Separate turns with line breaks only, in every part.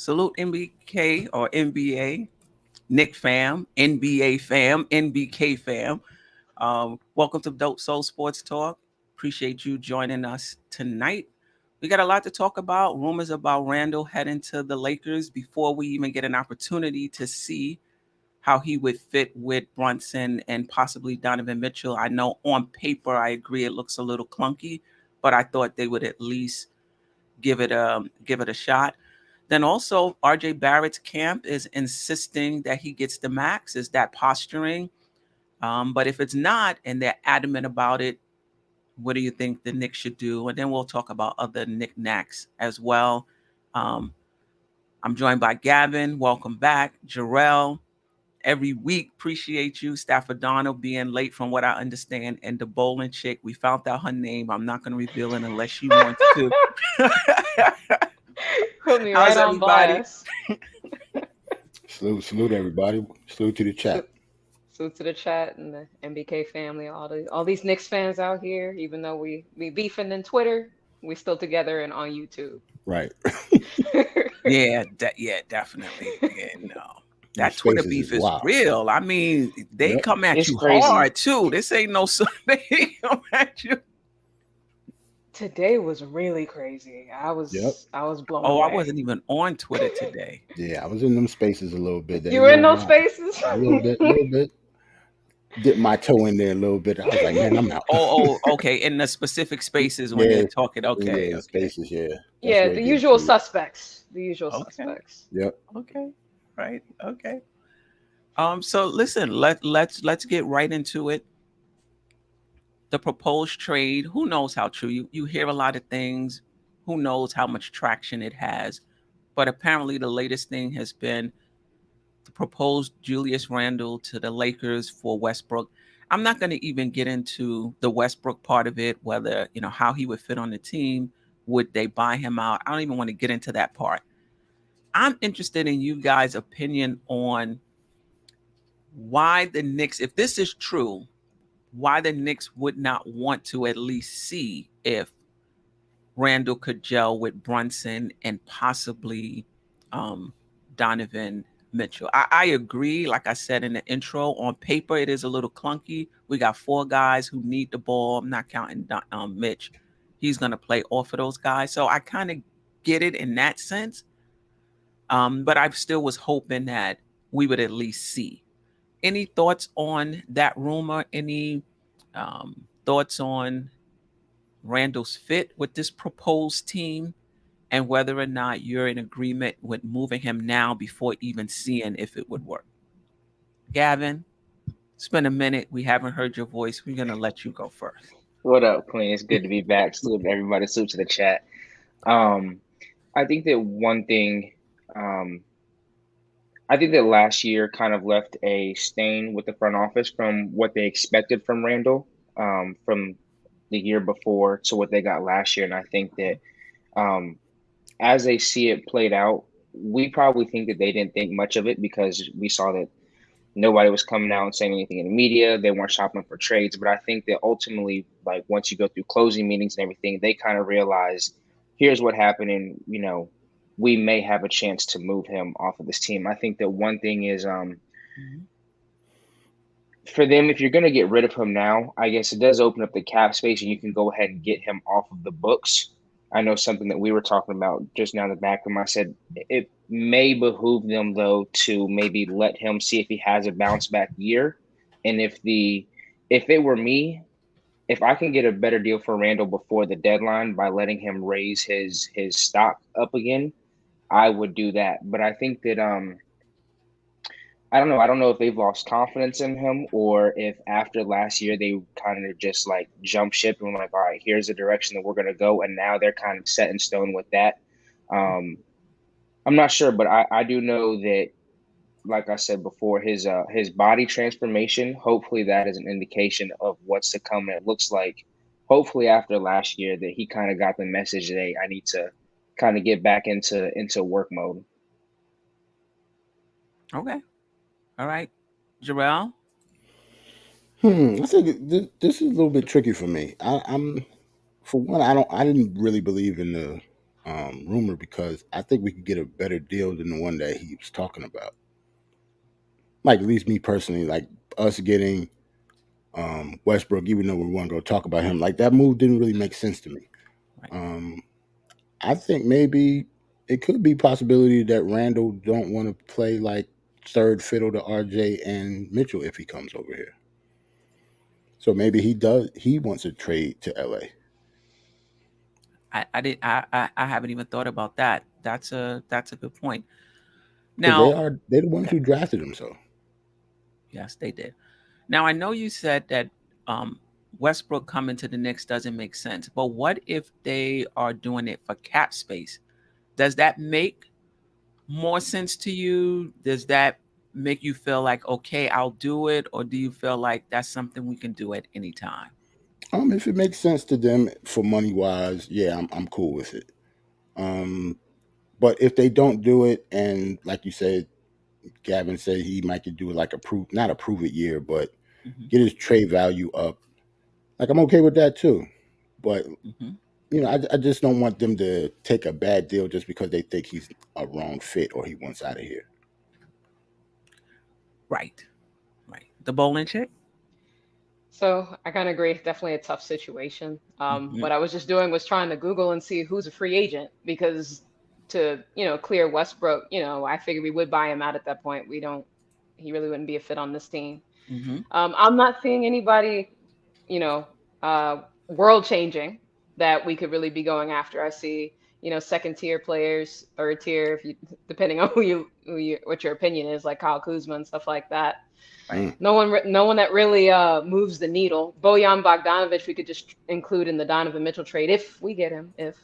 Salute NBK or NBA, Knick fam, NBA fam, NBK fam. Welcome to Dope Soul Sports Talk. Appreciate you joining us tonight. We got a lot to talk about. Rumors about Randle heading to the Lakers before we even get an opportunity to see how he would fit with Brunson and possibly Donovan Mitchell. I know on paper, I agree it looks a little clunky, but I thought they would at least give it a shot. Then also RJ Barrett's camp is insisting that he gets the max. Is that posturing? But if it's not, and they're adamant about it, what do you think the Knicks should do? And then we'll talk about other Knick Knacks as well. Um, I'm joined by Gavin. Welcome back. Jarrell. Every week, appreciate you. Staf Donald being late from what I understand. And the bowling chick, we found out her name. I'm not going to reveal it unless she wants to.
Put me
How's
right on
everybody?
blast.
Salute everybody. Salute to the chat.
Salute to the chat and the MBK family, all these Knicks fans out here. Even though we beefing in Twitter, we still together and on YouTube.
Right.
Yeah, definitely. Yeah, no. That
These
Twitter
spaces
beef
is
is
wild.
real. I mean, they
Yep.
come at
It's
you
crazy.
hard too. This ain't no they come at you.
Today was really crazy. I was
Yep.
blown
Oh, I
away.
wasn't even on Twitter today.
Yeah, I was in them spaces a little bit. They
You were in
little
those
wild.
spaces?
A little bit. Dip my toe in there a little bit. I was like, man, I'm out.
Okay. In the specific spaces when
Yeah,
they're talking. Okay.
yeah, spaces. Yeah, that's
Yeah,
where
the
it
usual
gets weird.
suspects. The usual
Okay.
suspects.
Yep.
Okay. Right. Okay. So listen, let's get right into it. The proposed trade, who knows how true? You hear a lot of things. Who knows how much traction it has? But apparently the latest thing has been the proposed Julius Randle to the Lakers for Westbrook. I'm not going to even get into the Westbrook part of it, whether, how he would fit on the team. Would they buy him out? I don't even want to get into that part. I'm interested in you guys' opinion on why the Knicks, if this is true, why the Knicks would not want to at least see if Randle could gel with Brunson and possibly Donovan Mitchell. I agree. Like I said in the intro, on paper, it is a little clunky. We got four guys who need the ball. I'm not counting Mitch. He's going to play off of those guys. So I kind of get it in that sense. But I still was hoping that we would at least see. Any thoughts on that rumor? Any thoughts on Randle's fit with this proposed team and whether or not you're in agreement with moving him now before even seeing if it would work? Gavin, it's been a minute. We haven't heard your voice. We're going to let you go first.
What up, Queen? It's good to be back. Salute to everybody. Salute to the chat. I think that one thing, I think that last year kind of left a stain with the front office from what they expected from Randle, from the year before to what they got last year. And I think that as they see it played out, we probably think that they didn't think much of it because we saw that nobody was coming out and saying anything in the media. They weren't shopping for trades. But I think that ultimately, like once you go through closing meetings and everything, they kind of realize, here's what happened. And, we may have a chance to move him off of this team. I think that one thing is for them, if you're going to get rid of him now, I guess it does open up the cap space and you can go ahead and get him off of the books. I know something that we were talking about just now in the back room. I said it may behoove them, though, to maybe let him see if he has a bounce back year. And if it were me, if I can get a better deal for Randle before the deadline by letting him raise his stock up again, I would do that. But I think that I don't know. I don't know if they've lost confidence in him or if after last year they kind of just like jump ship and were like, all right, here's the direction that we're going to go. And now they're kind of set in stone with that. I'm not sure, but I do know that, like I said before, his body transformation, hopefully that is an indication of what's to come. And it looks like hopefully after last year that he kind of got the message that, hey, I need to kind of get back into work mode.
Okay. All right. Jarrell?
I think this is a little bit tricky for me. I'm for one, I didn't really believe in the rumor because I think we could get a better deal than the one that he was talking about. Like at least me personally, like us getting Westbrook, even though we want to go talk about him, like that move didn't really make sense to me.
Right.
I think maybe it could be possibility that Randle don't want to play like third fiddle to RJ and Mitchell if he comes over here. So maybe he does. He wants to trade to LA
I haven't even thought about that. That's a good point.
because
Now,
they're the ones
okay,
who drafted him. So
yes, they did. Now I know you said that um, Westbrook coming to the Knicks doesn't make sense, but what if they are doing it for cap space? Does that make more sense to you? Does that make you feel like okay, I'll do it, or do you feel like that's something we can do at any time?
if it makes sense to them for money wise, yeah, I'm cool with it. Um, but if they don't do it, and like you said, Gavin said he might could do it like not a prove it year, but
Hmm.
get his trade value up. Like I'm okay with that too. But
Hmm.
I just don't want them to take a bad deal just because they think he's a wrong fit or he wants out of here.
Right, right. The bowling chick.
So I kind of agree. Definitely a tough situation.
Hmm.
What I was just doing was trying to Google and see who's a free agent because to, clear Westbrook, I figured we would buy him out at that point. He really wouldn't be a fit on this team.
Hmm.
I'm not seeing anybody, you know, world changing that we could really be going after. I see, second tier players, third tier, if you, depending on what your opinion is, like Kyle Kuzma and stuff like that.
Right.
Mm,
No one that really moves the needle. Bojan Bogdanovic, we could just include in the Donovan Mitchell trade if we get him. If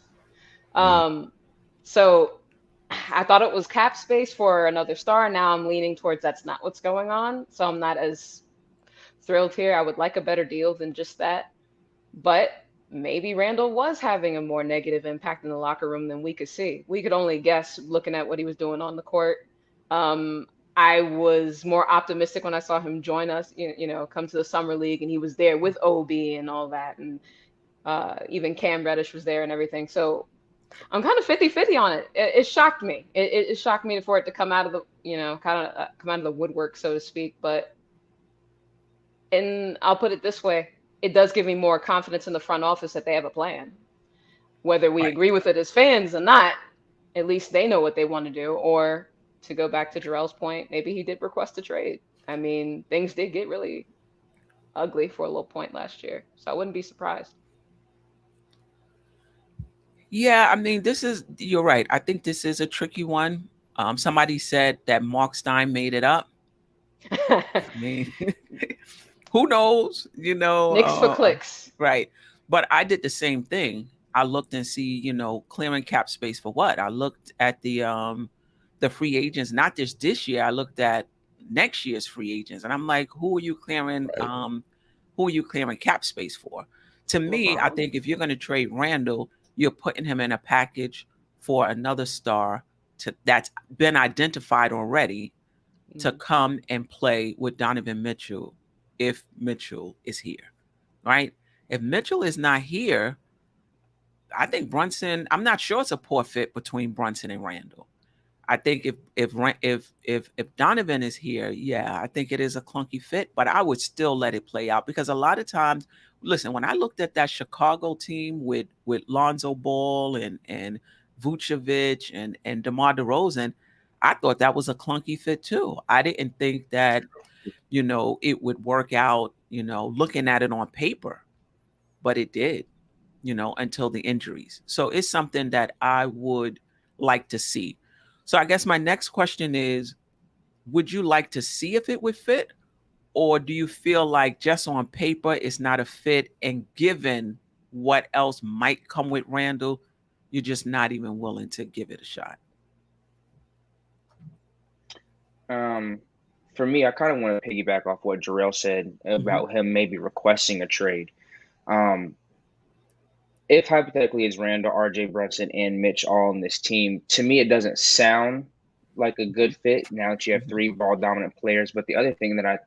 mm.
um, so I thought it was cap space for another star. Now I'm leaning towards that's not what's going on. So I'm not as thrilled here. I would like a better deal than just that. But maybe Randall was having a more negative impact in the locker room than we could see. We could only guess looking at what he was doing on the court. Um, I was more optimistic when I saw him join us, come to the summer league, and he was there with OB and all that, and even Cam Reddish was there and everything. So I'm kind of 50-50 on it. It shocked me. It shocked me for it to come out of the, kind of come out of the woodwork, so to speak. But and I'll put it this way, it does give me more confidence in the front office that they have a plan. Whether we
Right.
agree with it as fans or not, at least they know what they want to do. Or to go back to Jarrell's point, maybe he did request a trade. I mean, things did get really ugly for a little point last year, so I wouldn't be surprised.
Yeah, I mean, you're right. I think this is a tricky one. Somebody said that Mark Stein made it up. I mean, who knows?
Knicks for clicks.
Right. But I did the same thing. I looked and see, clearing cap space for what? I looked at the free agents, not just this year. I looked at next year's free agents, and I'm like,
Right.
who are you clearing cap space for? To me, I think if you're going to trade Randall, you're putting him in a package for another star that's been identified already to
Mhm.
come and play with Donovan Mitchell if Mitchell is here, right? If Mitchell is not here, I think Brunson. I'm not sure it's a poor fit between Brunson and Randall. I think if Donovan is here, yeah, I think it is a clunky fit, but I would still let it play out because a lot of times, listen, when I looked at that Chicago team with Lonzo Ball and Vucevic and DeMar DeRozan, I thought that was a clunky fit too. I didn't think that it would work out, looking at it on paper, but it did, until the injuries. So it's something that I would like to see. So I guess my next question is, would you like to see if it would fit? Or do you feel like just on paper it's not a fit? And given what else might come with Randall, you're just not even willing to give it a shot?
Um, for me, I kind of want to piggyback off what Jarrell said
Hmm.
about him maybe requesting a trade. Um, if hypothetically it's Randall, RJ Brunson, and Mitch all on this team, to me it doesn't sound like a good fit now that you have
Hmm.
three ball dominant players. But the other thing that I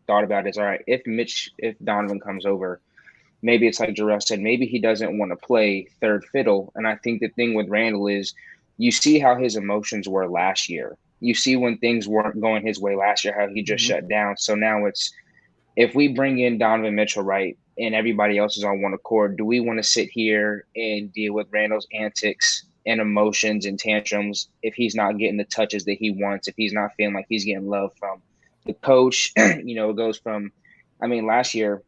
thought about is all right, if Donovan comes over, maybe it's like Jarrell said, maybe he doesn't want to play third fiddle. And I think the thing with Randle is you see how his emotions were last year. You see when things weren't going his way last year, how he just shut down. So now it's if we bring in Donovan Mitchell, right, and everybody else is on one accord, do we want to sit here and deal with Randall's antics and emotions and tantrums if he's not getting the touches that he wants, if he's not feeling like he's getting love from the coach? It goes from, I mean, last year,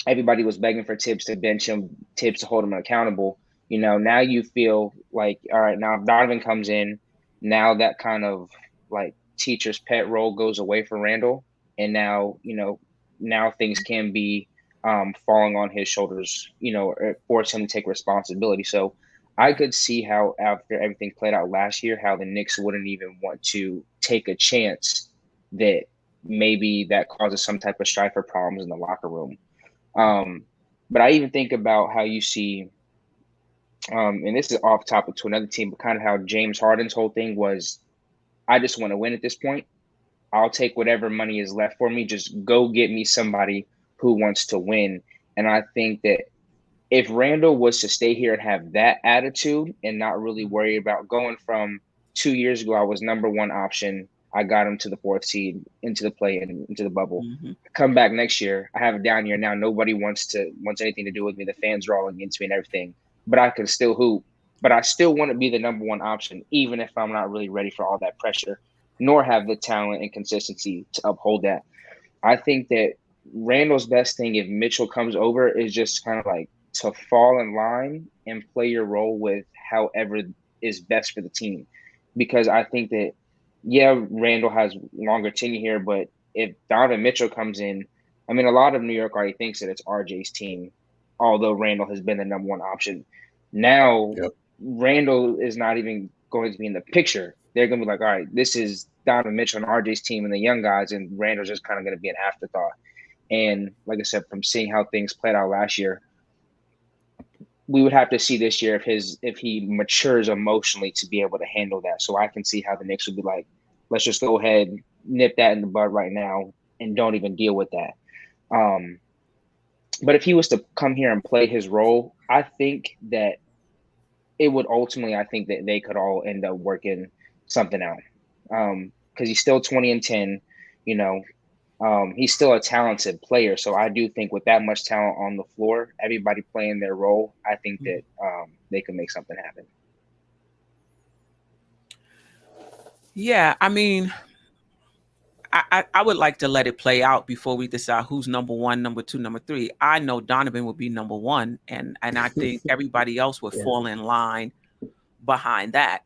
everybody was begging for Tibbs to bench him, Tibbs to hold him accountable. Now you feel like, all right, now if Donovan comes in, now that kind of like teacher's pet role goes away for Randle. And now, now things can be falling on his shoulders, or force him to take responsibility. So I could see how after everything played out last year, how the Knicks wouldn't even want to take a chance that maybe that causes some type of strife or problems in the locker room. But I even think about how you see, and this is off topic to another team, but kind of how James Harden's whole thing was, I just want to win at this point. I'll take whatever money is left for me. Just go get me somebody who wants to win. And I think that if Randle was to stay here and have that attitude and not really worry about going from 2 years ago, I was number one option. I got him to the 4th seed, into the play and into the bubble. Come back next year, I have a down year now. Nobody wants anything to do with me. The fans are all against me and everything. But I can still hoop. But I still want to be the number one option, even if I'm not really ready for all that pressure, nor have the talent and consistency to uphold that. I think that Randall's best thing, if Mitchell comes over, is just kind of like to fall in line and play your role with however is best for the team. Because I think that, yeah, Randle has longer tenure here, but if Donovan Mitchell comes in, I mean, a lot of New York already thinks that it's RJ's team, although Randle has been the number one option. Now, Randle is not even going to be in the picture. They're going to be like, all right, this is Donovan Mitchell and RJ's team and the young guys, and Randle's just kind of going to be an afterthought. And like I said, from seeing how things played out last year, we would have to see this year if he matures emotionally to be able to handle that. So I can see how the Knicks would be like, let's just go ahead, nip that in the bud right now, and don't even deal with that. But if he was to come here and play his role, I think that it would ultimately, I think that they could all end up working something out. Because he's still 20-10, he's still a talented player. So I do think with that much talent on the floor, everybody playing their role, I think that they can make something happen.
Yeah, I mean, I would like to let it play out before we decide who's number one, number two, number three. I know Donovan will be number one, and I think everybody else would fall in line behind that.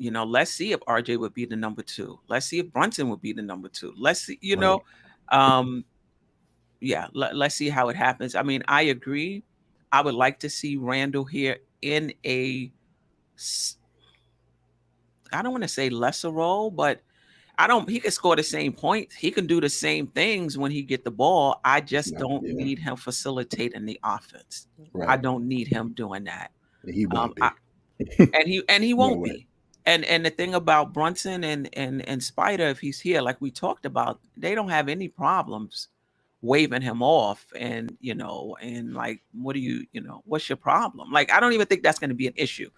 Let's see if RJ would be the number two. Let's see if Brunson would be the number two. Let's see, let's see how it happens. I mean, I agree. I would like to see Randle here in I don't want to say lesser role, but he can score the same points. He can do the same things when he get the ball. I just don't need him facilitating the offense. Right. I don't need him doing that.
He won't be.
He won't be. And the thing about Brunson and Spider, if he's here, like we talked about, they don't have any problems waving him off and like, what do what's your problem? Like, I don't even think that's going to be an issue.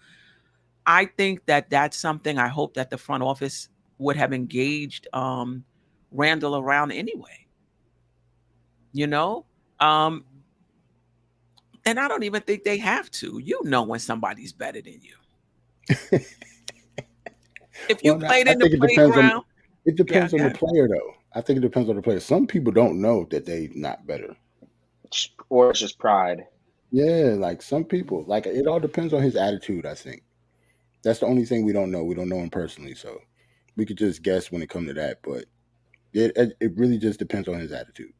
I think that that's something I hope that the front office would have engaged Randle around anyway. And I don't even think they have to. When somebody's better than you. If you played in the playground,
it depends on the player, though. I think it depends on the player. Some people don't know that they're not better,
or it's just pride.
Yeah, like some people, like it all depends on his attitude. I think that's the only thing we don't know. We don't know him personally, so we could just guess when it comes to that. But it really just depends on his attitude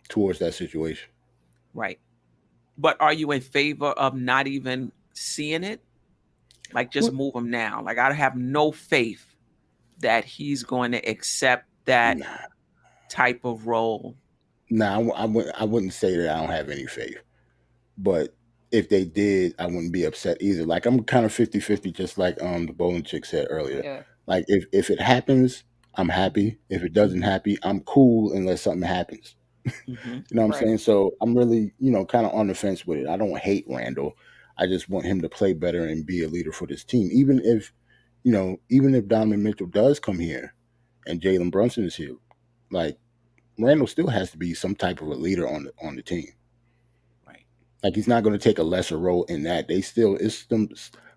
towards that situation.
Right. But are you in favor of not even seeing it? Like, just move him now. Like, I have no faith that he's going to accept that type of role.
I wouldn't say that I don't have any faith. But if they did, I wouldn't be upset either. Like, I'm kind of 50-50, just like the bowling chick said earlier. Yeah. Like, if it happens, I'm happy. If it doesn't happen, I'm cool unless something happens.
Mm-hmm.
You know what I'm
Right.
saying? So I'm really, kind of on the fence with it. I don't hate Randall. I just want him to play better and be a leader for this team. Even if Donovan Mitchell does come here and Jalen Brunson is here, like Randall still has to be some type of a leader on the team.
Right.
Like he's not going to take a lesser role in that. It's them,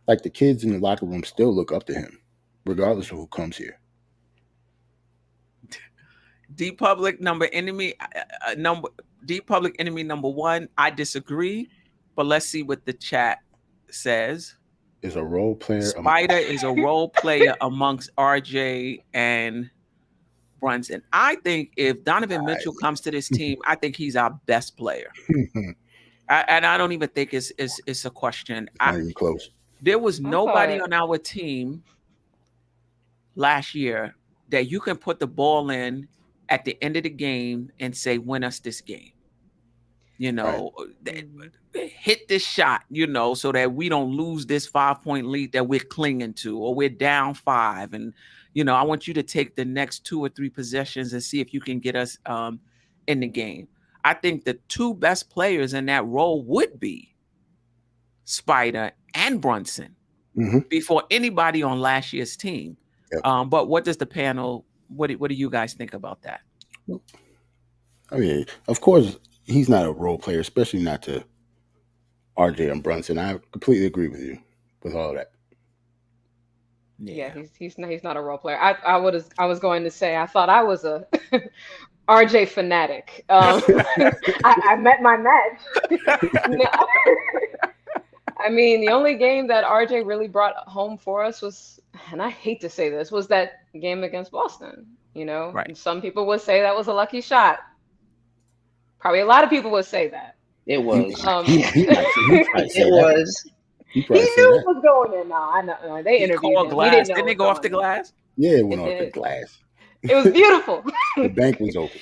like the kids in the locker room still look up to him, regardless of who comes here.
D Public enemy number one. I disagree, but let's see what the chat says.
Is a role player.
Spider is a role player amongst RJ and Brunson. I think if Donovan Mitchell comes to this team, I think he's our best player. And I don't even think it's a question.
Not even close.
There was
I
nobody
thought-
on our team last year that you can put the ball in at the end of the game and say, win us this game. Hit this shot, so that we don't lose this 5-point lead that we're clinging to, or we're down 5. And, I want you to take the next 2 or 3 possessions and see if you can get us in the game. I think the 2 best players in that role would be Spider and Brunson before anybody on last year's team.
Yep.
But what does the panel, what do you guys think about that?
I mean, of course, he's not a role player, especially not to RJ and Brunson. I completely agree with you with all that.
Yeah, he's not a role player. I was going to say I thought I was a RJ fanatic. I met my match. I mean, the only game that RJ really brought home for us was, and I hate to say this, was that game against Boston.
Right.
And some people would say that was a lucky shot. Probably a lot of people would say that.
It was.
It
was.
He knew it was going in. No, I know. They interviewed him.
Glass.
He didn't know
Didn't it go off the glass?
Yeah, it went off the glass.
It was beautiful.
The bank was open.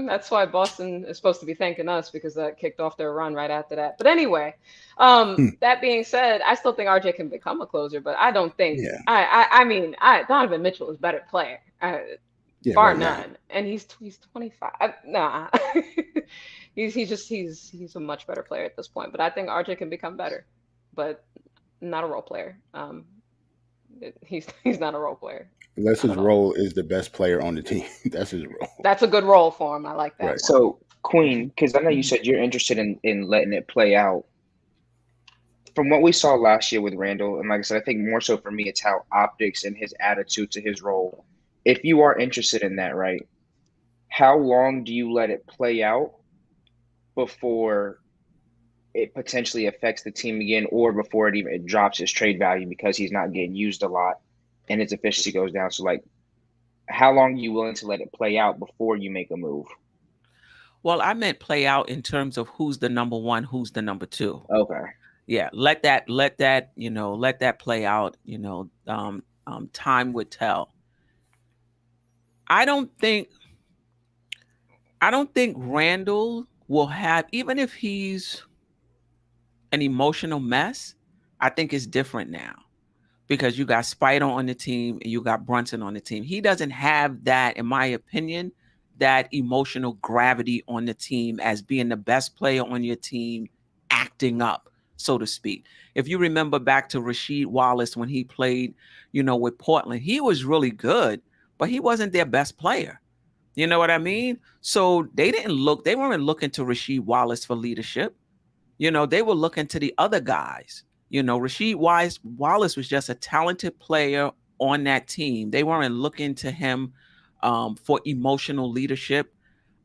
That's why Boston is supposed to be thanking us, because that kicked off their run right after that. But anyway, that being said, I still think RJ can become a closer, but I don't think.
Yeah.
I mean, Donovan Mitchell is a better player, bar none, and he's 25. Nah, he's a much better player at this point. But I think RJ can become better, but not a role player. He's not a role player.
Unless his role is the best player on the team. That's his role.
That's a good role for him. I like that.
Right.
So, Queen, because I know you said you're interested in letting it play out. From what we saw last year with Randle, and like I said, I think more so for me, it's how optics and his attitude to his role. If you are interested in that, right, how long do you let it play out before it potentially affects the team again, or before it drops his trade value because he's not getting used a lot and his efficiency goes down? So, like, how long are you willing to let it play out before you make a move?
Well, I meant play out in terms of who's the number 1, who's the number 2.
Okay.
Yeah, let that play out. Time would tell. I don't think Randle will have, even if he's an emotional mess, I think it's different now, because you got Spider on the team and you got Brunson on the team. He doesn't have that, in my opinion, that emotional gravity on the team as being the best player on your team, acting up, so to speak. If you remember back to Rasheed Wallace when he played, with Portland, he was really good, but he wasn't their best player. You know what I mean? So they weren't looking to Rasheed Wallace for leadership. They were looking to the other guys. Rasheed Wallace was just a talented player on that team. They weren't looking to him for emotional leadership.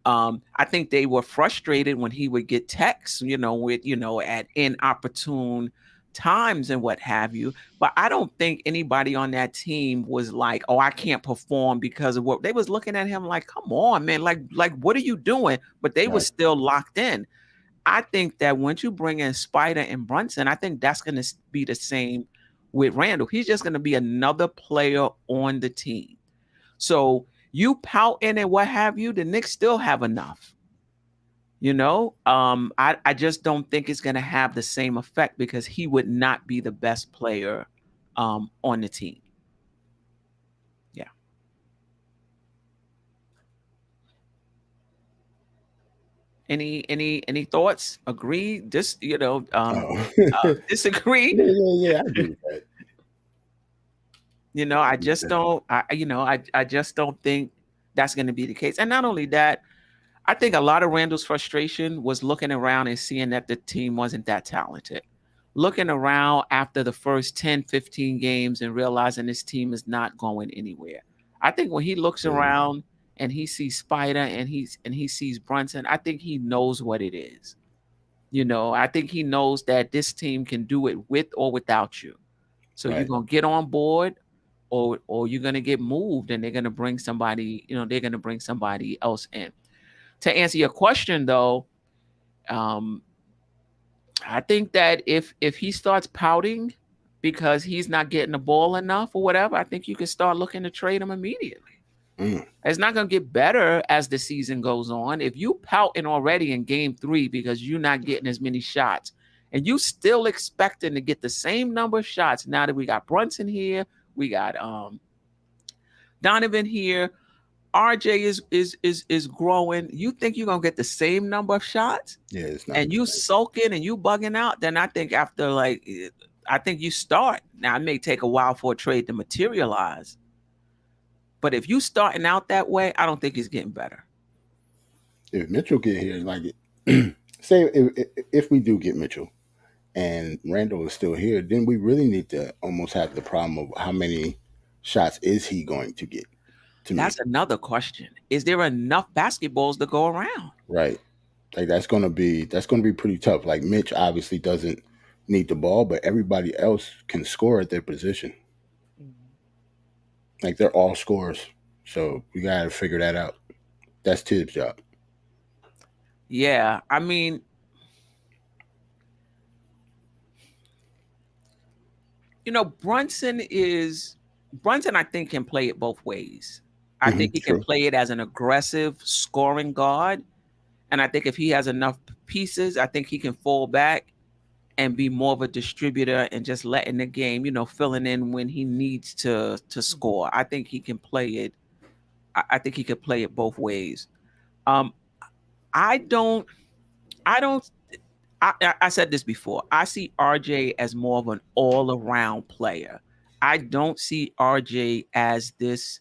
I think they were frustrated when he would get texts, at inopportune times and what have you. But I don't think anybody on that team was like, oh, I can't perform because of what they was looking at him like, come on, man, like what are you doing? But they were still locked in. I think that once you bring in Spider and Brunson, I think that's going to be the same with Randle. He's just going to be another player on the team. So you pouting and what have you, the Knicks still have enough. I just don't think it's going to have the same effect, because he would not be the best player on the team. Yeah. Any thoughts? Agree?
Oh.
Disagree?
Yeah. I agree with that.
I just don't. I just don't think that's going to be the case. And not only that, I think a lot of Randall's frustration was looking around and seeing that the team wasn't that talented. Looking around after the first 10, 15 games and realizing this team is not going anywhere. I think when he looks around and he sees Spider and he sees Brunson, I think he knows what it is. I think he knows that this team can do it with or without you. So you're gonna get on board, or you're gonna get moved, and they're gonna bring somebody. They're gonna bring somebody else in. To answer your question, though, I think that if he starts pouting because he's not getting the ball enough or whatever, I think you can start looking to trade him immediately. It's not going to get better as the season goes on. If you pouting already in game 3 because you're not getting as many shots, and you still expecting to get the same number of shots now that we got Brunson here, we got Donovan here, RJ is growing. You think you're gonna get the same number of shots?
Yeah, it's not.
And you sulking and you bugging out, then I think after I think you start. Now it may take a while for a trade to materialize. But if you starting out that way, I don't think he's getting better.
If Mitchell get here, say if we do get Mitchell and Randle is still here, then we really need to almost have the problem of how many shots is he going to get.
That's another question. Is there enough basketballs to go around?
Right. That's gonna be pretty tough. Like Mitch obviously doesn't need the ball, but everybody else can score at their position. Like they're all scorers. So we gotta figure that out. That's Tibbs' job.
Yeah, I mean, Brunson, I think, can play it both ways. I think he can play it as an aggressive scoring guard. And I think if he has enough pieces, I think he can fall back and be more of a distributor and just letting the game, filling in when he needs to score. I think he can play it. I think he could play it both ways. I said this before. I see RJ as more of an all-around player. I don't see RJ as this,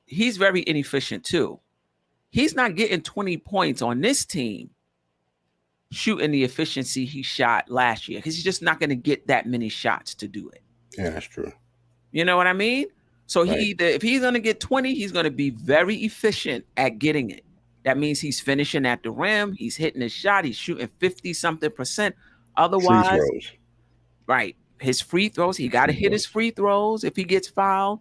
he's very inefficient too. He's not getting 20 points on this team shooting the efficiency he shot last year because he's just not going to get that many shots to do it.
Yeah, that's true.
You know what I mean? So if he's going to get 20, he's going to be very efficient at getting it. That means he's finishing at the rim. He's hitting his shot. He's shooting 50-something%. Otherwise,
free throws.
Right. His free throws, he got to hit his free throws if he gets fouled.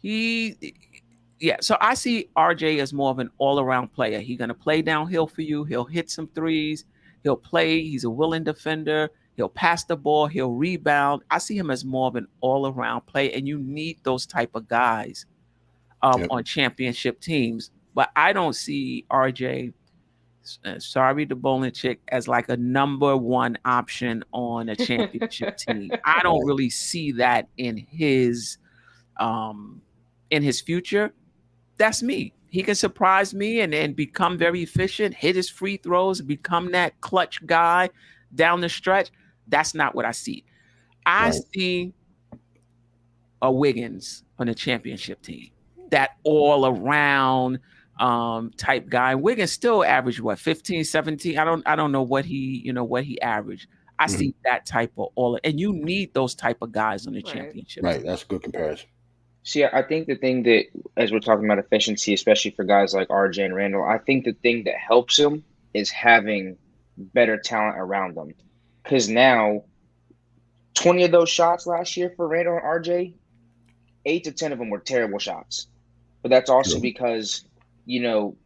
So I see RJ as more of an all-around player. He's going to play downhill for you. He'll hit some threes. He'll play. He's a willing defender. He'll pass the ball. He'll rebound. I see him as more of an all-around player, and you need those type of guys on championship teams. But I don't see RJ, sorry to Bowling Chick, as like a number one option on a championship team. I don't really see that in his future. That's me. He can surprise me and become very efficient, hit his free throws, become that clutch guy down the stretch. That's not what I see. I see a Wiggins on a championship team, that all around type guy. Wiggins still averaged 15, 17. I don't know what he averaged. I see that type of and you need those type of guys on the championship.
Right, that's a good comparison.
See, I think the thing that, as we're talking about efficiency, especially for guys like RJ and Randle, I think the thing that helps him is having better talent around them. Because now, 20 of those shots last year for Randle and RJ, 8 to 10 of them were terrible shots. But that's also because, you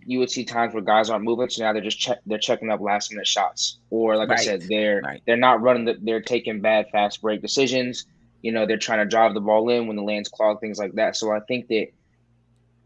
would see times where guys aren't moving, so now they're checking up last minute shots, or like I said, they're not running. They're taking bad fast break decisions. They're trying to drive the ball in when the lane's clogged, things like that. So I think that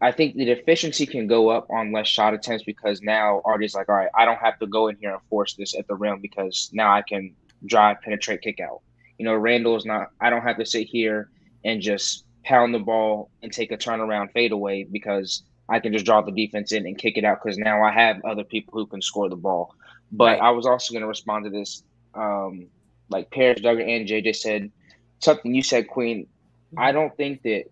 efficiency can go up on less shot attempts because now RJ's like, all right, I don't have to go in here and force this at the rim because now I can drive, penetrate, kick out. Randle's not. I don't have to sit here and just pound the ball and take a turnaround fadeaway because I can just draw the defense in and kick it out because now I have other people who can score the ball. But
Right.
I was also going to respond to this, like Paris Duggar and JJ said something you said, Queen. I don't think that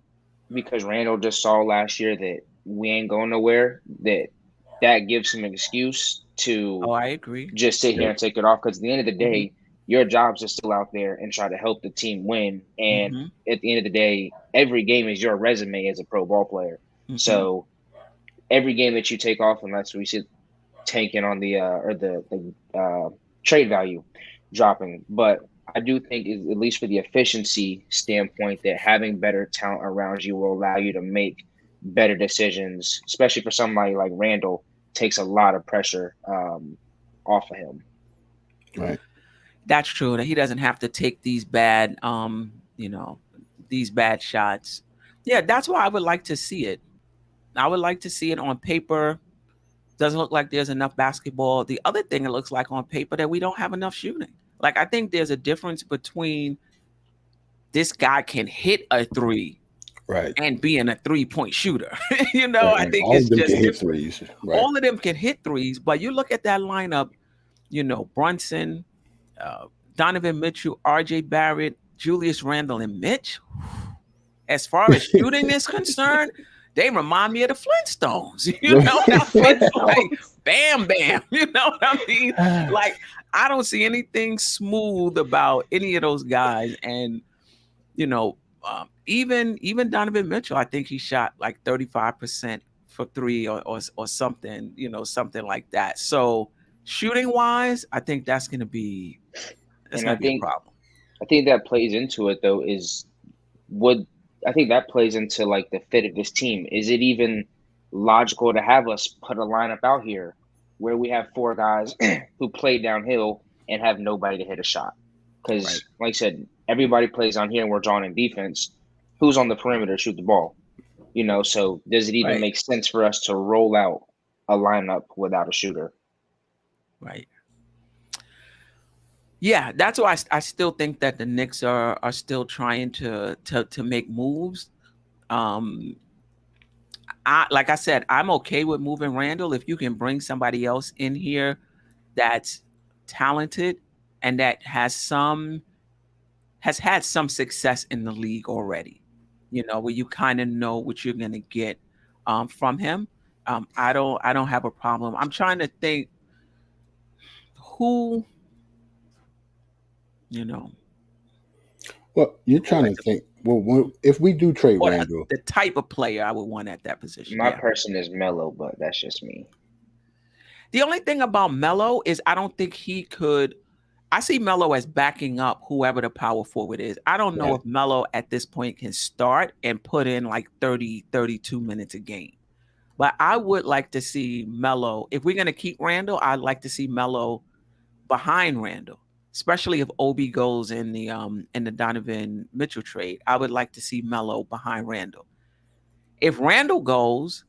because Randle just saw last year that we ain't going nowhere, that gives him an excuse to
Oh, I agree.
just sit here and take it off. Because at the end of the day, your job is to still out there and try to help the team win. And at the end of the day, every game is your resume as a pro ball player. So every game that you take off, unless we see tanking on the trade value dropping. But I do think, at least for the efficiency standpoint, that having better talent around you will allow you to make better decisions, especially for somebody like Randle. Takes a lot of pressure off of him.
Right.
That's true. That he doesn't have to take these bad, these bad shots. Yeah, that's why I would like to see it. I would like to see it on paper. Doesn't look like there's enough basketball. The other thing it looks like on paper that we don't have enough shooting. Like, I think there's a difference between this guy can hit a three,
right,
and being a 3-point shooter.
Right.
I think
all
it's
of them
just
can hit
different.
threes. Right.
All of them can hit threes, but you look at that lineup, Brunson, Donovan Mitchell, RJ Barrett, Julius Randle, and Mitch. As far as shooting is concerned, they remind me of the Flintstones. You know what I mean? Like, bam, bam. You know what I mean? Like, I don't see anything smooth about any of those guys. And, even Donovan Mitchell, I think he shot like 35% for three or something, something like that. So shooting wise, I think that's going to be a problem.
I think that plays into it though. I think that plays into like the fit of this team. Is it even logical to have us put a lineup out here where we have four guys who play downhill and have nobody to hit a shot? Because, like I said, everybody plays on here and we're drawing in defense. Who's on the perimeter to shoot the ball? So does it even make sense for us to roll out a lineup without a shooter?
Right. Yeah, that's why I still think that the Knicks are still trying to make moves. Like I said, I'm okay with moving Randle if you can bring somebody else in here that's talented and that has had some success in the league already. Where you kind of know what you're gonna get from him. I don't have a problem. I'm trying to think who.
Well, you're trying to think. Well, if we do trade Randle,
the type of player I would want at that position.
My person is Melo, but that's just me.
The only thing about Melo is I don't think he could. I see Melo as backing up whoever the power forward is. I don't know if Melo at this point can start and put in like 30, 32 minutes a game. But I would like to see Melo. If we're going to keep Randle, I'd like to see Melo behind Randle. Especially if Obi goes in the Donovan Mitchell trade, I would like to see Melo behind Randle. If Randle goes,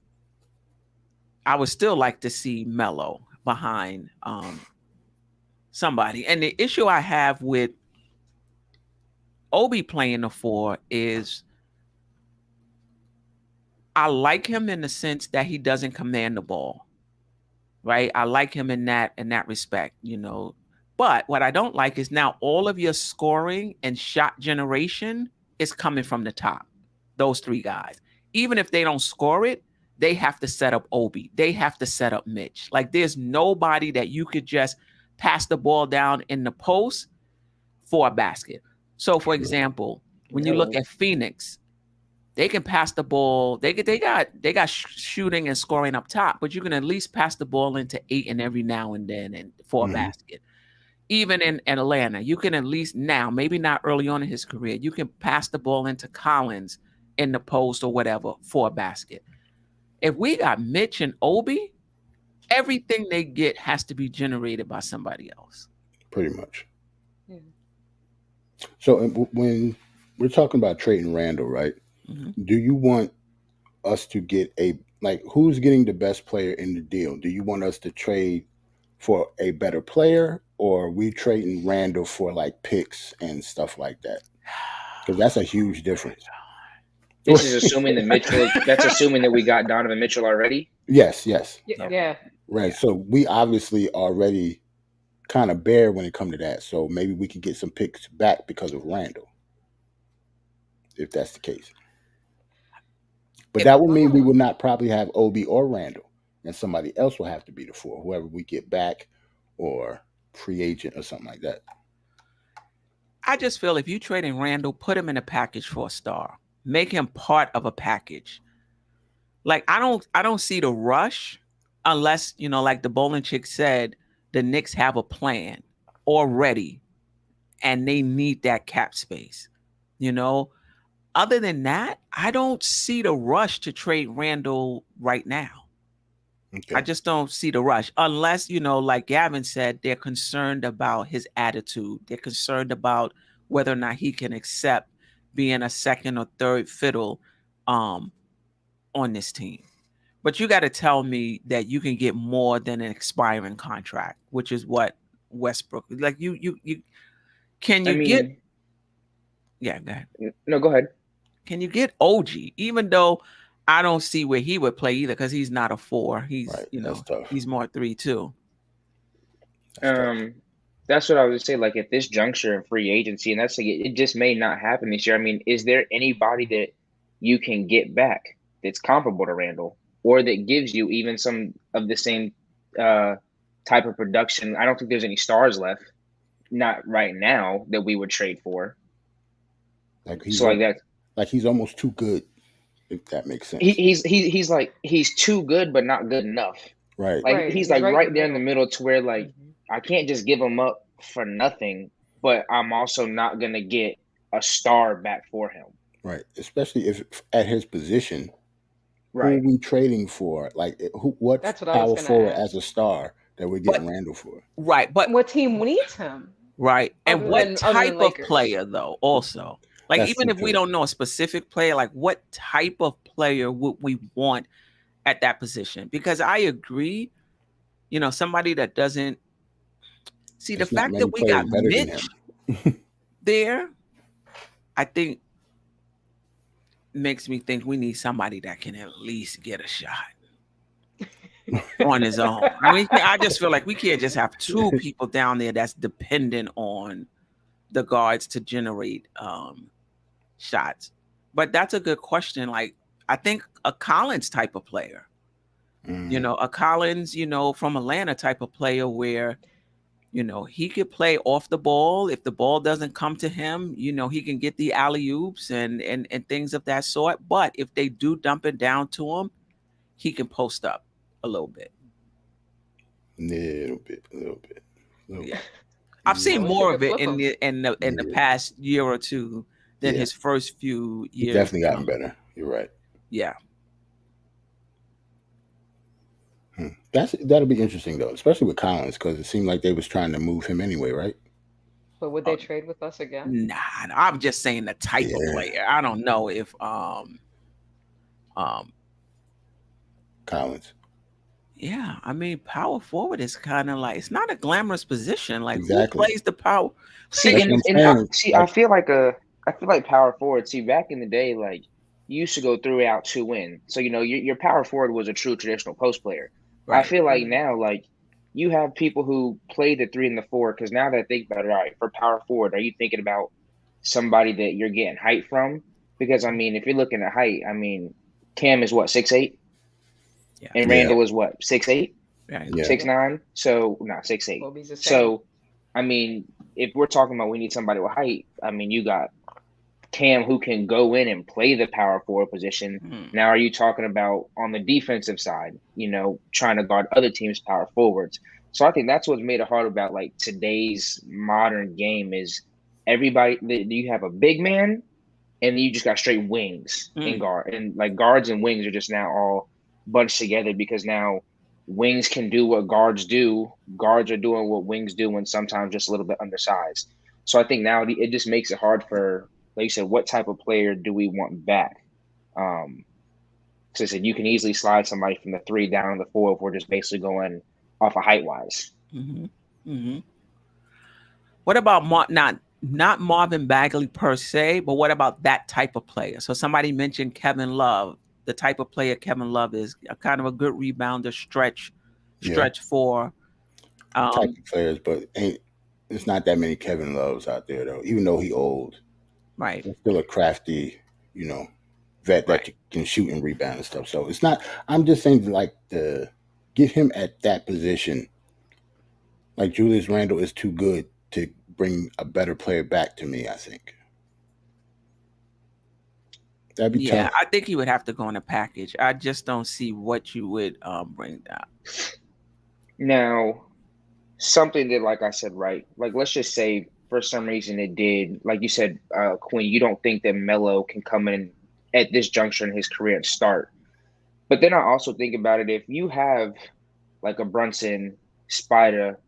I would still like to see Melo behind somebody. And the issue I have with Obi playing the four is I like him in the sense that he doesn't command the ball, right? I like him in that respect, But what I don't like is now all of your scoring and shot generation is coming from the top, those three guys. Even if they don't score it, they have to set up Obi. They have to set up Mitch. Like, there's nobody that you could just pass the ball down in the post for a basket. So, for example, when you look at Phoenix, they can pass the ball. They got shooting and scoring up top, but you can at least pass the ball into Ayton every now and then and for a basket. Even in Atlanta, you can at least now, maybe not early on in his career, you can pass the ball into Collins in the post or whatever for a basket. If we got Mitch and Obi, everything they get has to be generated by somebody else.
Pretty much. Yeah. So when we're talking about trading Randle, right? Mm-hmm. Do you want us to get who's getting the best player in the deal? Do you want us to trade for a better player, or are we trading Randle for like picks and stuff like that? Because that's a huge difference.
This is assuming that Mitchell. That's assuming that we got Donovan Mitchell already.
Yes.
Yeah.
Right. So we obviously already kind of bare when it comes to that. So maybe we can get some picks back because of Randle, if that's the case. But that would mean we would not probably have Obi or Randle, and somebody else will have to be the 4, whoever we get back, or free agent or something like that.
I just feel if you trade in Randle, put him in a package for a star. Make him part of a package. Like I don't see the rush unless, like the bowling chick said, the Knicks have a plan already and they need that cap space. Other than that, I don't see the rush to trade Randle right now.
Okay.
I just don't see the rush unless, like Gavin said, they're concerned about his attitude. They're concerned about whether or not he can accept being a second or third fiddle on this team. But you got to tell me that you can get more than an expiring contract, which is what Westbrook, like you can you get. Yeah, go ahead.
No, go ahead.
Can you get OG, even though I don't see where he would play either because he's not a 4. He's
right,
he's more 3-2.
That's what I would say. Like at this juncture in free agency, and that's like it just may not happen this year. I mean, is there anybody that you can get back that's comparable to Randle or that gives you even some of the same type of production? I don't think there's any stars left, not right now, that we would trade for.
Like he's almost too good, if that makes sense.
He's too good, but not good enough.
Right.
Like he's like right there in the middle to where like I can't just give him up for nothing, but I'm also not gonna get a star back for him.
Right. Especially if at his position,
right?
Who are we trading for? Like what power forward as a star that we're getting Randle for?
Right. But
what team needs him?
Right. And what type of player though? Also. Like, that's even if we don't know a specific player, like what type of player would we want at that position? Because I agree, somebody that doesn't see the fact that we got Mitch there, I think makes me think we need somebody that can at least get a shot on his own. I mean, I just feel like we can't just have 2 people down there that's dependent on the guards to generate shots. But that's a good question. Like I think a Collins type of player, a Collins, from Atlanta type of player where, he could play off the ball. If the ball doesn't come to him, he can get the alley-oops and things of that sort. But if they do dump it down to him, he can post up a little bit.
Little bit.
Yeah. I've seen more of it in the past year or two than his first few years.
He's definitely gotten better. You're right.
Yeah.
That'll be interesting though, especially with Collins, because it seemed like they was trying to move him anyway, right?
But would they trade with us again?
Nah, I'm just saying the type of player. I don't know if
Collins.
Yeah, I mean, power forward is kind of like, it's not a glamorous position. Like who plays the power?
I feel like power forward. See, back in the day, like you used to go 3 out, 2 in. So your power forward was a true traditional post player. Right. I feel like now, like you have people who play the 3 and the 4. Because now that I think about it, all right, for power forward, are you thinking about somebody that you're getting height from? Because I mean, if you're looking at height, I mean, Cam is what, 6'8"? Yeah. And Randle is what, 6'8"?
Right.
6'9"? So not 6'8". So I mean, if we're talking about we need somebody with height, I mean, you got Cam who can go in and play the power forward position. Now, are you talking about on the defensive side, trying to guard other teams' power forwards? So I think that's what's made it hard about like today's modern game is everybody, you have a big man and you just got straight wings in guard. And like guards and wings are just now all bunched together because now wings can do what guards do. Guards are doing what wings do and sometimes just a little bit undersized. So I think now it just makes it hard for, like you said, what type of player do we want back? So I said you can easily slide somebody from the 3 down to the 4 if we're just basically going off of height wise.
What about Not Marvin Bagley per se, but what about that type of player? So somebody mentioned Kevin Love. The type of player Kevin Love is a kind of a good rebounder, stretch four.
Type of players, but it's not that many Kevin Loves out there though. Even though he old,
Right.
he's still a crafty, vet that
Right.
can shoot and rebound and stuff. So it's not. I'm just saying, like, to get him at that position, like Julius Randle is too good to bring a better player back to me. I think that'd be tough.
I think he would have to go in a package. I just don't see what you would bring down.
Now, something that, like I said, right? Like, let's just say for some reason it did, like you said, Quinn, you don't think that Melo can come in at this juncture in his career and start. But then I also think about it, if you have like a Brunson, Spider,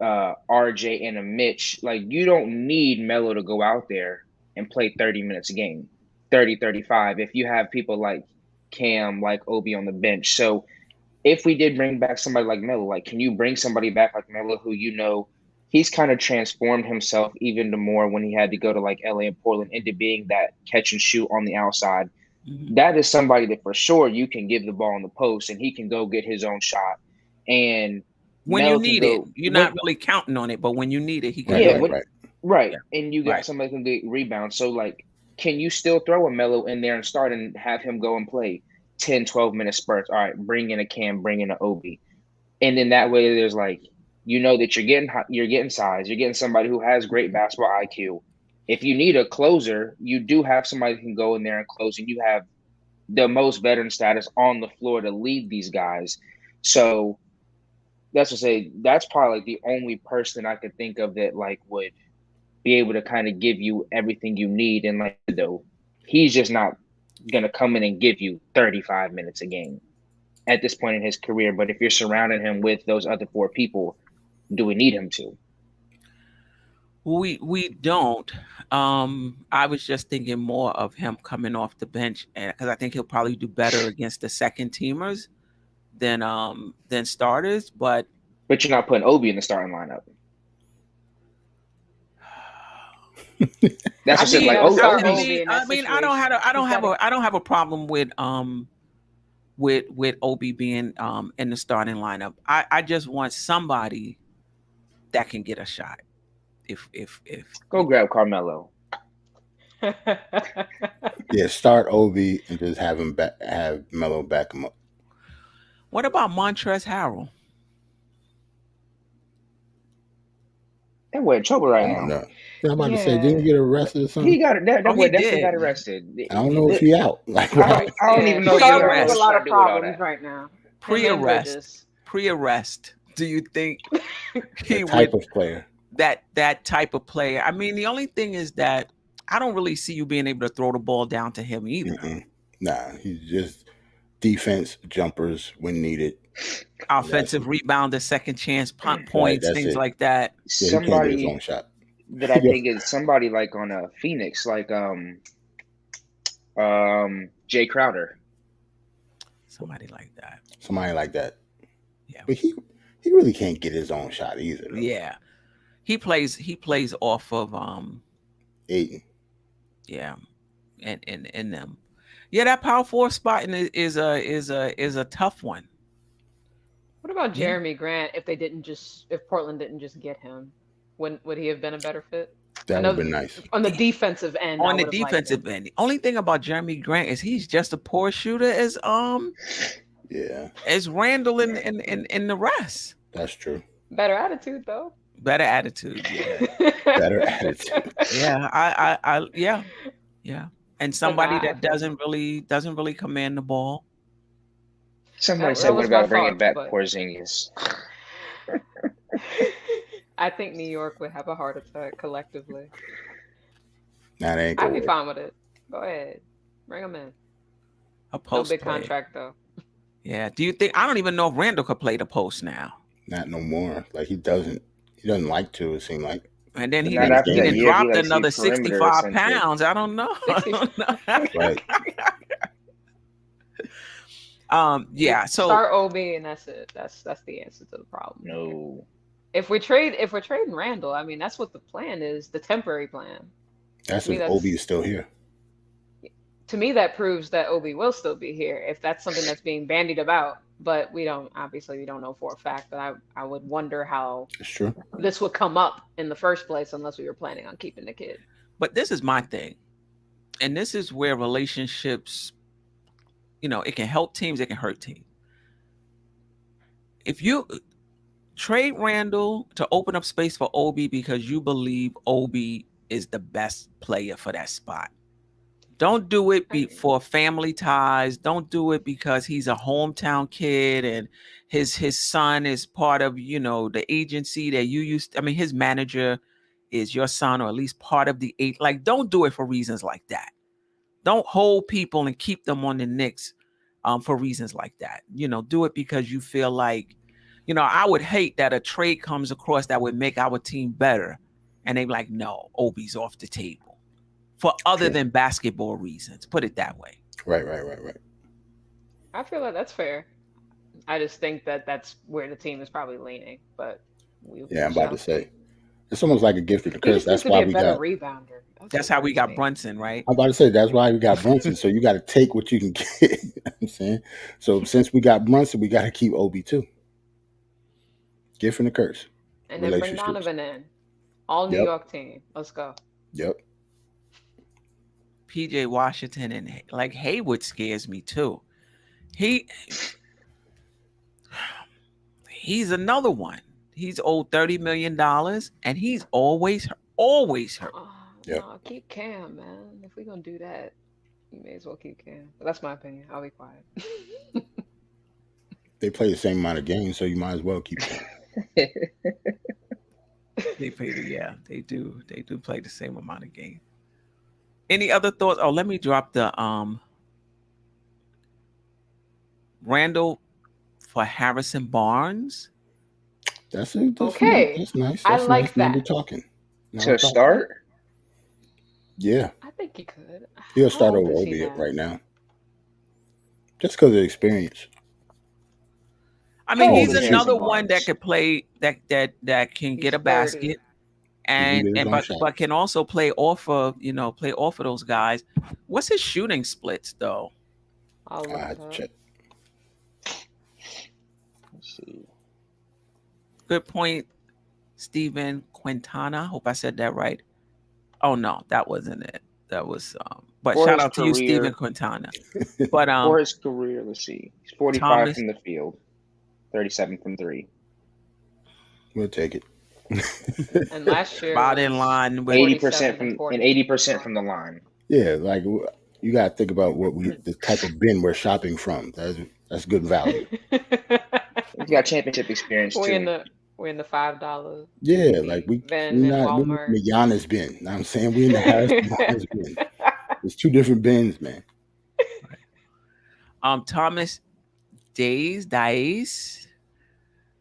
RJ, and a Mitch, like, you don't need Melo to go out there and play 30 minutes a game, 30, 35, if you have people like Cam, like Obi on the bench. So if we did bring back somebody like Melo, like, can you bring somebody back like Melo who, he's kind of transformed himself even more when he had to go to like LA and Portland into being that catch and shoot on the outside.
Mm-hmm.
That is somebody that for sure you can give the ball in the post and he can go get his own shot. And
when
Melo
you need it, you're not really counting on it, but when you need it, he can.
Right. And you got somebody who can get rebounds. So, like, can you still throw a Melo in there and start and have him go and play 10, 12-minute spurts? All right, bring in a Cam, bring in an Obi. And then that way there's like, that you're getting size. You're getting somebody who has great basketball IQ. If you need a closer, you do have somebody who can go in there and close, and you have the most veteran status on the floor to lead these guys. So that's to say, that's probably like the only person I could think of that like would be able to kind of give you everything you need. And like, though, he's just not going to come in and give you 35 minutes a game at this point in his career. But if you're surrounding him with those other four people, do we need him to?
We don't. I was just thinking more of him coming off the bench, and because I think he'll probably do better against the second teamers than starters. But
you're not putting Obi in the starting lineup. That's what I like.
I don't have a problem with Obi being in the starting lineup. I just want somebody that can get a shot. If
go grab Carmelo.
Yeah, start Obi and just have Melo back him up.
What about Montrezl Harrell?
That boy in trouble right now.
No. I'm about to say, didn't he get arrested or something?
He got that boy definitely got arrested.
I don't know if he out. Like,
I don't even know.
He has a lot of problems right now.
Pre-arrest. Do you think he
type of player?
That type of player. I mean, the only thing is that I don't really see you being able to throw the ball down to him either.
Mm-mm. Nah, he's just defense, jumpers when needed.
Offensive rebounder, second chance, points, things like that.
Yeah, somebody his own shot.
That I think is somebody like on a Phoenix, like Jay Crowder.
Somebody like that.
Yeah. But he really can't get his own shot either, though.
Yeah. He plays off of
Ayton.
Yeah. And them. Yeah, that power forward spot is a tough one.
What about Jeremy Grant if Portland didn't just get him? Would he have been a better fit?
That would have been nice.
On the defensive end.
On the defensive end. The only thing about Jeremy Grant is he's just a poor shooter as Randle and the rest.
That's true.
Better attitude though.
Better attitude, yeah.
Better attitude.
Yeah, yeah. And somebody that doesn't really command the ball.
Somebody said, "What about bringing back Porzingis?"
I think New York would have a heart attack collectively.
Nah, they ain't
I'd be fine with it. Go ahead, bring him in.
A post
no big contract though.
Yeah. Do you think? I don't even know if Randle could play the post now.
Not no more. Like he doesn't like to. It seemed like.
And then he dropped another 65 pounds. I don't know.
Right.
Yeah. So
start Obi, and that's it. That's the answer to the problem.
No.
If we're trading Randle, I mean that's what the plan is, the temporary plan.
That's
To me,
if Obi
that's
is still here.
to me that proves that Obi will still be here if that's something that's being bandied about. But we don't know for a fact. But I would wonder how
It's true.
this would come up in the first place unless we were planning on keeping the kid.
But this is my thing, and this is where relationships, it can help teams, it can hurt teams. If you trade Randle to open up space for Obi because you believe Obi is the best player for that spot. Don't do it for family ties. Don't do it because he's a hometown kid and his son is part of, the agency that you used. I mean, his manager is your son, or at least part of the eight. Like, don't do it for reasons like that. Don't hold people and keep them on the Knicks for reasons like that. Do it because you feel like, I would hate that a trade comes across that would make our team better. And they're like, no, Obi's off the table for other than basketball reasons. Put it that way.
Right.
I feel like that's fair. I just think that that's where the team is probably leaning. But
I'm about to say. It's almost like a gift and a curse.
That's why we got rebounder.
That's how we got Brunson, right?
I'm about to say that's why we got Brunson. So you got to take what you can get. You know what I'm saying? So since we got Brunson, we got to keep Obi too. Gift and a curse.
And then bring Donovan in. All New York team. Let's go.
Yep.
PJ Washington and like Hayward scares me too. He's another one. He's owed $30 million and he's always hurt.
No, keep Cam, man. If we're gonna do that, you may as well keep Cam. But that's my opinion. I'll be quiet.
They play the same amount of games, so you might as well keep Cam.
They do. They do play the same amount of games. Any other thoughts? Oh, let me drop the Randle for Harrison Barnes.
That's
okay.
That's nice.
I like
nice.
that.
Now we're talking.
To start?
Yeah.
I think he could.
He'll start over Obi right now. Just because of experience.
I mean, he's another one that could play that can get a basket but can also play off of those guys. What's his shooting splits though?
I'll
check.
Let's see.
Good point, Steven Quintana. Hope I said that right. Oh no, that wasn't it. That was but
for
shout out to
career,
you, Steven Quintana. But
for his career, let's see. He's 45 from the field, 37 from three.
We'll take it.
And last year,
about in line with
80% from the line.
Yeah, like you got to think about the type of bin we're shopping from. That's good value.
He's got championship experience too.
We're in the $5.
Yeah, like we're not in the Giannis bin. You know what I'm saying? We're in the Harrison Barnes bin. There's two different bins, man.
Thomas Dice.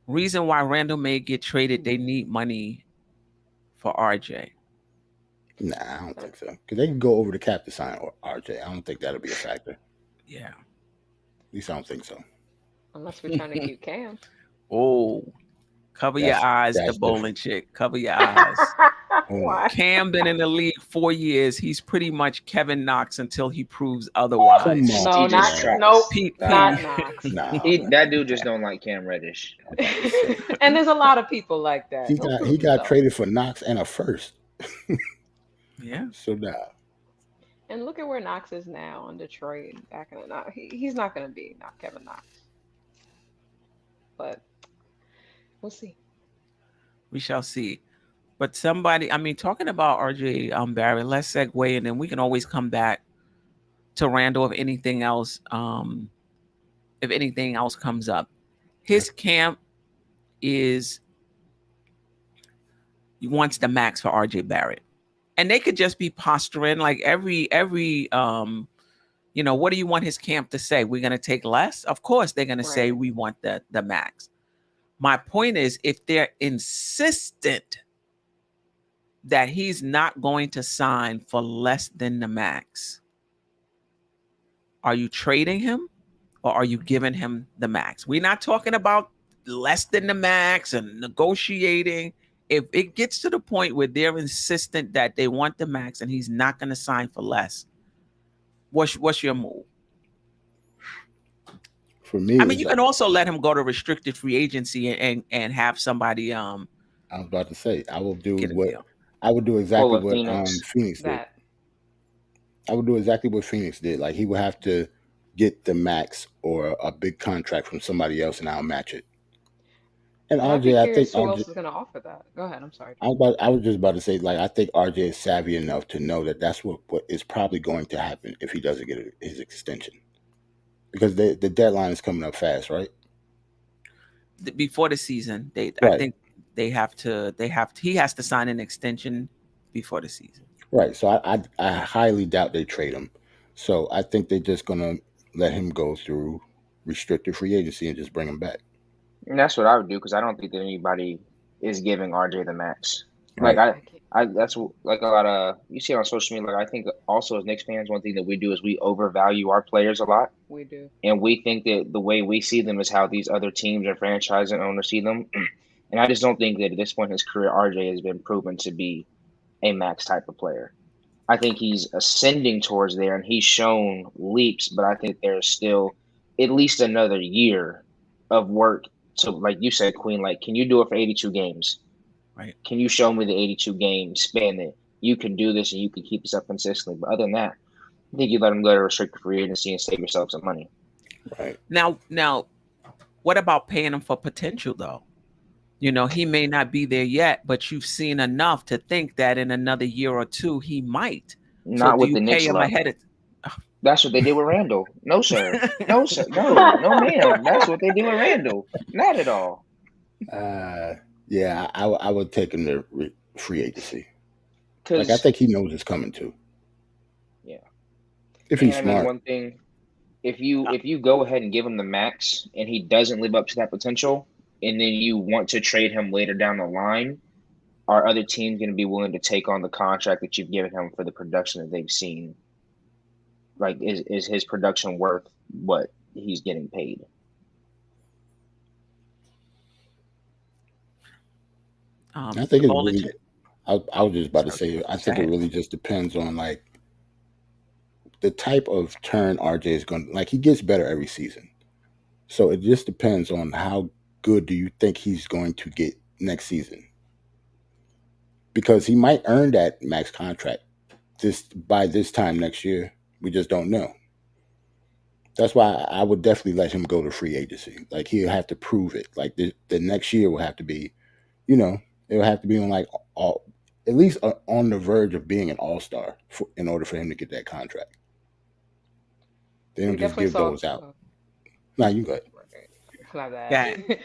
Reason why Randle may get traded, they need money for RJ.
Nah, I don't think so. Because they can go over the cap to sign RJ. I don't think that'll be a factor.
Yeah.
At least I don't think so.
Unless we're trying to keep Cam.
Oh, cover your eyes, the bowling chick. Cover your eyes. Cam been in the league 4 years. He's pretty much Kevin Knox until he proves otherwise.
No, not Knox.
That dude just don't like Cam Reddish.
And there's a lot of people like that.
He got traded for Knox and a first.
Yeah.
So nah.
And look at where Knox is now in Detroit. Back in the Knox. He's not going to be not Kevin Knox. But we'll see.
We shall see. But talking about RJ Barrett, let's segue and then we can always come back to Randle if anything else comes up. His camp wants the max for RJ Barrett. And they could just be posturing like every what do you want his camp to say? We're going to take less? Of course they're going to say we want the max. My point is, if they're insistent that he's not going to sign for less than the max, are you trading him or are you giving him the max? We're not talking about less than the max and negotiating. If it gets to the point where they're insistent that they want the max and he's not going to sign for less, what's your move?
For me,
I mean, you can also let him go to restricted free agency and have somebody.
I was about to say I will do
Get a
what
deal.
I would do exactly
Well, with
what
Phoenix.
Phoenix did.
That
I would do exactly what Phoenix did. Like he would have to get the max or a big contract from somebody else, and I'll match it. And
I'd be
RJ, I think
curious who else
RJ.
is going to offer that. Go ahead. I'm sorry.
I was just about to say, like, I think RJ is savvy enough to know that that's what is probably going to happen if he doesn't get his extension, because the deadline is coming up fast, right?
Before the season, I
Right.
think he has to sign an extension before the season.
Right. So I highly doubt they trade him. So I think they're just gonna let him go through restricted free agency and just bring him back.
And that's what I would do because I don't think that anybody is giving RJ the max.
Right.
Like that's like a lot of you see it on social media. Like I think also as Knicks fans, one thing that we do is we overvalue our players a lot,
We do.
and we think that the way we see them is how these other teams and franchise and owners see them. And I just don't think that at this point in his career, RJ has been proven to be a max type of player. I think he's ascending towards there, and he's shown leaps. But I think there's still at least another year of work to, like you said, Queen. Like, can you do it for 82 games?
Right.
Can you show me the 82 game span that you can do this and you can keep this up consistently? But other than that, I think you let him go to restricted free agency and save yourself some money.
Right.
Now, what about paying him for potential though? You know, he may not be there yet, but you've seen enough to think that in another year or two he might.
Not
so
with
do
the
you
Knicks
pay him
level.
ahead of?
That's what they did with Randle. No, sir. No, sir. No, ma'am. That's what they did with Randle. Not at all.
Yeah, I would take him to free agency.
Because
Like I think he knows it's coming too.
Yeah.
If he's
I mean,
smart.
one thing, if you go ahead and give him the max and he doesn't live up to that potential, and then you want to trade him later down the line, are other teams going to be willing to take on the contract that you've given him for the production that they've seen? Like, is his production worth what he's getting paid?
I think it really. I was just about to say. I think it really just depends on like the type of turn RJ is going to. Like he gets better every season, so it just depends on how good do you think he's going to get next season, because he might earn that max contract by this time next year. We just don't know. That's why I would definitely let him go to free agency. Like he'll have to prove it. Like the next year will have to be, it will have to be on like at least on the verge of being an all-star in order for him to get that contract. They don't just give those out. No, you go ahead.
My bad.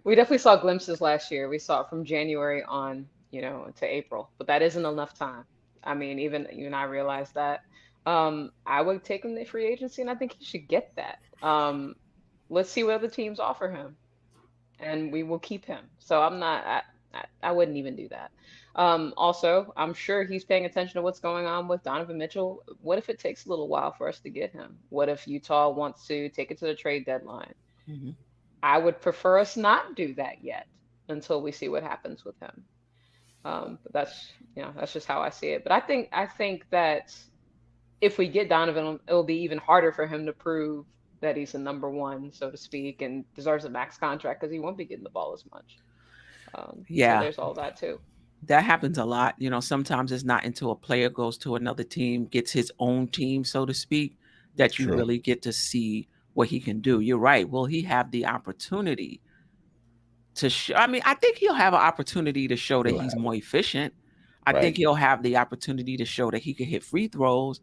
We definitely saw glimpses last year. We saw it from January on, to April, but that isn't enough time. I mean, even you and I realized that. I would take him to free agency, and I think he should get that. Let's see what other teams offer him, and we will keep him. So I wouldn't even do that. Also, I'm sure he's paying attention to what's going on with Donovan Mitchell. What if it takes a little while for us to get him? What if Utah wants to take it to the trade deadline?
Mm-hmm.
I would prefer us not do that yet until we see what happens with him. But that's just how I see it. But I think that if we get Donovan, it'll be even harder for him to prove that he's a number one, so to speak, and deserves a max contract because he won't be getting the ball as much. So there's all that too.
That happens a lot. Sometimes it's not until a player goes to another team, gets his own team, so to speak, that you really get to see what he can do. You're right. Will he have the opportunity to show? I mean, I think he'll have an opportunity to show that he's more efficient. I think he'll have the opportunity to show that he can hit free throws.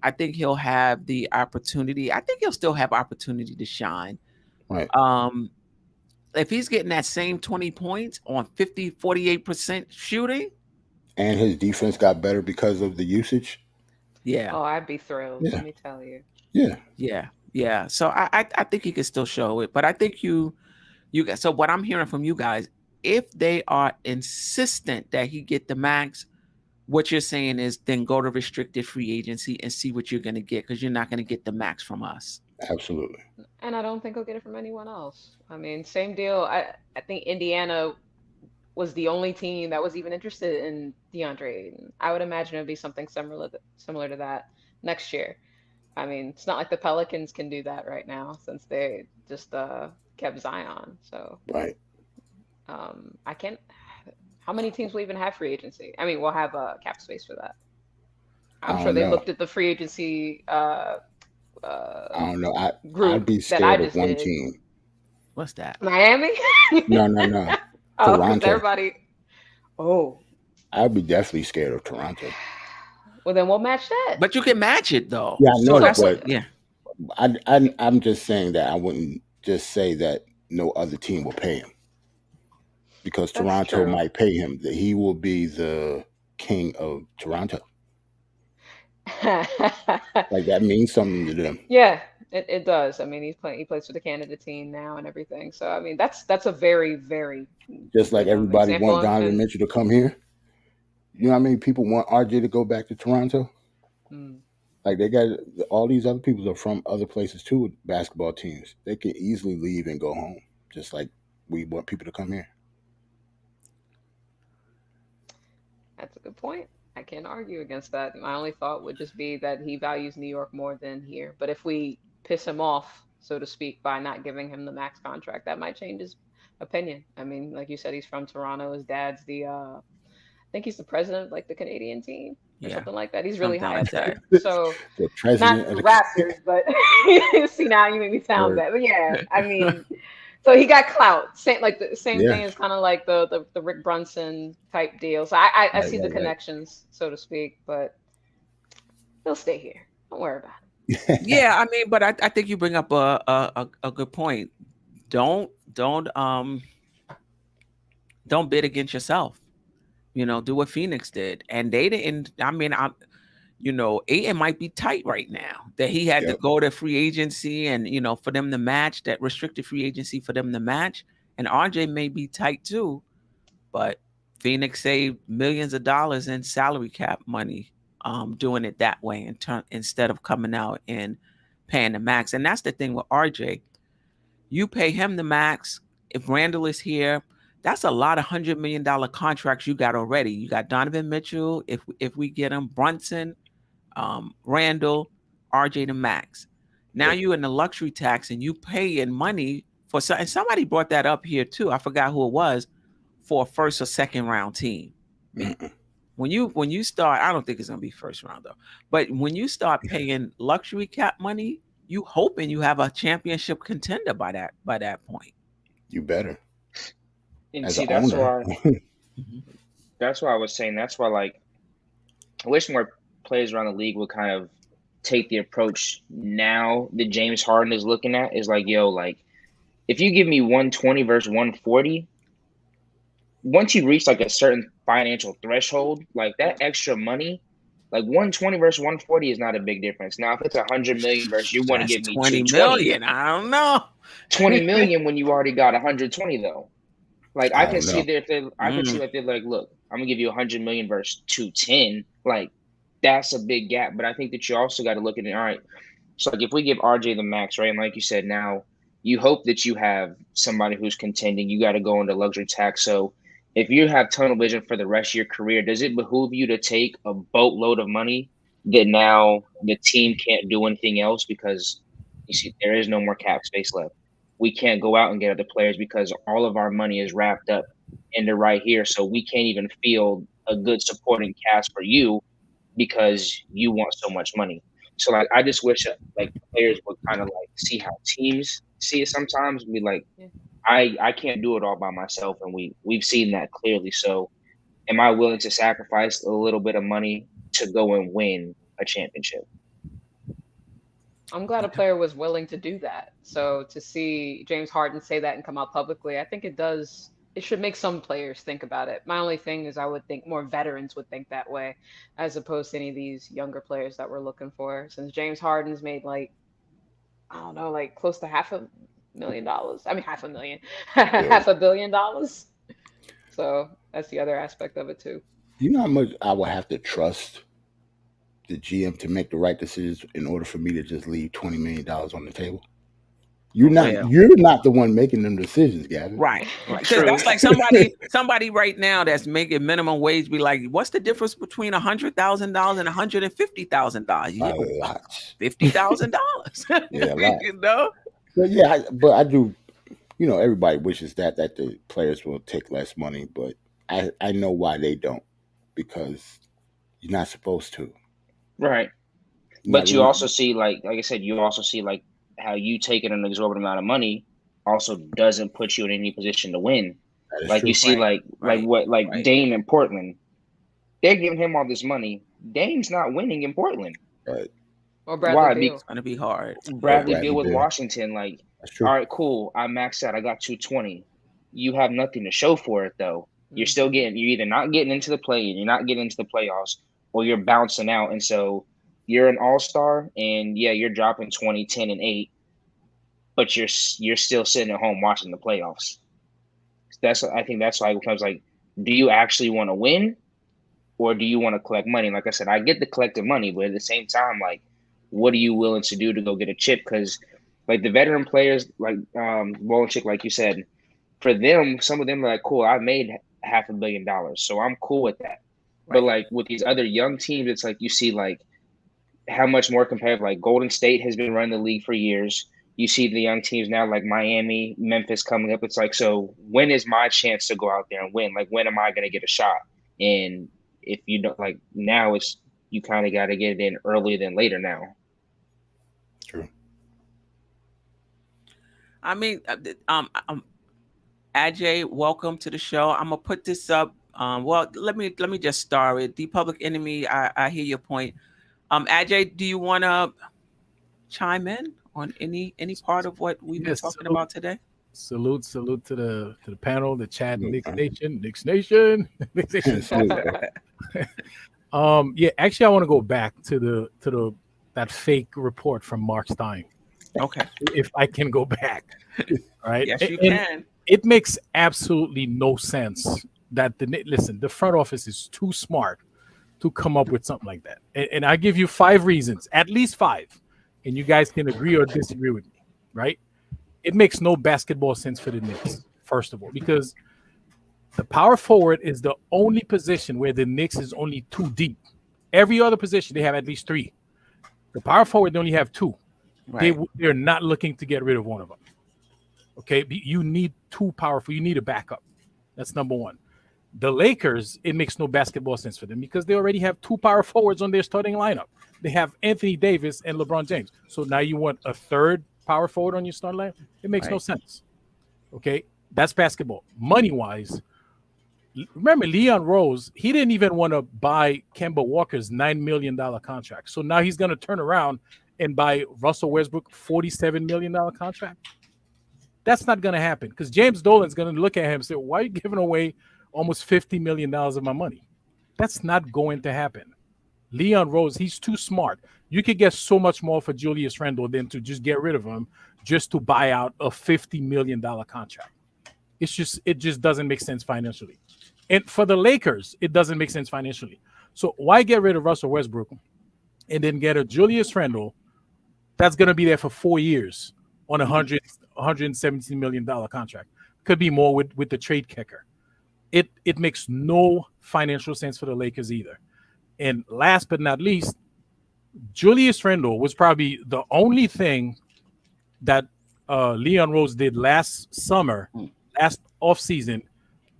I think he'll have the opportunity. I think he'll still have opportunity to shine.
Right.
If he's getting that same 20 points on 48% shooting.
And his defense got better because of the usage.
Yeah.
Oh, I'd be thrilled. Yeah. Let me tell you.
Yeah. So I think he can still show it. But I think you guys, so what I'm hearing from you guys, if they are insistent that he get the max, what you're saying is then go to restricted free agency and see what you're going to get, because you're not going to get the max from us.
Absolutely.
And I don't think he'll get it from anyone else. I mean, same deal. I think Indiana was the only team that was even interested in DeAndre Ayton. I would imagine it'd be something similar to that next year. I mean, it's not like the Pelicans can do that right now since they just kept Zion. So
Right.
I can't. How many teams will even have free agency? I mean, we'll have cap space for that. I'm
I
sure
don't
they
know.
looked at the free agency
I don't know. I'd
group
be
that I
scared of
just
one
did.
team.
What's that?
Miami?
No.
Oh, because
Toronto.
everybody. Oh,
I'd be definitely scared of Toronto.
well, then we'll match that.
But you can match it though.
Yeah, I
So
know,
that's
So,
but
yeah.
I'm just saying that I wouldn't just say that no other team will pay him because
that's
Toronto
true.
might pay him. That he will be the king of Toronto. Like that means something to them.
Yeah, it does. I mean, he plays for the Canada team now and everything. So I mean, that's a very very
Just like
good
everybody
example.
want Donovan Mitchell to come here. You know how many people want RJ to go back to Toronto?
Mm,
Like they got all these other people are from other places too with basketball teams. They can easily leave and go home. Just like we want people to come here.
that's a good point. I can't argue against that. My only thought would just be that he values New York more than here. But if we piss him off, so to speak, by not giving him the max contract, that might change his opinion. I mean, like you said, he's from Toronto. His dad's I think he's the president of like the Canadian team or
Yeah.
something like that. He's really
Something
high
like
up
that.
there. So
The
not
president of
the
the
Raptors, but see now you make me sound
or
bad. But yeah, I mean, so he got clout. Same like the same
yeah,
thing as kind of like the Rick Brunson type deal. So I see the
right.
connections, so to speak, but he'll stay here. Don't worry about
Yeah, I mean, but I think you bring up a good point. Don't don't bid against yourself. Do what Phoenix did. And they didn't, I mean, Aiden might be tight right now that he had to
Yep.
go to free agency and, for them to match that restricted free agency for them to match. And RJ may be tight too, but Phoenix saved millions of dollars in salary cap money doing it that way instead of coming out and paying the max. And that's the thing with RJ. You pay him the max. If Randle is here, that's a lot of $100 million contracts you got already. You got Donovan Mitchell. If we get him, Brunson, Randle, RJ the max. Now
Yep.
you in the luxury tax and you pay in money for and somebody brought that up here too. I forgot who it was for a first or second round team.
Mm-mm.
When you start, I don't think it's gonna be first round though. But when you start paying luxury cap money, you hoping you have a championship contender by that point.
You better
And
as an
see, that's
owner.
why
Mhm.
that's why I was saying that's why like I wish more players around the league would kind of take the approach now that James Harden is looking at is like, yo, like if you give me 120 versus 140, once you reach like a certain financial threshold, like that extra money, like 120 versus 140 is not a big difference. Now, if it's 100 million versus you want to
That's
give me
20
220,
million. I don't know.
20 million when you already got 120 though. Like
I
I can
don't
see
know.
that if I can see
Mm.
that they're like, look, I'm gonna give you 100 million versus 210. Like that's a big gap. But I think that you also got to look at it. All right, so like if we give RJ the max, right, and like you said, now you hope that you have somebody who's contending. You got to go into luxury tax. So if you have tunnel vision for the rest of your career, does it behoove you to take a boatload of money that now the team can't do anything else because you see there is no more cap space left? We can't go out and get other players because all of our money is wrapped up into right here. So we can't even field a good supporting cast for you because you want so much money. So like I just wish like players would kind of like see how teams see it sometimes and be like,
it.
I can't do it all by myself, and we've seen that clearly. So am I willing to sacrifice a little bit of money to go and win a championship?
I'm glad a player was willing to do that. So to see James Harden say that and come out publicly, I think it does. It should make some players think about it. My only thing is, I would think more veterans would think that way, as opposed to any of these younger players that we're looking for. Since James Harden's made like I don't know, like close to $500,000. I mean, half a million,
Yeah.
$500,000. So that's the other aspect of it too.
You know how much I would have to trust the GM to make the right decisions in order for me to just leave $20 million on the table? You're not the one making them decisions, Gavin.
Right. Because
True.
that's like somebody right now that's making minimum wage be like, what's the difference between $100,000 and $150,000? Yeah,
A lot.
$50,000.
Yeah, a lot.
You know?
But yeah, but I do. You know, everybody wishes that the players will take less money, but I know why they don't, because you're not supposed to.
Right. But you also see, like I said, you also see like how you taking an exorbitant amount of money also doesn't put you in any position to win. Like true. You see, like Dame in Portland, they're giving him all this money. Dame's not winning in Portland.
Right.
Or Bradley Beal.
It's gonna be hard.
Bradley Beal with Washington, like, all right, cool. I maxed out. I got 220. You have nothing to show for it though. You're still you're either not getting into the play and you're not getting into the playoffs, or you're bouncing out. And so you're an all-star, and yeah, you're dropping 20, 10, and 8, but you're still sitting at home watching the playoffs. I think that's why it becomes like, do you actually want to win, or do you want to collect money? Like I said, I get the collective money, but at the same time, like, what are you willing to do to go get a chip? Because like the veteran players, like Wolochik, like you said, for them, some of them are like, cool, I made $500 million, so I'm cool with that. Right. But like with these other young teams, it's like you see like how much more competitive. Like Golden State has been running the league for years. You see the young teams now, like Miami, Memphis coming up. It's like, so when is my chance to go out there and win? Like, when am I going to get a shot? And if you don't, like, now it's, you kind of got to get it in earlier than later now.
True.
I mean, Ajay, welcome to the show. I'm gonna put this up. Well, let me just start it. The Public Enemy. I hear your point. Ajay, do you want to chime in on any part of what we've been talking about today?
Salute to the panel, the chat, Knicks Nation, Knicks Nation. Yeah, actually, I want to go back to that fake report from Mark Stein.
Okay,
if I can go back, right?
Yes, you can.
It makes absolutely no sense that the front office is too smart to come up with something like that. And I give you 5 reasons, at least 5, and you guys can agree or disagree with me, right? It makes no basketball sense for the Knicks, first of all, because the power forward is the only position where the Knicks is only 2 deep. Every other position, they have at least 3. The power forward, they only have 2. Right. They're not looking to get rid of one of them. Okay, you need 2 powerful. You need a backup. That's number 1. The Lakers, it makes no basketball sense for them because they already have 2 power forwards on their starting lineup. They have Anthony Davis and LeBron James. So now you want a 3rd power forward on your starting lineup? It makes no sense. Okay, that's basketball. Money-wise, remember Leon Rose, he didn't even want to buy Kemba Walker's $9 million contract. So now he's going to turn around and buy Russell Westbrook $47 million contract. That's not going to happen because James Dolan's going to look at him and say, why are you giving away almost $50 million of my money? That's not going to happen. Leon Rose, he's too smart. You could get so much more for Julius Randle than to just get rid of him just to buy out a $50 million contract. It just doesn't make sense financially. And for the Lakers, it doesn't make sense financially. So why get rid of Russell Westbrook and then get a Julius Randle that's going to be there for 4 years on $117 million contract? Could be more with the trade kicker. It makes no financial sense for the Lakers either. And last but not least, Julius Randle was probably the only thing that Leon Rose did last summer, last offseason,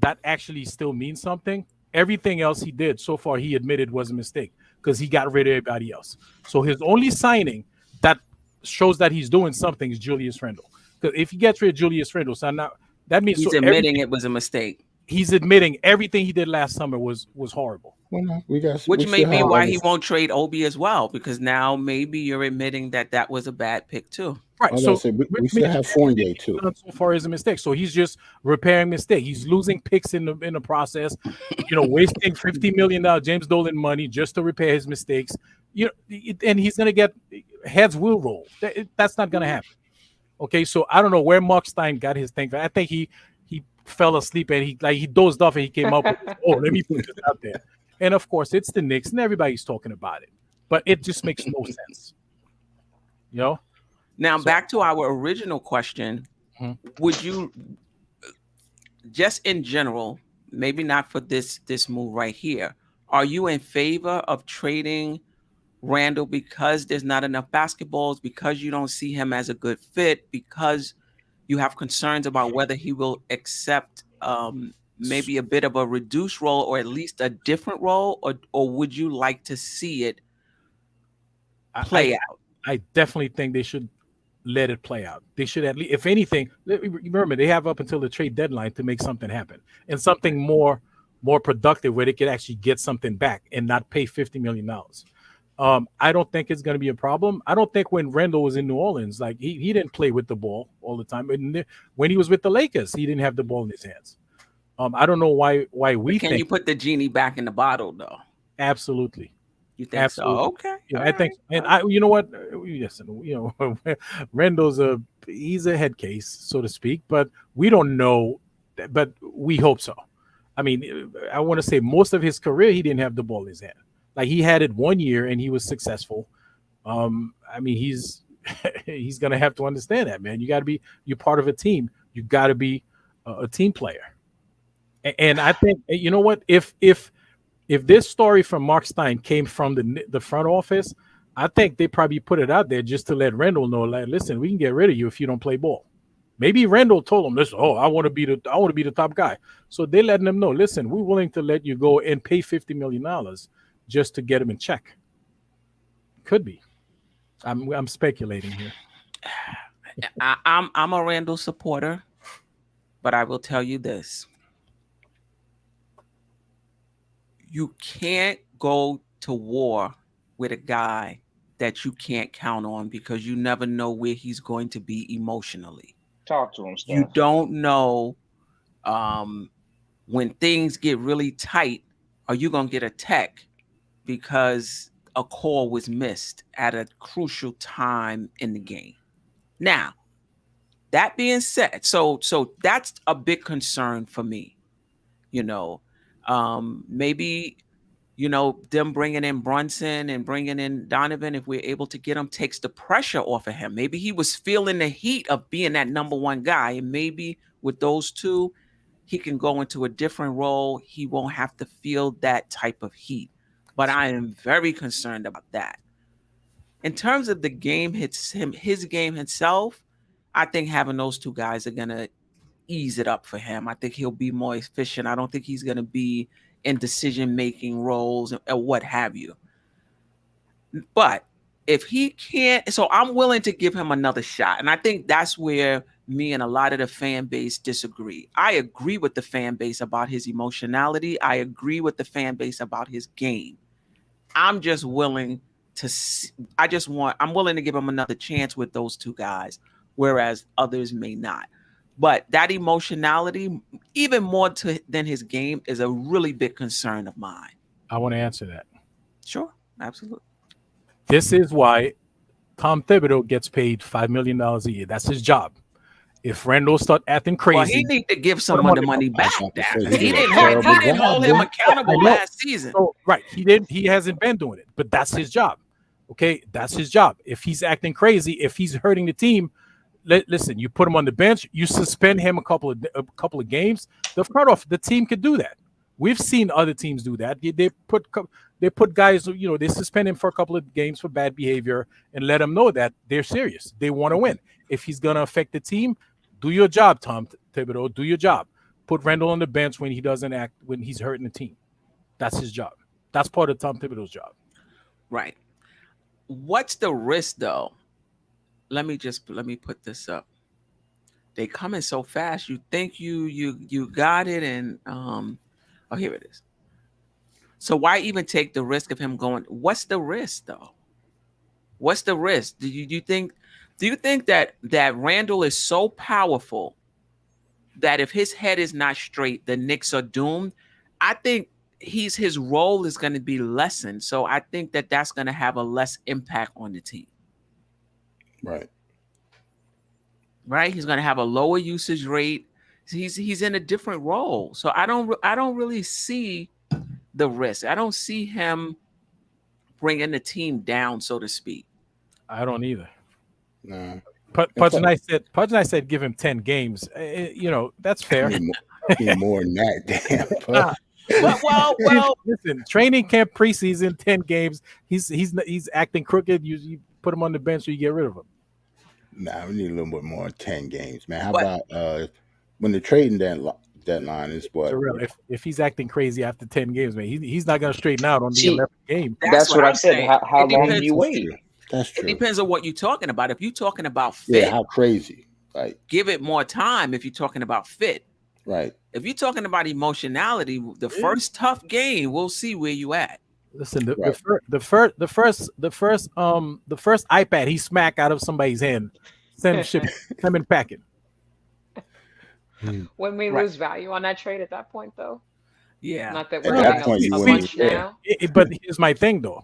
that actually still means something. Everything else he did so far, he admitted was a mistake because he got rid of everybody else. So his only signing that shows that he's doing something is Julius Randle. Because if he gets rid of Julius Randle, so now that means
he's admitting it was a mistake.
He's admitting everything he did last summer was horrible.
Well,
which may be why he won't trade Obi as well, because now maybe you're admitting that was a bad pick too.
Right. So
we still have Fournier too.
So far as a mistake, so he's just repairing mistake. He's losing picks in the process. Wasting $50 million James Dolan money just to repair his mistakes. And he's gonna get heads will roll. That's not gonna happen. Okay, so I don't know where Mark Stein got his thing. I think he fell asleep and he dozed off and he came up with, let me put this out there. And of course, it's the Knicks and everybody's talking about it. but it just makes no sense. You know.
Now back to our original question: would you, just in general, maybe not for this move right here, are you in favor of trading Randle because there's not enough basketballs, because you don't see him as a good fit, because you have concerns about whether he will accept maybe a bit of a reduced role or at least a different role, or would you like to see it play out?
I definitely think they should let it play out. They should, at least, if anything, remember they have up until the trade deadline to make something happen and something more productive where they could actually get something back and not pay $50 million. I don't think it's going to be a problem. I don't think when Randle was in New Orleans, like he didn't play with the ball all the time. And when he was with the Lakers, he didn't have the ball in his hands. I don't know why we
can you put the genie back in the bottle though?
Absolutely.
You think absolutely. So? Okay.
Yeah, I think, and you know what? Yes, Randle's he's a head case, so to speak, but we don't know, but we hope so. I mean, I want to say most of his career he didn't have the ball in his hand. Like he had it 1 year and he was successful. I mean, he's gonna have to understand that, man. You're part of a team. You got to be a team player. And I think, you know what? If this story from Mark Stein came from the front office, I think they probably put it out there just to let Randle know, like, listen, we can get rid of you if you don't play ball. Maybe Randle told him, listen, I want to be the top guy. So they're letting them know, listen, we're willing to let you go and pay $50 million just to get him in check. Could be. I'm speculating here.
I'm a Randle supporter, but I will tell you this. You can't go to war with a guy that you can't count on because you never know where he's going to be emotionally.
Talk to him, Staf.
You don't know when things get really tight, are you going to get a tech because a call was missed at a crucial time in the game. Now, that being said, so that's a big concern for me. Maybe, them bringing in Brunson and bringing in Donovan, if we're able to get him, takes the pressure off of him. Maybe he was feeling the heat of being that number one guy. And maybe with those two, he can go into a different role. He won't have to feel that type of heat. But I am very concerned about that. In terms of the game, his game himself, I think having those two guys are going to ease it up for him. I think he'll be more efficient. I don't think he's going to be in decision-making roles or what have you. But if he can't, so I'm willing to give him another shot. And I think that's where me and a lot of the fan base disagree. I agree with the fan base about his emotionality. I agree with the fan base about his game. I'm just willing to I'm willing to give him another chance with those two guys, whereas others may not. But that emotionality, even more than his game, is a really big concern of mine.
I want to answer that.
Sure, absolutely.
This is why Tom Thibodeau gets paid $5 million a year. That's his job. If Randle start acting crazy,
well, he need to give someone the money back. He didn't hold him accountable last season.
So, right, he didn't. He hasn't been doing it, but that's his job. Okay, that's his job. If he's acting crazy, if he's hurting the team, listen. You put him on the bench. You suspend him a couple of games. The team could do that. We've seen other teams do that. They put guys. They suspend him for a couple of games for bad behavior and let them know that they're serious. They want to win. If he's gonna affect the team, do your job, Tom Thibodeau. Do your job. Put Randle on the bench when he doesn't act, when he's hurting the team. That's his job. That's part of Tom Thibodeau's job.
Right. What's the risk, though? Let me put this up. They coming so fast. You think you got it, and here it is. So why even take the risk of him going? What's the risk, though? What's the risk? Do you think that Randle is so powerful that if his head is not straight, the Knicks are doomed? I think his role is going to be lessened. So I think that's going to have a less impact on the team.
Right.
Right. He's going to have a lower usage rate. He's in a different role. So I don't really see the risk. I don't see him bringing the team down, so to speak.
I don't either.
No.
Pudge and I said give him 10 games. That's fair.
Need more than that. Damn.
Well.
Listen, training camp preseason 10 games. He's acting crooked. You put him on the bench or you get rid of him.
Nah, we need a little bit more than 10 games, man. How about when the trading deadline is what?
Terrell, if he's acting crazy after 10 games, man, he's not going to straighten out on the 11th game.
That's what I said. How long do you wait?
That's true.
It depends on what you're talking about. If you're talking about fit,
how crazy. Like,
give it more time if you're talking about fit.
Right.
If you're talking about emotionality, the first tough game, we'll see where you at.
Listen, the first iPad he smacked out of somebody's hand, send him packing.
When we lose value on that trade at that point, though.
Yeah.
Not that
At
we're
that point,
getting
you
a
wouldn't
bunch
care.
now.
But here's my thing, though.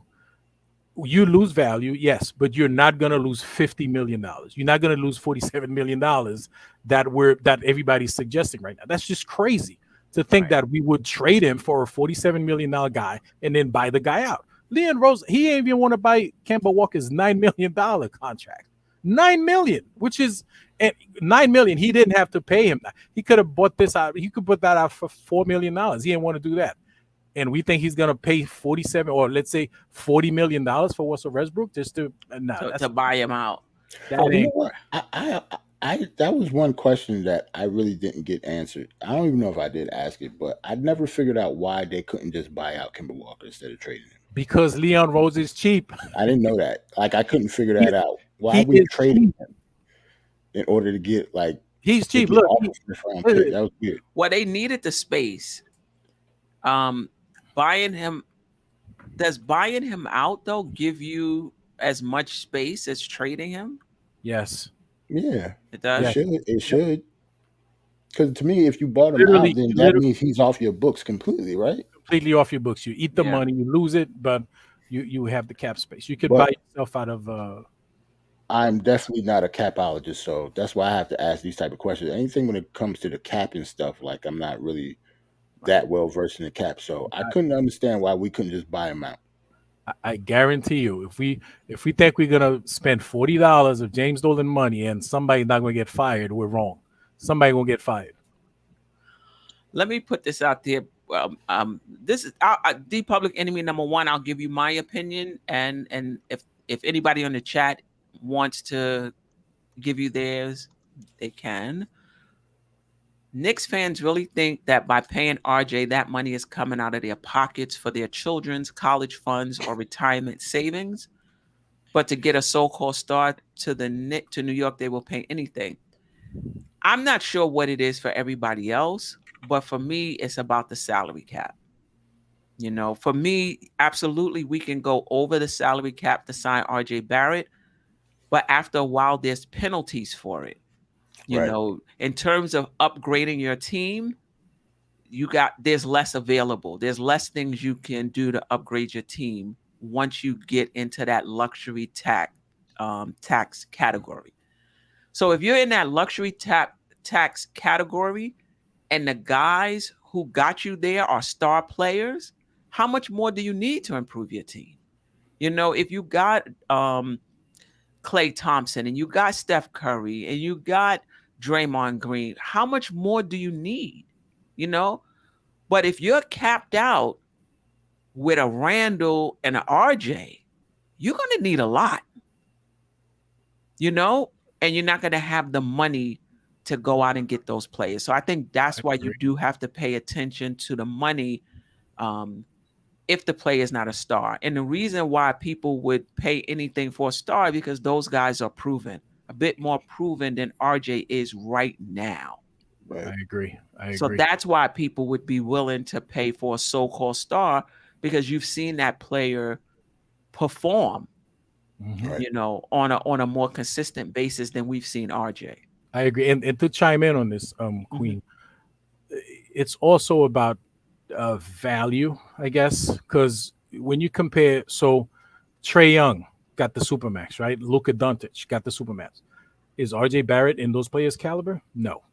You lose value, yes, but you're not going to lose $50 million. You're not going to lose $47 million that everybody's suggesting right now. That's just crazy to think that we would trade him for a $47 million guy and then buy the guy out. Leon Rose, he ain't even want to buy Kemba Walker's $9 million contract. $9 million, which is $9 million. He didn't have to pay him that. He could have bought this out. He could put that out for $4 million. He didn't want to do that. And we think he's gonna pay 47 or let's say $40 million for Russell Westbrook just to
buy him out.
You know what? I that was one question that I really didn't get answered. I don't even know if I did ask it, but I never figured out why they couldn't just buy out Kemba Walker instead of trading him.
Because Leon Rose is cheap.
I didn't know that. Like, I couldn't figure that out. Why are we trading him in order to get
he's cheap? Look,
that was weird.
Well, they needed the space. Buying him out though give you as much space as trading him?
Yes.
Yeah.
It does.
It should. Because to me, if you bought him out, then that means he's off your books completely, right?
Completely off your books. You eat the money, you lose it, but you have the cap space. You could buy yourself out of
I'm definitely not a capologist, so that's why I have to ask these type of questions. Anything when it comes to the cap and stuff, like, I'm not really that well versed in the cap, so I couldn't understand why we couldn't just buy him out.
I guarantee you, if we think we're gonna spend $40 of James Dolan money and somebody's not gonna get fired, we're wrong. Somebody gonna get fired.
Let me put this out there. This is the public enemy number one. I'll give you my opinion, and if anybody on the chat wants to give you theirs, they can. Knicks fans really think that by paying RJ, that money is coming out of their pockets for their children's college funds or retirement savings. But to get a so-called star to New York, they will pay anything. I'm not sure what it is for everybody else, but for me, it's about the salary cap. You know, for me, absolutely, we can go over the salary cap to sign RJ Barrett, but after a while, there's penalties for it. You know, in terms of upgrading your team, there's less available. There's less things you can do to upgrade your team once you get into that luxury tax category. So if you're in that luxury tax category and the guys who got you there are star players, how much more do you need to improve your team? You know, if you got Klay Thompson and you got Steph Curry and you got Draymond Green, how much more do you need? You know, but if you're capped out with a Randle and an RJ, you're going to need a lot, you know, and you're not going to have the money to go out and get those players. So I think that's why you do have to pay attention to the money if the player is not a star. And the reason why people would pay anything for a star, because those guys are proven, a bit more proven than RJ is right now.
Right.
I agree.
So that's why people would be willing to pay for a so-called star, because you've seen that player perform, you know, on a more consistent basis than we've seen RJ.
I agree. And to chime in on this, Queen, it's also about value, I guess, because when you compare, so Trae Young got the Supermax, right? Luka Doncic got the Supermax. Is RJ Barrett in those players' caliber? No.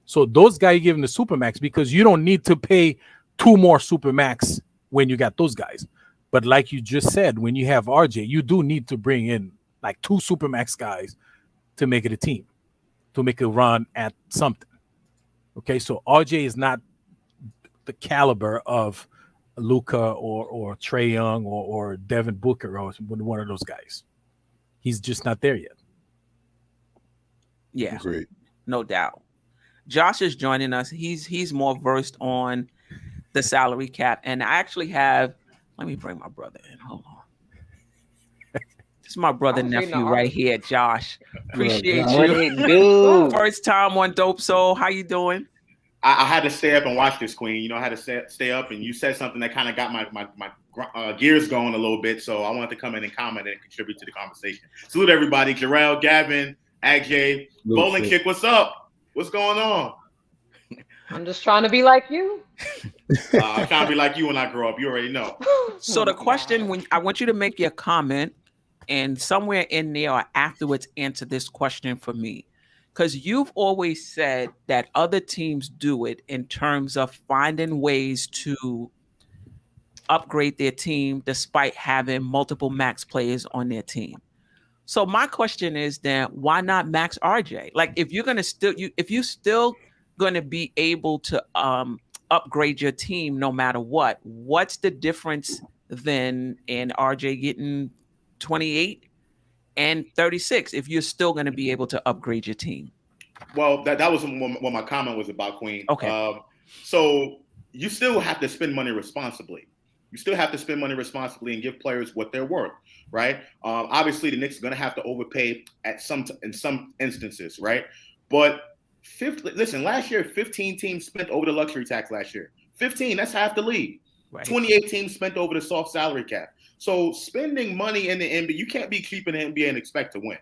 So those guys give him the Supermax because you don't need to pay 2 more Supermax when you got those guys. But like you just said, when you have RJ, you do need to bring in like 2 supermax guys to make it a team, to make a run at something. Okay, so RJ is not the caliber of Luka or Trae Young or Devin Booker or one of those guys. He's just not there yet.
Yeah,
Agreed.
no doubt. Josh is joining us. He's more versed on the salary cap, and I actually have. Let me bring my brother in. Hold on. This is my brother
I'm reading
nephew
the
right here, Josh. Appreciate
Josh?
What
you.
it do?
First time on Dope Soul. How you doing?
I had to stay up and watch this, Queen. You know, I had to stay up, and you said something that kind of got my gears going a little bit. So I wanted to come in and comment and contribute to the conversation. Salute everybody. Jarrell, Gavin, AJ, Bowling Kick, what's up? What's going on?
I'm just trying to be like you.
I'm trying to be like you when I grow up. You already know.
So the question, when I want you to make your comment, and somewhere in there or afterwards answer this question for me, because you've always said that other teams do it in terms of finding ways to upgrade their team despite having multiple max players on their team. So my question is then, why not max RJ? Like, if you're gonna if you're still gonna be able to upgrade your team no matter what, what's the difference then in RJ getting 28 and 36 if you're still going to be able to upgrade your team?
Well, that was what my comment was about, Queen.
Okay.
So you still have to spend money responsibly. You still have to spend money responsibly and give players what they're worth, right? Obviously, the Knicks are going to have to overpay in some instances, right? But listen, last year, 15 teams spent over the luxury tax last year. 15, that's half the league. Right. 28 teams spent over the soft salary cap. So spending money in the NBA, you can't be cheap in the NBA and expect to win,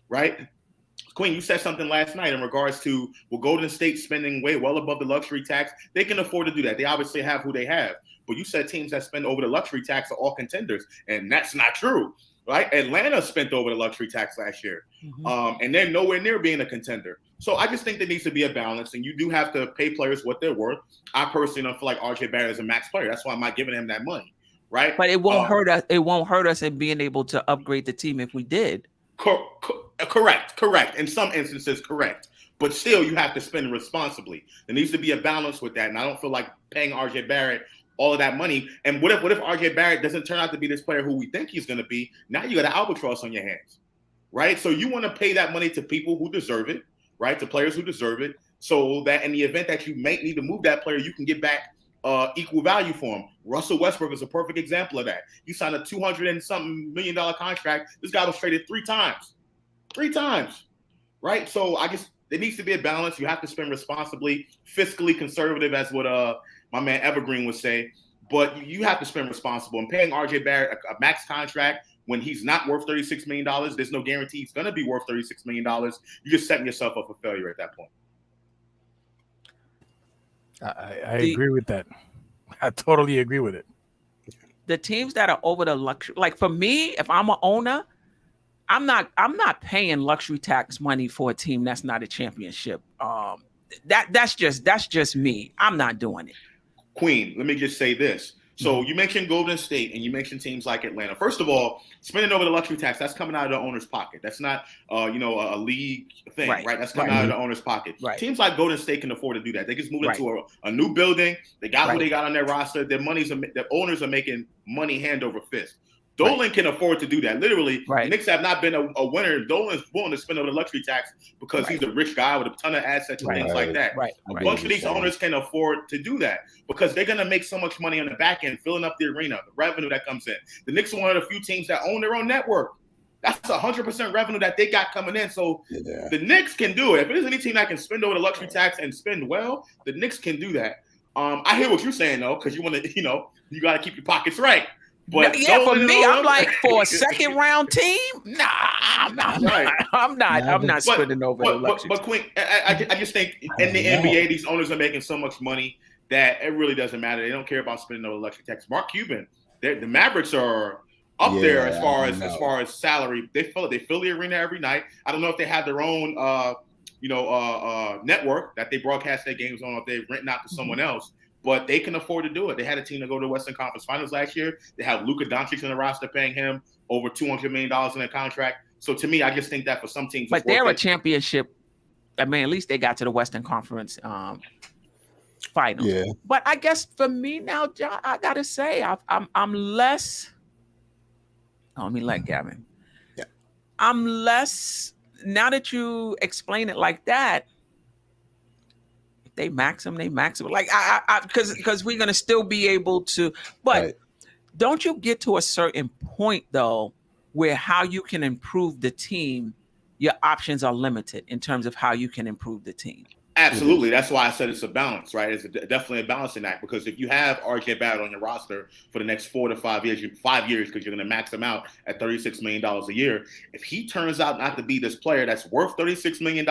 right? Queen, you said something last night in regards to Golden State spending way well above the luxury tax. They can afford to do that. They obviously have who they have. But you said teams that spend over the luxury tax are all contenders, and that's not true, right? Atlanta spent over the luxury tax last year, and they're nowhere near being a contender. So I just think there needs to be a balance, and you do have to pay players what they're worth. I personally don't feel like RJ Barrett is a max player. That's why I'm not giving him that money, right?
But it won't hurt us. It won't hurt us in being able to upgrade the team if we did.
Correct. In some instances, correct. But still, you have to spend responsibly. There needs to be a balance with that, and I don't feel like paying RJ Barrett all of that money. And what if RJ Barrett doesn't turn out to be this player who we think he's going to be? Now you got an albatross on your hands, right? So you want to pay that money to people who deserve it, right? To players who deserve it, so that in the event that you may need to move that player, you can get back equal value for him. Russell Westbrook is a perfect example of that. You signed a $200 and something million contract. This guy was traded three times, right? So I guess there needs to be a balance. You have to spend responsibly, fiscally conservative, as what my man Evergreen would say. But you have to spend responsible. And paying RJ Barrett a max contract when he's not worth $36 million, there's no guarantee he's going to be worth $36 million. You're just setting yourself up for failure at that point.
I agree with that. I totally agree with it.
The teams that are over the luxury, like for me, if I'm an owner, I'm not paying luxury tax money for a team that's not a championship. That's just me. I'm not doing it.
Queen, let me just say this. So you mentioned Golden State and you mentioned teams like Atlanta. First of all, spending over the luxury tax, that's coming out of the owner's pocket. That's not a league thing, right? That's coming out of the owner's pocket. Right. Teams like Golden State can afford to do that. They just moved into a new building. They got who they got on their roster. Their owners are making money hand over fist. Dolan can afford to do that. Literally, the Knicks have not been a winner. Dolan's willing to spend over the luxury tax because he's a rich guy with a ton of assets and things like that. A bunch of these owners can afford to do that because they're going to make so much money on the back end, filling up the arena, the revenue that comes in. The Knicks are one of the few teams that own their own network. That's 100% revenue that they got coming in. So the Knicks can do it. If there's any team that can spend over the luxury tax and spend well, the Knicks can do that. I hear what you're saying, though, because you want to, you got to keep your pockets right. But
for me, I'm like, for a second round team, nah, I'm not spending over the luxury.
But Queen, I just think in the NBA, these owners are making so much money that it really doesn't matter. They don't care about spending over the luxury tax. Mark Cuban, the Mavericks are up there as far as salary. They fill the arena every night. I don't know if they have their own network that they broadcast their games on, or if they're renting out to someone else. but they can afford to do it. They had a team to go to the Western Conference Finals last year. They have Luka Doncic in the roster, paying him over $200 million in a contract. So to me, I just think that for some teams,
but they're a championship. I mean, at least they got to the Western Conference Finals.
Yeah.
But I guess for me now, John, I gotta say, I'm less. Oh, let me let Gavin.
Yeah.
I'm less. Now that you explain it like that, if they max them, they max them. Like because we're gonna still be able to. But
Right.
don't you get to a certain point though, where how you can improve the team, your options are limited in terms of how you can improve the team.
Absolutely. That's why I said it's a balance, right? It's definitely a balancing act, because if you have RJ Barrett on your roster for the next 4 to 5 years, 5 years, because you're going to max him out at $36 million a year. If he turns out not to be this player that's worth $36 million,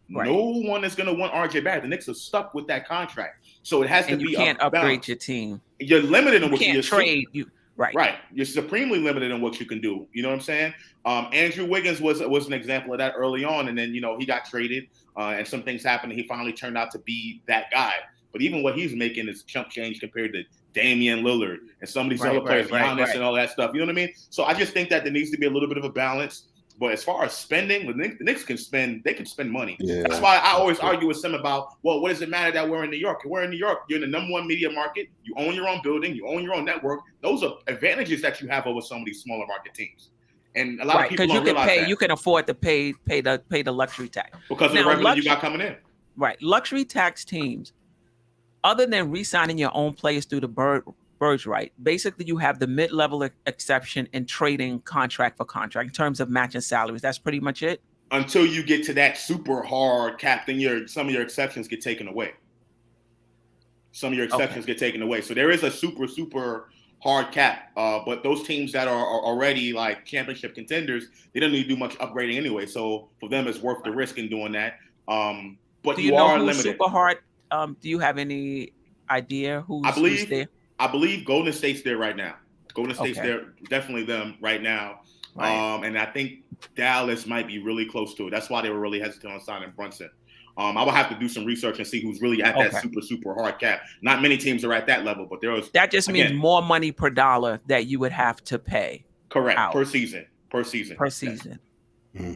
no one is going to want RJ Barrett. The Knicks are stuck with that contract. So it has to be
you can't upgrade
balance.
your team.
You're limited on what you
can't trade. Right.
You're supremely limited in what you can do. You know what I'm saying? Andrew Wiggins was an example of that early on. And then, he got traded and some things happened. And he finally turned out to be that guy. But even what he's making is chump change compared to Damian Lillard and some of these other players, Giannis and all that stuff. You know what I mean? So I just think that there needs to be a little bit of a balance. But as far as spending, the Knicks can spend. They can spend money. Yeah, that's why I always argue with them about, well, what does it matter that we're in New York? We're in New York. You're in the #1 media market. You own your own building. You own your own network. Those are advantages that you have over some of these smaller market teams. And a lot of people don't realize that.
You can afford to pay the luxury tax
because of the revenue you got coming in.
Right, luxury tax teams, other than re-signing your own players through the Birds right. Basically, you have the mid-level exception in trading contract for contract in terms of matching salaries. That's pretty much it.
Until you get to that super hard cap, then some of your exceptions get taken away. Get taken away. So there is a super, super hard cap. But those teams that are already like championship contenders, they don't need to do much upgrading anyway. So for them, it's worth the risk in doing that. But
you are
limited.
Super hard. Do you have any idea who's there?
I believe Golden State's there right now. Golden State's there, definitely them right now. Right. And I think Dallas might be really close to it. That's why they were really hesitant on signing Brunson. I will have to do some research and see who's really at that super, super hard cap. Not many teams are at that level, but
that just means more money per dollar that you would have to pay.
Correct.
Out.
Per season.
Yes.
Mm-hmm.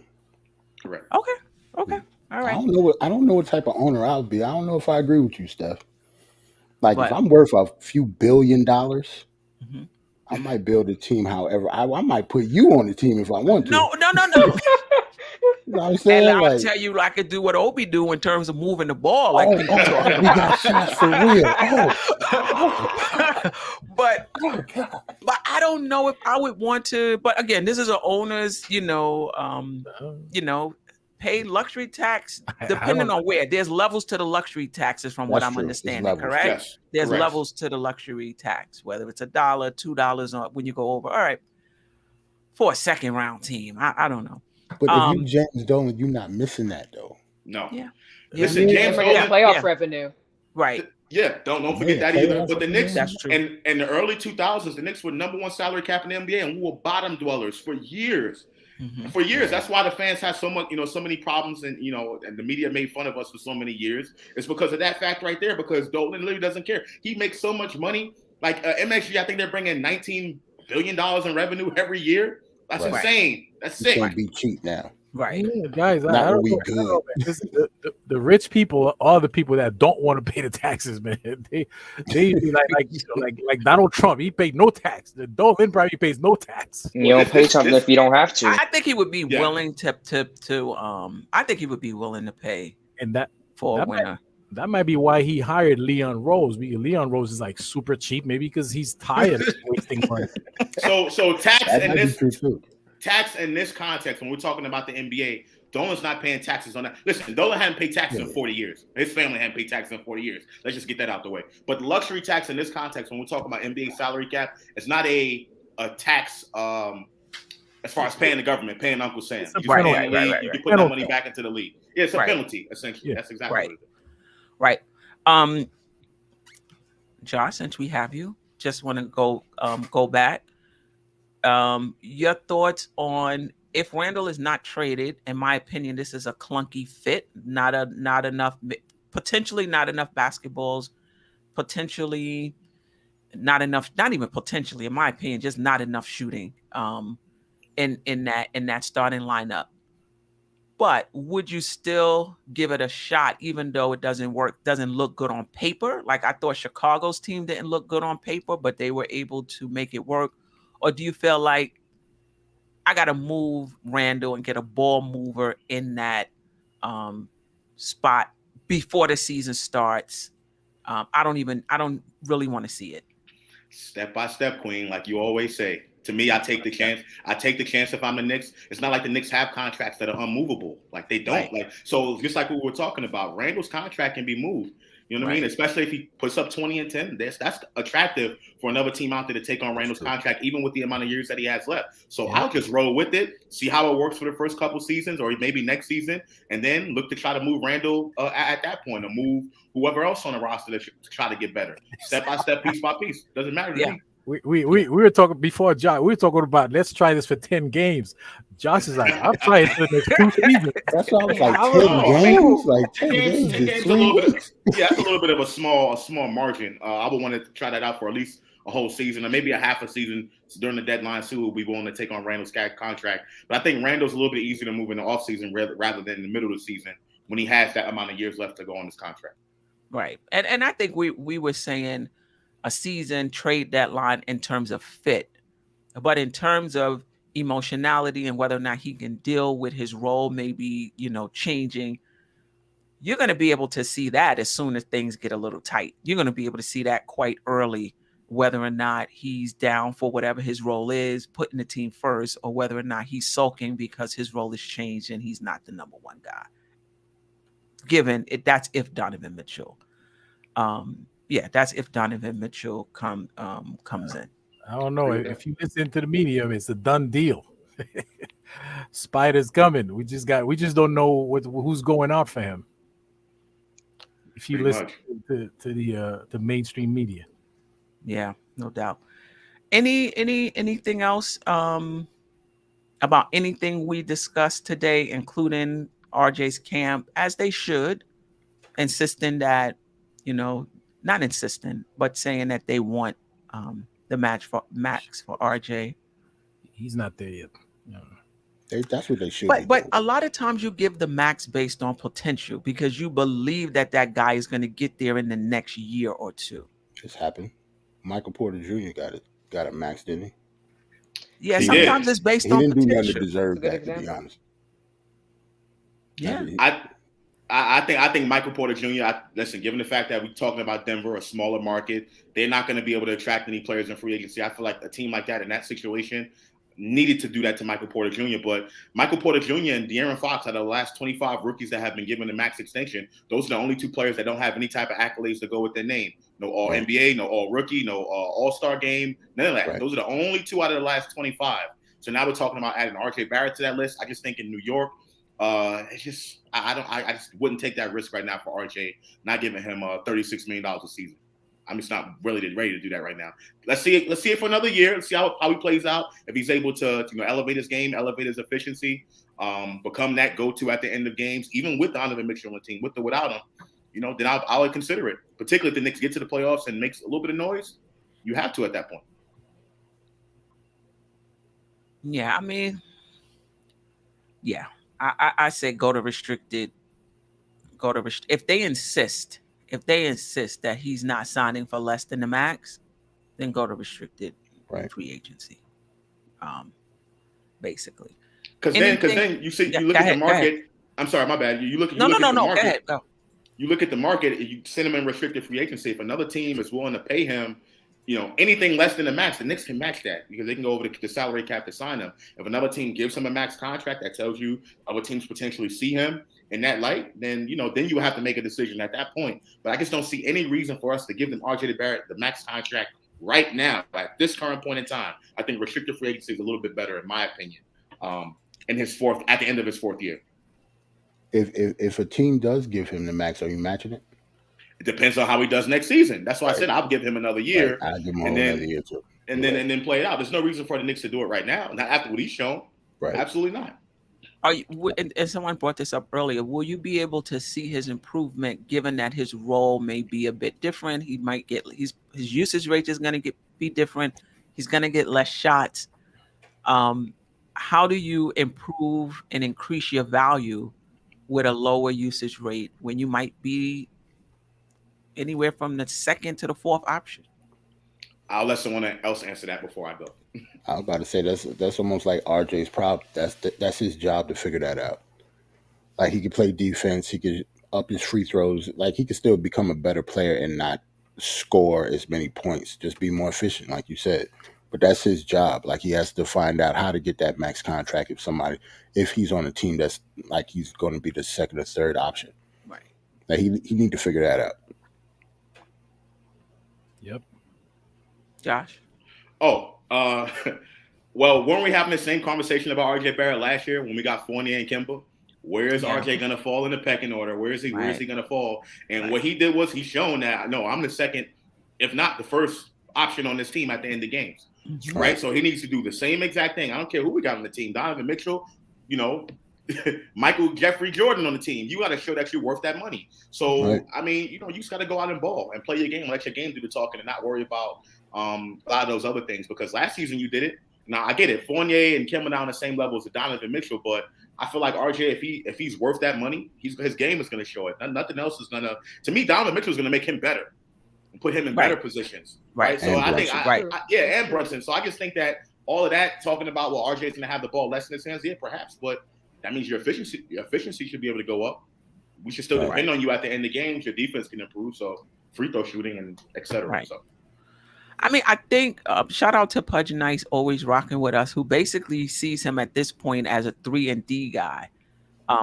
Correct.
Okay. All right.
I don't know what type of owner I'll be. I don't know if I agree with you, Steph. Like, if I'm worth a few $1 billion, I might build a team. However, I might put you on the team if I want to.
No.
You know what I'm saying?
And I'll tell you, I could do what Obi do in terms of moving the ball. Like
we got shots for real.
But I don't know if I would want to. But again, this is an owner's, pay luxury tax depending on where. There's levels to the luxury taxes from what I'm understanding, correct?
Yes,
there's levels to the luxury tax, whether it's $1, $2 or when you go over. All right. For a second round team. I don't know.
But if you James Dolan, you're not missing that though.
No.
Yeah.
Listen, James Dolan,
playoff revenue.
Right.
Yeah, don't forget that either. But the Knicks,
that's true.
In the early 2000s, the Knicks were #1 salary cap in the NBA, and we were bottom dwellers for years. For years, that's why the fans had so much, so many problems, and and the media made fun of us for so many years. It's because of that fact right there. Because Dolan literally doesn't care. He makes so much money. Like MSG, I think they're bringing $19 billion in revenue every year. That's insane. That's sick.
You can't be cheap now.
Right,
guys. I don't know. The rich people are the people that don't want to pay the taxes, man. They like Donald Trump. He paid no tax. The Dolan probably pays no tax.
You don't pay something if you don't have to.
I think he would be willing to. I think he would be willing to pay,
and that
for a winner.
That might be why he hired Leon Rose. Leon Rose is like super cheap, maybe because he's tired of wasting money.
So tax in this context, when we're talking about the NBA, Dolan's not paying taxes on that. Listen, Dolan hadn't paid taxes in 40 years. His family hadn't paid taxes in 40 years. Let's just get that out the way. But the luxury tax in this context, when we're talking about NBA salary cap, it's not a tax as far as paying the government, paying Uncle Sam. You can put that money back into the league. Yeah, it's a penalty, essentially. Yeah. That's exactly what it is.
Right. Josh, since we have you, just want to go back. Your thoughts on if Randle is not traded? In my opinion, this is a clunky fit. Potentially not enough basketballs potentially not enough, not even potentially, in my opinion, just not enough shooting in that starting lineup. But would you still give it a shot, even though it doesn't look good on paper? Like I thought Chicago's team didn't look good on paper, but they were able to make it work. Or do you feel like I got to move Randle and get a ball mover in that spot before the season starts? I don't really want to see it.
Step by step, Queen, like you always say. To me, I take the chance. I take the chance if I'm the Knicks. It's not like the Knicks have contracts that are unmovable. Like they don't.
Right.
Like so, just like we were talking about, Randall's contract can be moved. You know what I mean? Especially if he puts up 20 and 10. That's attractive for another team out there to take on Randall's contract, even with the amount of years that he has left. So I'll just roll with it, see how it works for the first couple seasons, or maybe next season, and then look to try to move Randle at that point, or move whoever else on the roster to try to get better, step by step, piece by piece. Doesn't matter to me.
We were talking before, Josh. We were talking about let's try this for 10 games. Josh is like, I'll try it for the next 2 seasons.
That's why I was like 10 games. Like 10 games is 3 weeks.
That's a little bit of a small margin. I would want to try that out for at least a whole season, or maybe a half a season during the deadline too. We'll be willing to take on Randall's contract. But I think Randall's a little bit easier to move in the offseason rather than in the middle of the season when he has that amount of years left to go on his contract.
Right. And I think we were saying a season trade deadline in terms of fit, but in terms of emotionality and whether or not he can deal with his role, maybe, changing, you're going to be able to see that as soon as things get a little tight. You're going to be able to see that quite early, whether or not he's down for whatever his role is, putting the team first, or whether or not he's sulking because his role has changed and he's not the number one guy. That's if Donovan Mitchell. That's if Donovan Mitchell comes in.
I don't know. If you listen to the media, it's a done deal. Spider's coming. We just don't know who's going out for him. If you listen to the mainstream media.
Yeah, no doubt. Anything else about anything we discussed today, including RJ's camp, as they should, insisting that, not insistent, but saying that they want the max for RJ.
He's not there yet. No.
That's what they should.
But a lot of times you give the max based on potential because you believe that guy is going to get there in the next year or two.
It's happened. Michael Porter Jr. got a max, didn't he?
Yeah, sometimes it's based on potential. He didn't do nothing
to deserve that, to be honest.
Yeah.
I think Michael Porter Jr. Listen, given the fact that we're talking about Denver, a smaller market, they're not going to be able to attract any players in free agency. I feel like a team like that in that situation needed to do that to Michael Porter Jr. But Michael Porter Jr. and De'Aaron Fox are the last 25 rookies that have been given a max extension. Those are the only 2 players that don't have any type of accolades to go with their name. No All NBA, no All Rookie, no All-Star game, none of that. Right. Those are the only 2 out of the last 25. So now we're talking about adding RJ Barrett to that list. I just think in New York, it's just I just wouldn't take that risk right now for RJ, not giving him $36 million a season. I'm just not really ready to do that right now. Let's see it for another year. Let's see how he plays out. If he's able to elevate his game, elevate his efficiency, become that go-to at the end of games, even with Donovan Mitchell on the team, with or without him, then I'll consider it. Particularly if the Knicks get to the playoffs and makes a little bit of noise, you have to at that point.
Yeah, I mean, yeah. I say go to restricted. If they insist that he's not signing for less than the max, then go to restricted free agency. Basically.
Because then you look at the market. I'm sorry, my bad. You look at the market.
Go ahead. Go.
You look at the market. You send him in restricted free agency. If another team is willing to pay him, anything less than the max, the Knicks can match that because they can go over the salary cap to sign him. If another team gives him a max contract, that tells you other teams potentially see him in that light, then then you have to make a decision at that point. But I just don't see any reason for us to give them RJ Barrett the max contract right now at this current point in time. I think restricted free agency is a little bit better, in my opinion, at the end of his 4th year.
If a team does give him the max, are you matching it?
It depends on how he does next season. That's why I said I'll give him another year.
I'll give him another year too.
And then play it out. There's no reason for the Knicks to do it right now. Not after what he's shown.
Right.
Absolutely not.
Are you, and someone brought this up earlier. Will you be able to see his improvement given that his role may be a bit different? He might get his usage rate is going to be different. He's going to get less shots. How do you improve and increase your value with a lower usage rate when you might be anywhere from the second to the fourth option?
I'll let someone else answer that before I go.
I was about to say that's almost like RJ's problem. That's his job to figure that out. Like he could play defense, he could up his free throws. Like he could still become a better player and not score as many points. Just be more efficient, like you said. But that's his job. Like he has to find out how to get that max contract if he's on a team that's like he's going to be the second or third option.
Right.
Like he need to figure that out.
Yep.
Josh?
Oh, well, weren't we having the same conversation about RJ Barrett last year when we got Fournier and Kemba? Where is RJ going to fall in the pecking order? Where is he going to fall? And what he did was he's shown that, no, I'm the second, if not the first option on this team at the end of games. Mm-hmm. Right? So he needs to do the same exact thing. I don't care who we got on the team. Donovan Mitchell, Michael Jeffrey Jordan on the team. You got to show that you're worth that money. So, I mean, you just got to go out and ball and play your game. Let your game do the talking and not worry about a lot of those other things. Because last season you did it. Now, I get it. Fournier and Kemba now on the same level as Donovan Mitchell. But I feel like RJ, if he's worth that money, his game is going to show it. Nothing else is going to – to me, Donovan Mitchell is going to make him better and put him in better positions. Right. So
and
I
Brunson.
think – and Brunson. So I just think that all of that, talking about, well, RJ is going to have the ball less in his hands, yeah, perhaps. But that means your efficiency should be able to go up. We should still depend on you at the end of games. Your defense can improve. So free throw shooting and et cetera.
Right.
So.
I mean, I think shout out to Pudge Nice, always rocking with us, who basically sees him at this point as a 3-and-D guy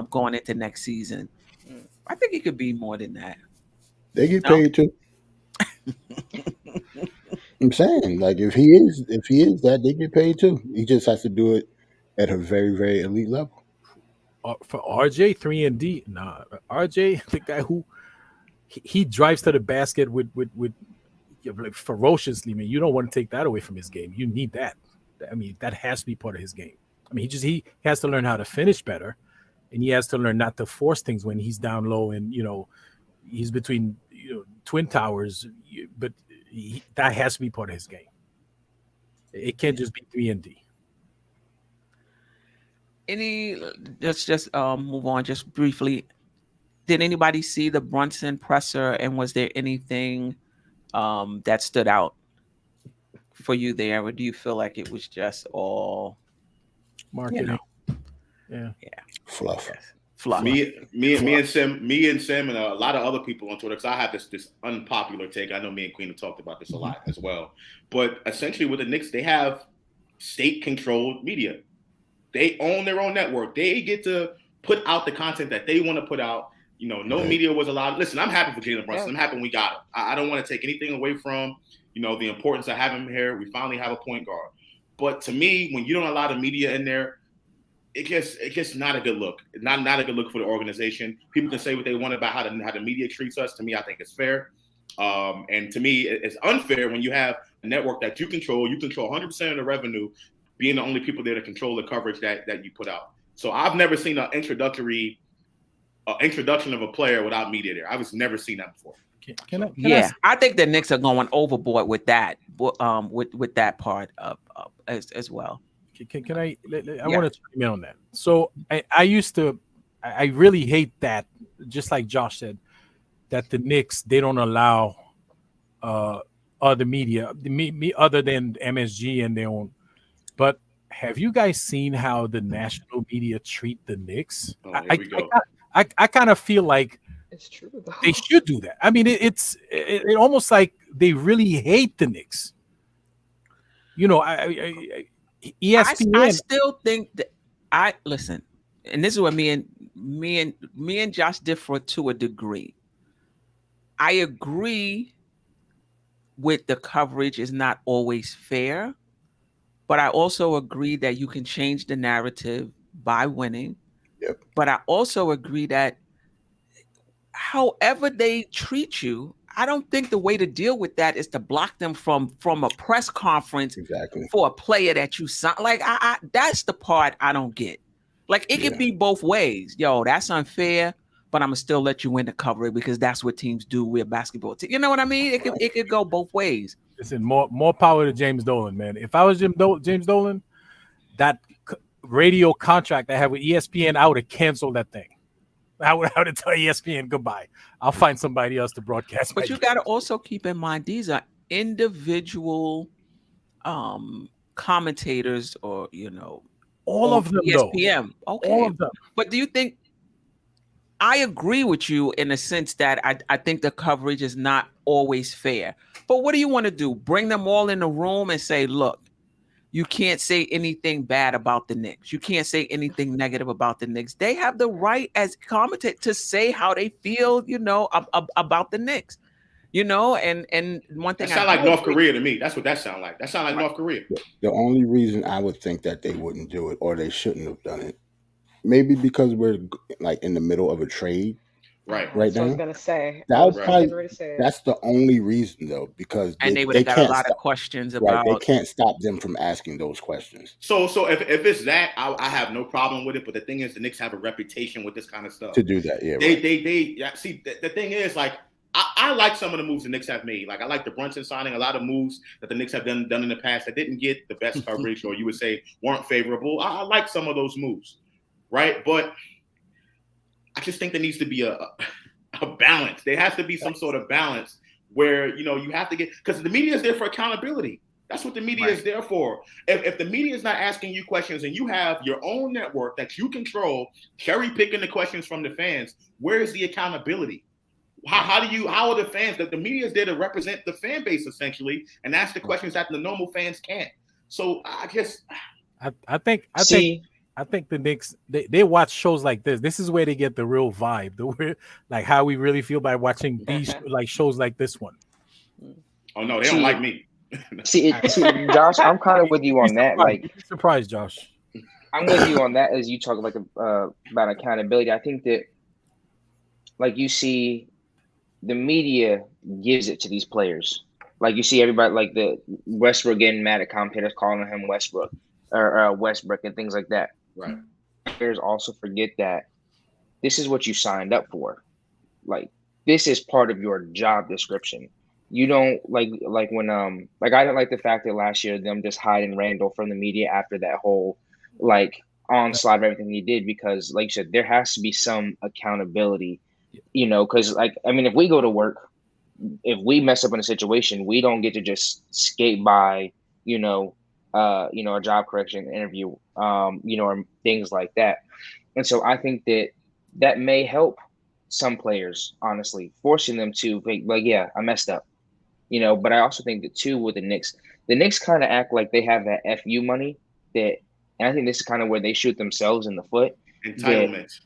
going into next season. I think he could be more than that.
They get paid too. I'm saying, like, if he is that, they get paid too. He just has to do it at a very, very elite level.
For RJ, 3-and-D, nah. RJ, the guy who he drives to the basket with like ferociously, man. You don't want to take that away from his game. You need that. I mean, that has to be part of his game. I mean, he has to learn how to finish better, and he has to learn not to force things when he's down low and he's between twin towers. But that has to be part of his game. It can't just be 3-and-D.
Let's just move on just briefly. Did anybody see the Brunson presser, and was there anything that stood out for you there, or do you feel like it was just all
marketing?
Yeah,
fluff.
Yes. Fluff.
Me and Sim, and a lot of other people on Twitter. Because I have this unpopular take. I know me and Queen have talked about this a lot as well. But essentially, with the Knicks, they have state-controlled media. They own their own network. They get to put out the content that they want to put out. No media was allowed. Listen, I'm happy for Jalen Brunson. I'm happy we got him. I don't want to take anything away from, the importance of having him here. We finally have a point guard. But to me, when you don't allow the media in there, it gets not a good look. Not a good look for the organization. People can say what they want about how the media treats us. To me, I think it's fair. And to me, it's unfair when you have a network that you control. You control 100% of the revenue, being the only people there to control the coverage that you put out. So I've never seen an introduction of a player without media there. I've never seen that before.
I think the Knicks are going overboard with that, with that part of as well.
Can I want to chime in on that. So I really hate that, just like Josh said, that the Knicks, they don't allow other media, other than MSG and their own. But have you guys seen how the national media treat the Knicks? I kind of feel like
it's true though.
They should do that. I mean, it's almost like they really hate the Knicks. ESPN.
I still think that listen, and this is what me and Josh differ to a degree. I agree with the coverage is not always fair, but I also agree that you can change the narrative by winning.
Yep.
But I also agree that however they treat you, I don't think the way to deal with that is to block them from a press conference
exactly
for a player that you signed. Like I that's the part I don't get. Like it could be both ways. Yo, that's unfair, but I'm gonna still let you win the cover because that's what teams do. We're a basketball team. You know what I mean? It could go both ways.
Listen, more power to James Dolan, man. If I was James Dolan, that radio contract I have with ESPN, I would have canceled that thing. I would tell ESPN goodbye. I'll find somebody else to broadcast.
But you got to also keep in mind these are individual commentators, or
all of them,
ESPN.
Though.
Okay,
all of them.
But do you think? I agree with you in the sense that I think the coverage is not always fair. But what do you want to do? Bring them all in the room and say, look, you can't say anything bad about the Knicks. You can't say anything negative about the Knicks. They have the right as commentators to say how they feel, about the Knicks. And one thing
that sound like North Korea to me. That's what that sound like. That sound like North Korea.
The only reason I would think that they wouldn't do it, or they shouldn't have done it, maybe because we're like in the middle of a trade.
Right
now.
I was gonna say.
That's the only reason, though, because
they would have got a lot of questions about.
They can't stop them from asking those questions.
So if it's that, I have no problem with it. But the thing is, the Knicks have a reputation with this kind of stuff
to do that. Yeah,
they see. The thing is, like, I like some of the moves the Knicks have made. Like, I like the Brunson signing. A lot of moves that the Knicks have done in the past that didn't get the best coverage, or you would say weren't favorable. I like some of those moves, right? But I just think there needs to be a balance. There has to be some sort of balance where, you have to get, because the media is there for accountability. That's what the media is there for. If the media is not asking you questions and you have your own network that you control, cherry picking the questions from the fans, where is the accountability? How are the fans, that the media is there to represent the fan base essentially and ask the questions that the normal fans can't. So I guess
I think the Knicks, they watch shows like this. This is where they get the real vibe, like how we really feel by watching these like shows like this one.
Oh no, they don't like me.
see, Josh, I'm kind of with you on that. Like,
surprised, Josh.
I'm with you on that as you talk like about accountability. I think that, like, you see, the media gives it to these players. Like, you see everybody, like the Westbrook getting mad at commentators calling him Westbrook or Westbrook and things like that.
Right.
Players also forget that this is what you signed up for. Like, this is part of your job description. You don't like when I didn't like the fact that last year them just hiding Randle from the media after that whole like onslaught of everything he did, because like you said, there has to be some accountability, because like, I mean, if we go to work, if we mess up in a situation, we don't get to just skate by, a job correction interview, or things like that. And so I think that may help some players, honestly, forcing them to think like, yeah, I messed up, but I also think that too with the Knicks kind of act like they have that FU money and I think this is kind of where they shoot themselves in the foot. Entitlement.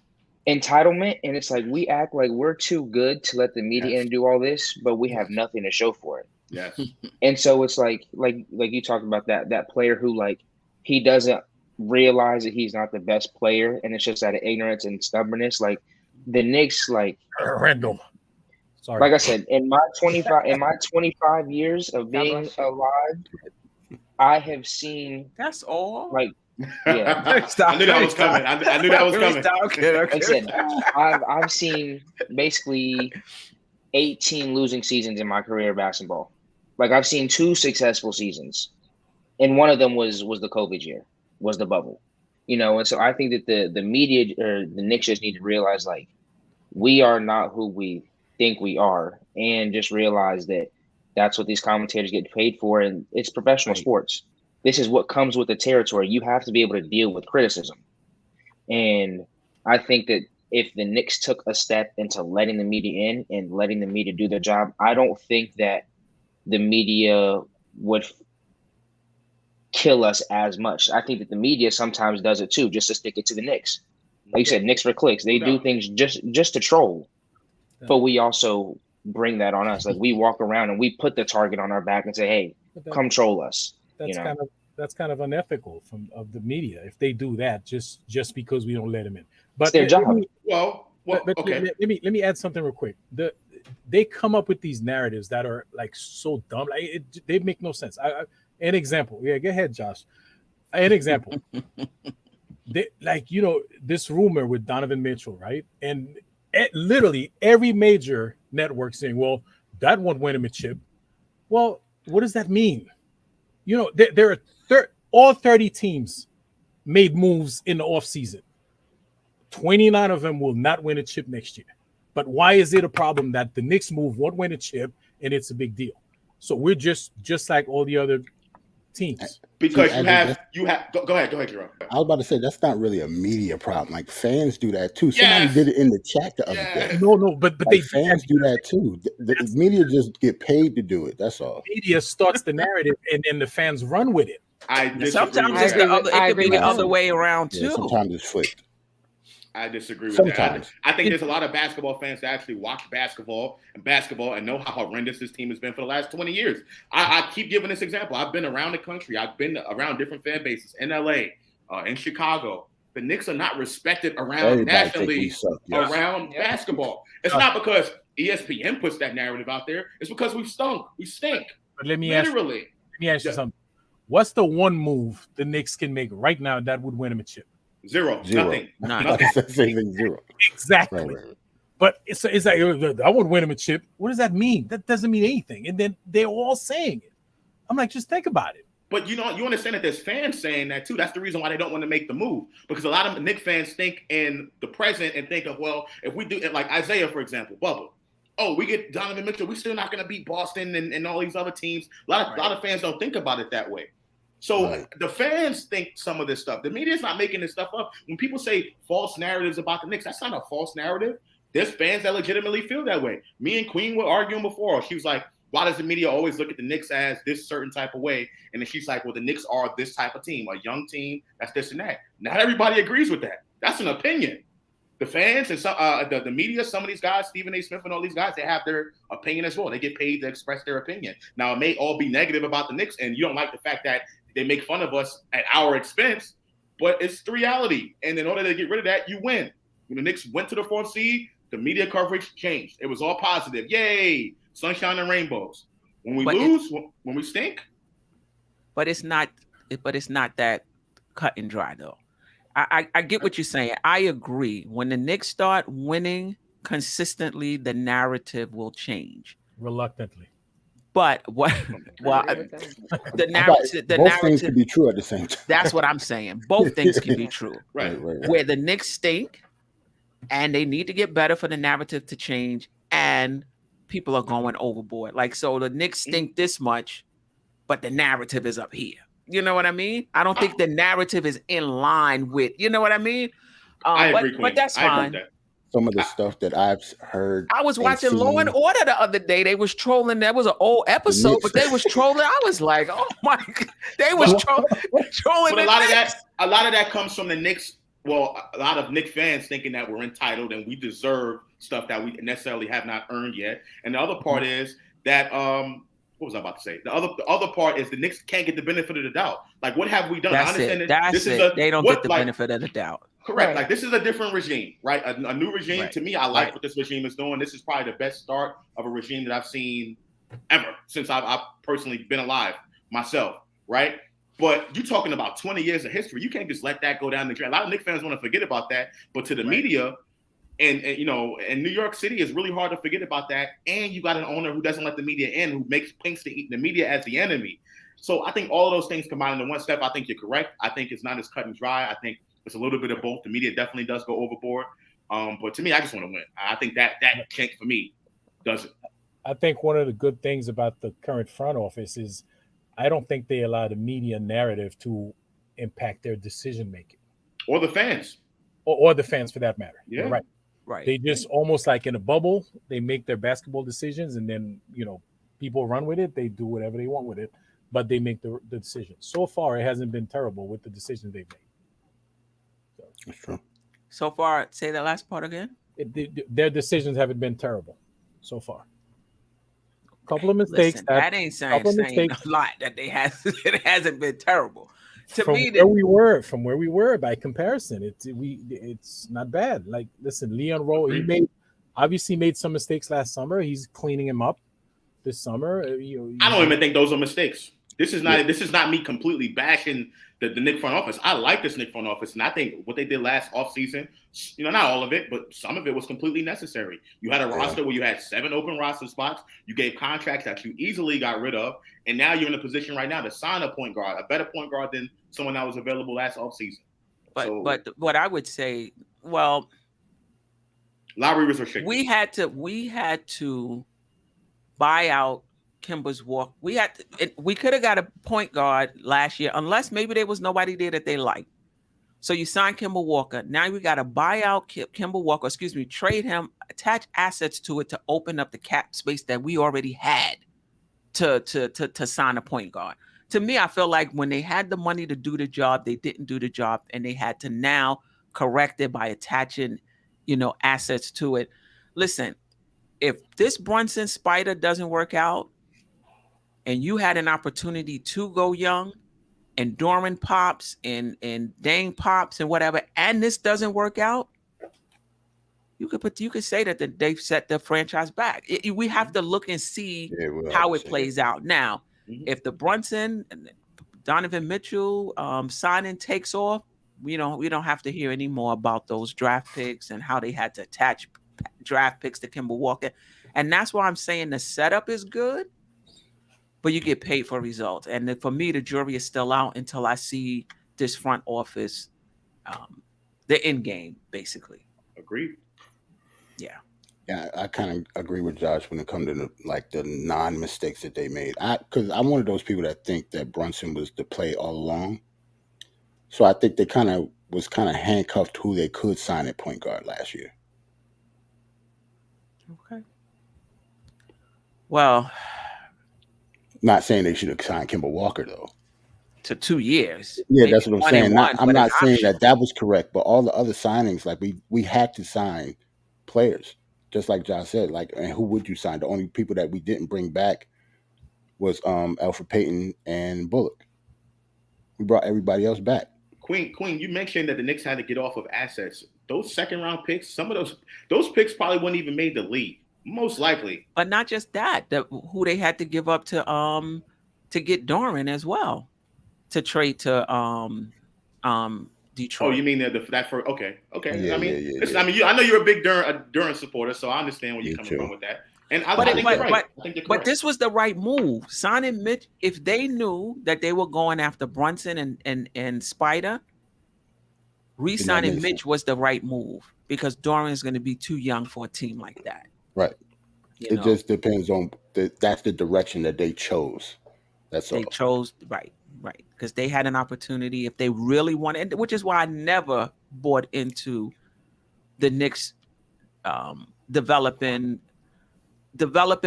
And it's like, we act like we're too good to let the media in do all this, but we have nothing to show for it.
Yes.
And so it's like you talked about that player who, like, he doesn't realize that he's not the best player, and it's just out of ignorance and stubbornness. Like, the Knicks, like
Randle. Sorry.
Like I said, in my 25 years of being alive, I have seen.
That's all.
Like, yeah.
I knew that was coming. I knew that was coming.
Okay.
Like I said, I've seen basically 18 losing seasons in my career of basketball. Like, I've seen 2 successful seasons, and one of them was the COVID year, was the bubble, And so I think that the media or the Knicks just need to realize, like, we are not who we think we are, and just realize that that's what these commentators get paid for, and it's professional sports. This is what comes with the territory. You have to be able to deal with criticism, and I think that if the Knicks took a step into letting the media in and letting the media do their job, I don't think that the media would kill us as much. I think that the media sometimes does it too, just to stick it to the Knicks. Like you said, Knicks for clicks. They do things just to troll, but we also bring that on us. Like, we walk around and we put the target on our back and say, "Hey, come troll us."
That's kind of unethical of the media if they do that just because we don't let them in. But
it's their job.
Okay.
Let me add something real quick. They come up with these narratives that are like so dumb. Like, they make no sense. An example. Yeah, go ahead, Josh. An example. this rumor with Donovan Mitchell, right? And literally every major network saying, well, that won't win him a chip. Well, what does that mean? There are all 30 teams made moves in the offseason. 29 of them will not win a chip next year. But why is it a problem that the Knicks move won't win a chip and it's a big deal? So we're just like all the other teams.
Because you have go ahead, Jerome.
I was about to say that's not really a media problem. Like fans do that too. Somebody did it in the chat the other day.
No, but
fans do that too. The media just get paid to do it. That's all.
Media starts the narrative and then the fans run with it.
Sometimes it's it could be the other way around too.
Sometimes it's flipped.
I disagree with that. I think there's a lot of basketball fans that actually watch basketball and know how horrendous this team has been for the last 20 years. I keep giving this example. I've been around the country. I've been around different fan bases in LA, in Chicago. The Knicks are not respected around nationally around basketball. It's not because ESPN puts that narrative out there. It's because we stunk. We stink.
But let me ask you something. What's the one move the Knicks can make right now that would win them a chip?
Zero. Nothing.
Zero.
Exactly. Right. But it's like I would win him a chip. What does that mean? That doesn't mean anything. And then they're all saying it. I'm like, just think about it.
But you understand that there's fans saying that too. That's the reason why they don't want to make the move, because a lot of Knicks fans think in the present and think of, well, if we do it like Isaiah, for example, Bubba. Oh, we get Donovan Mitchell. We're still not going to beat Boston and all these other teams. A lot of fans don't think about it that way. So the fans think some of this stuff. The media is not making this stuff up. When people say false narratives about the Knicks, that's not a false narrative. There's fans that legitimately feel that way. Me and Queen were arguing before. She was like, why does the media always look at the Knicks as this certain type of way? And then she's like, well, the Knicks are this type of team, a young team, that's this and that. Not everybody agrees with that. That's an opinion. The fans and some the media, some of these guys, Stephen A. Smith and all these guys, they have their opinion as well. They get paid to express their opinion. Now, it may all be negative about the Knicks, and you don't like the fact that they make fun of us at our expense, but it's the reality. And in order to get rid of that, you win. When the Knicks went to the 4th seed, the media coverage changed. It was all positive. Yay, sunshine and rainbows. When we lose, when we stink.
But it's not that cut and dry, though. I get what you're saying. I agree. When the Knicks start winning consistently, the narrative will change.
Reluctantly.
But the narrative
things can be true at the same time.
That's what I'm saying. Both things can be true.
Right.
Where the Knicks stink and they need to get better for the narrative to change, and people are going overboard. Like, so the Knicks stink this much, but the narrative is up here. You know what I mean? I don't think the narrative is in line with, you know what I mean?
I agree,
but that's fine.
Some of the stuff that I've heard.
I was watching Law and Order the other day. They was trolling. That was an old episode, but they was trolling. I was like, oh my God. They was trolling.
But a lot of that comes from the Knicks. Well, a lot of Knicks fans thinking that we're entitled and we deserve stuff that we necessarily have not earned yet. And the other part is that what was I about to say? The other part is the Knicks can't get the benefit of the doubt. Like, what have we done?
That's it. They don't get the benefit of the doubt.
Correct. Right. Like, this is a different regime, right? A new regime. Right. To me, I like what this regime is doing. This is probably the best start of a regime that I've seen ever since I've personally been alive myself, right? But you're talking about 20 years of history. You can't just let that go down the drain. A lot of Knicks fans want to forget about that, but to the media, and you know, in New York City, it's really hard to forget about that. And you got an owner who doesn't let the media in, who paints the media as the enemy. So I think all of those things combined into one step. I think you're correct. I think it's not as cut and dry. I think it's a little bit of both. The media definitely does go overboard. But to me, I just want to win. I think that can't, for me, doesn't.
I think one of the good things about the current front office is I don't think they allow the media narrative to impact their decision making.
Or the fans.
Or the fans, for that matter.
Yeah.
You're right.
Right.
They just almost like in a bubble, they make their basketball decisions, and then, you know, people run with it. They do whatever they want with it, but they make the decision. So far, it hasn't been terrible with the decisions they've made.
That's true.
So far, say that last part again.
Their decisions haven't been terrible so far. A couple of mistakes.
Listen, that ain't saying a lot. That it hasn't been terrible.
From where we were by comparison, it's not bad. Like, listen, Leon Rowe, he obviously made some mistakes last summer. He's cleaning him up this summer.
I don't even think those are mistakes. This is not me completely bashing the Knicks front office. I like this Knicks front office, and I think what they did last offseason, not all of it, but some of it was completely necessary. You had a roster where you had 7 open roster spots. You gave contracts that you easily got rid of, and now you're in a position right now to sign a point guard, a better point guard than someone that was available last offseason.
But what I would say, well,
lottery was restricted.
We had to buy out Kemba's walk. We could have got a point guard last year, unless maybe there was nobody there that they liked. So you signed Kemba Walker. Now we got to buy out Kemba Walker, trade him, attach assets to it to open up the cap space that we already had to sign a point guard. To me, I feel like when they had the money to do the job, they didn't do the job, and they had to now correct it by attaching, assets to it. Listen, if this Brunson Spider doesn't work out, and you had an opportunity to go young, and Dorman pops and Dane pops and whatever, and this doesn't work out, you could say that they've set the franchise back. We have to look and see how it plays out. Now, if the Brunson and Donovan Mitchell signing takes off, we don't have to hear any more about those draft picks and how they had to attach draft picks to Kemba Walker. And that's why I'm saying the setup is good, but you get paid for results. And for me, the jury is still out until I see this front office, the end game, basically.
Agreed.
Yeah.
Yeah, I kind of agree with Josh when it comes to the non-mistakes that they made. Because I'm one of those people that think that Brunson was the play all along. So I think they was handcuffed who they could sign at point guard last year.
Okay. Well,
not saying they should have signed Kemba Walker though.
To 2 years.
Yeah, that's what I'm saying. I'm not saying that was correct, but all the other signings, like we had to sign players, just like Josh said. Like, and who would you sign? The only people that we didn't bring back was Alfred Payton and Bullock. We brought everybody else back.
Queen, you mentioned that the Knicks had to get off of assets. Those second round picks, some of those picks probably wouldn't even made the league, most likely.
But not just that, who they had to give up to get Dorman as well, to trade to Detroit.
Oh, you mean that for okay?
Yeah,
I mean, I know you're a big Durant supporter, so I understand where you're coming from with that. And I think you're right. I think you're correct.
But this was the right move. Signing Mitch, if they knew that they were going after Brunson and Spider, re-signing Mitch was the right move because Dorman is going to be too young for a team like that.
Right. It just depends on that's the direction that they chose. That's all.
They chose right, because they had an opportunity if they really wanted, which is why I never bought into the Knicks developing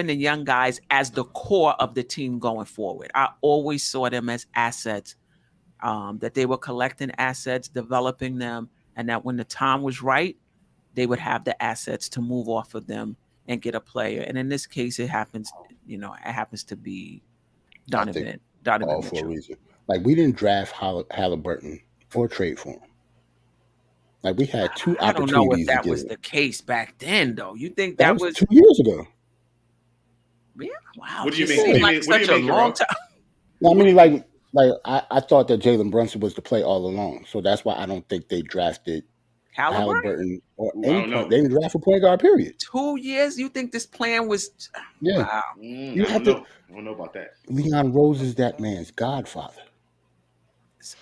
the young guys as the core of the team going forward. I always saw them as assets, that they were collecting assets, developing them, and that when the time was right, they would have the assets to move off of them and get a player. And in this case, it happens to be Donovan
all
Mitchell.
For a reason. Like, we didn't draft Halliburton or trade for him. Like, we had two opportunities. I don't know if
that was the case back then, though. You think
that was 2 years ago?
Yeah. Wow.
What do you mean? Seemed like such a long time.
I mean, like I thought that Jalen Brunson was the play all along, so that's why I don't think they drafted Halliburton or any point. They didn't draft a point guard. Period.
2 years. You think this plan was?
Yeah.
Wow.
You
I don't know about that.
Leon Rose is that man's godfather.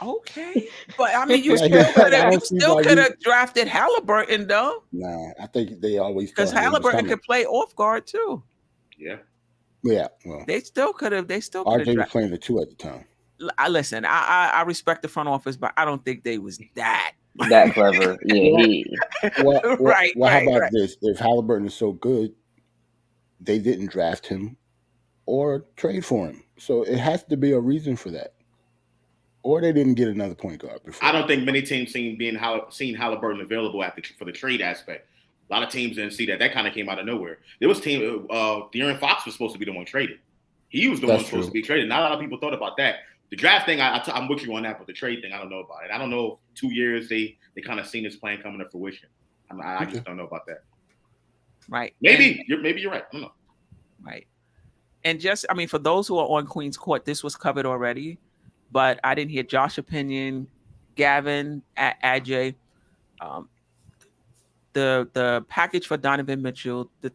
Okay, but I mean, you still could have drafted Halliburton, though.
Nah, I think they always
because Halliburton could play off guard too.
Yeah.
Yeah. Well,
they still could have.
RJ was playing the two at the time.
Listen, I respect the front office, but I don't think they was that
clever. Yeah.
Right. Well, how about this? If Halliburton is so good, they didn't draft him or trade for him, so it has to be a reason for that. Or they didn't get another point guard before.
I don't think many teams seen Halliburton available for the trade aspect. A lot of teams didn't see that. That kind of came out of nowhere. There was De'Aaron Fox was supposed to be the one traded. He was the one supposed to be traded. Not a lot of people thought about that. The draft thing, I'm with you on that, but the trade thing, I don't know about it. I don't know if 2 years they kind of seen this plan coming to fruition. I just don't know about that.
Right.
Maybe you're right. I don't know.
Right. And just, I mean, for those who are on Queen's Court, this was covered already, but I didn't hear Josh's opinion, Gavin, Ajay. The package for Donovan Mitchell, the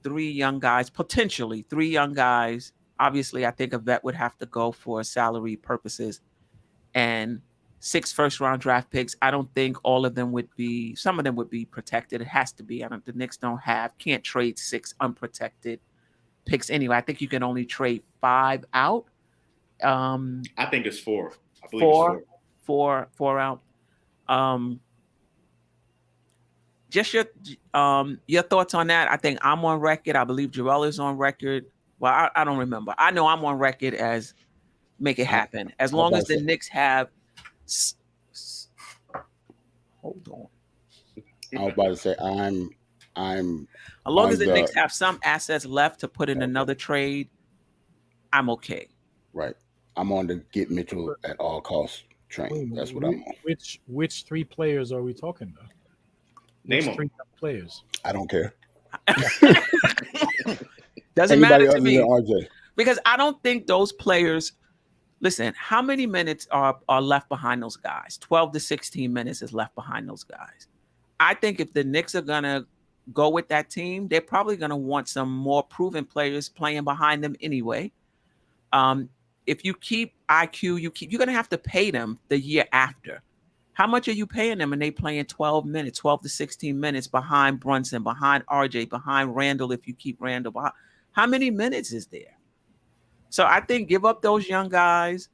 potentially three young guys. Obviously, I think a vet would have to go for salary purposes, and 6 first-round draft picks. I don't think all of them would be. Some of them would be protected. It has to be. The Knicks can't trade 6 unprotected picks anyway. I think you can only trade 5 out.
I think it's 4. I believe it's 4.
4 out. Just your thoughts on that. I think I'm on record. I believe Jarrell is on record. Well, I don't remember. I know I'm on record as make it happen. As long as the Knicks have. Hold on.
I was about to say I'm.
As long as the Knicks have some assets left to put in another trade, I'm okay.
Right. I'm on the get Mitchell at all costs train. That's what I'm on.
Which 3 players are we talking about?
Name them.
3 players.
I don't care.
Doesn't
Anybody
matter to me.
RJ.
Because I don't think those players. Listen, how many minutes are left behind those guys? 12 to 16 minutes is left behind those guys. I think if the Knicks are gonna go with that team, they're probably gonna want some more proven players playing behind them anyway. If you keep IQ, you're gonna have to pay them the year after. How much are you paying them? And they playing 12 to 16 minutes behind Brunson, behind RJ, behind Randle. If you keep Randle behind, how many minutes is there? So I think give up those young guys,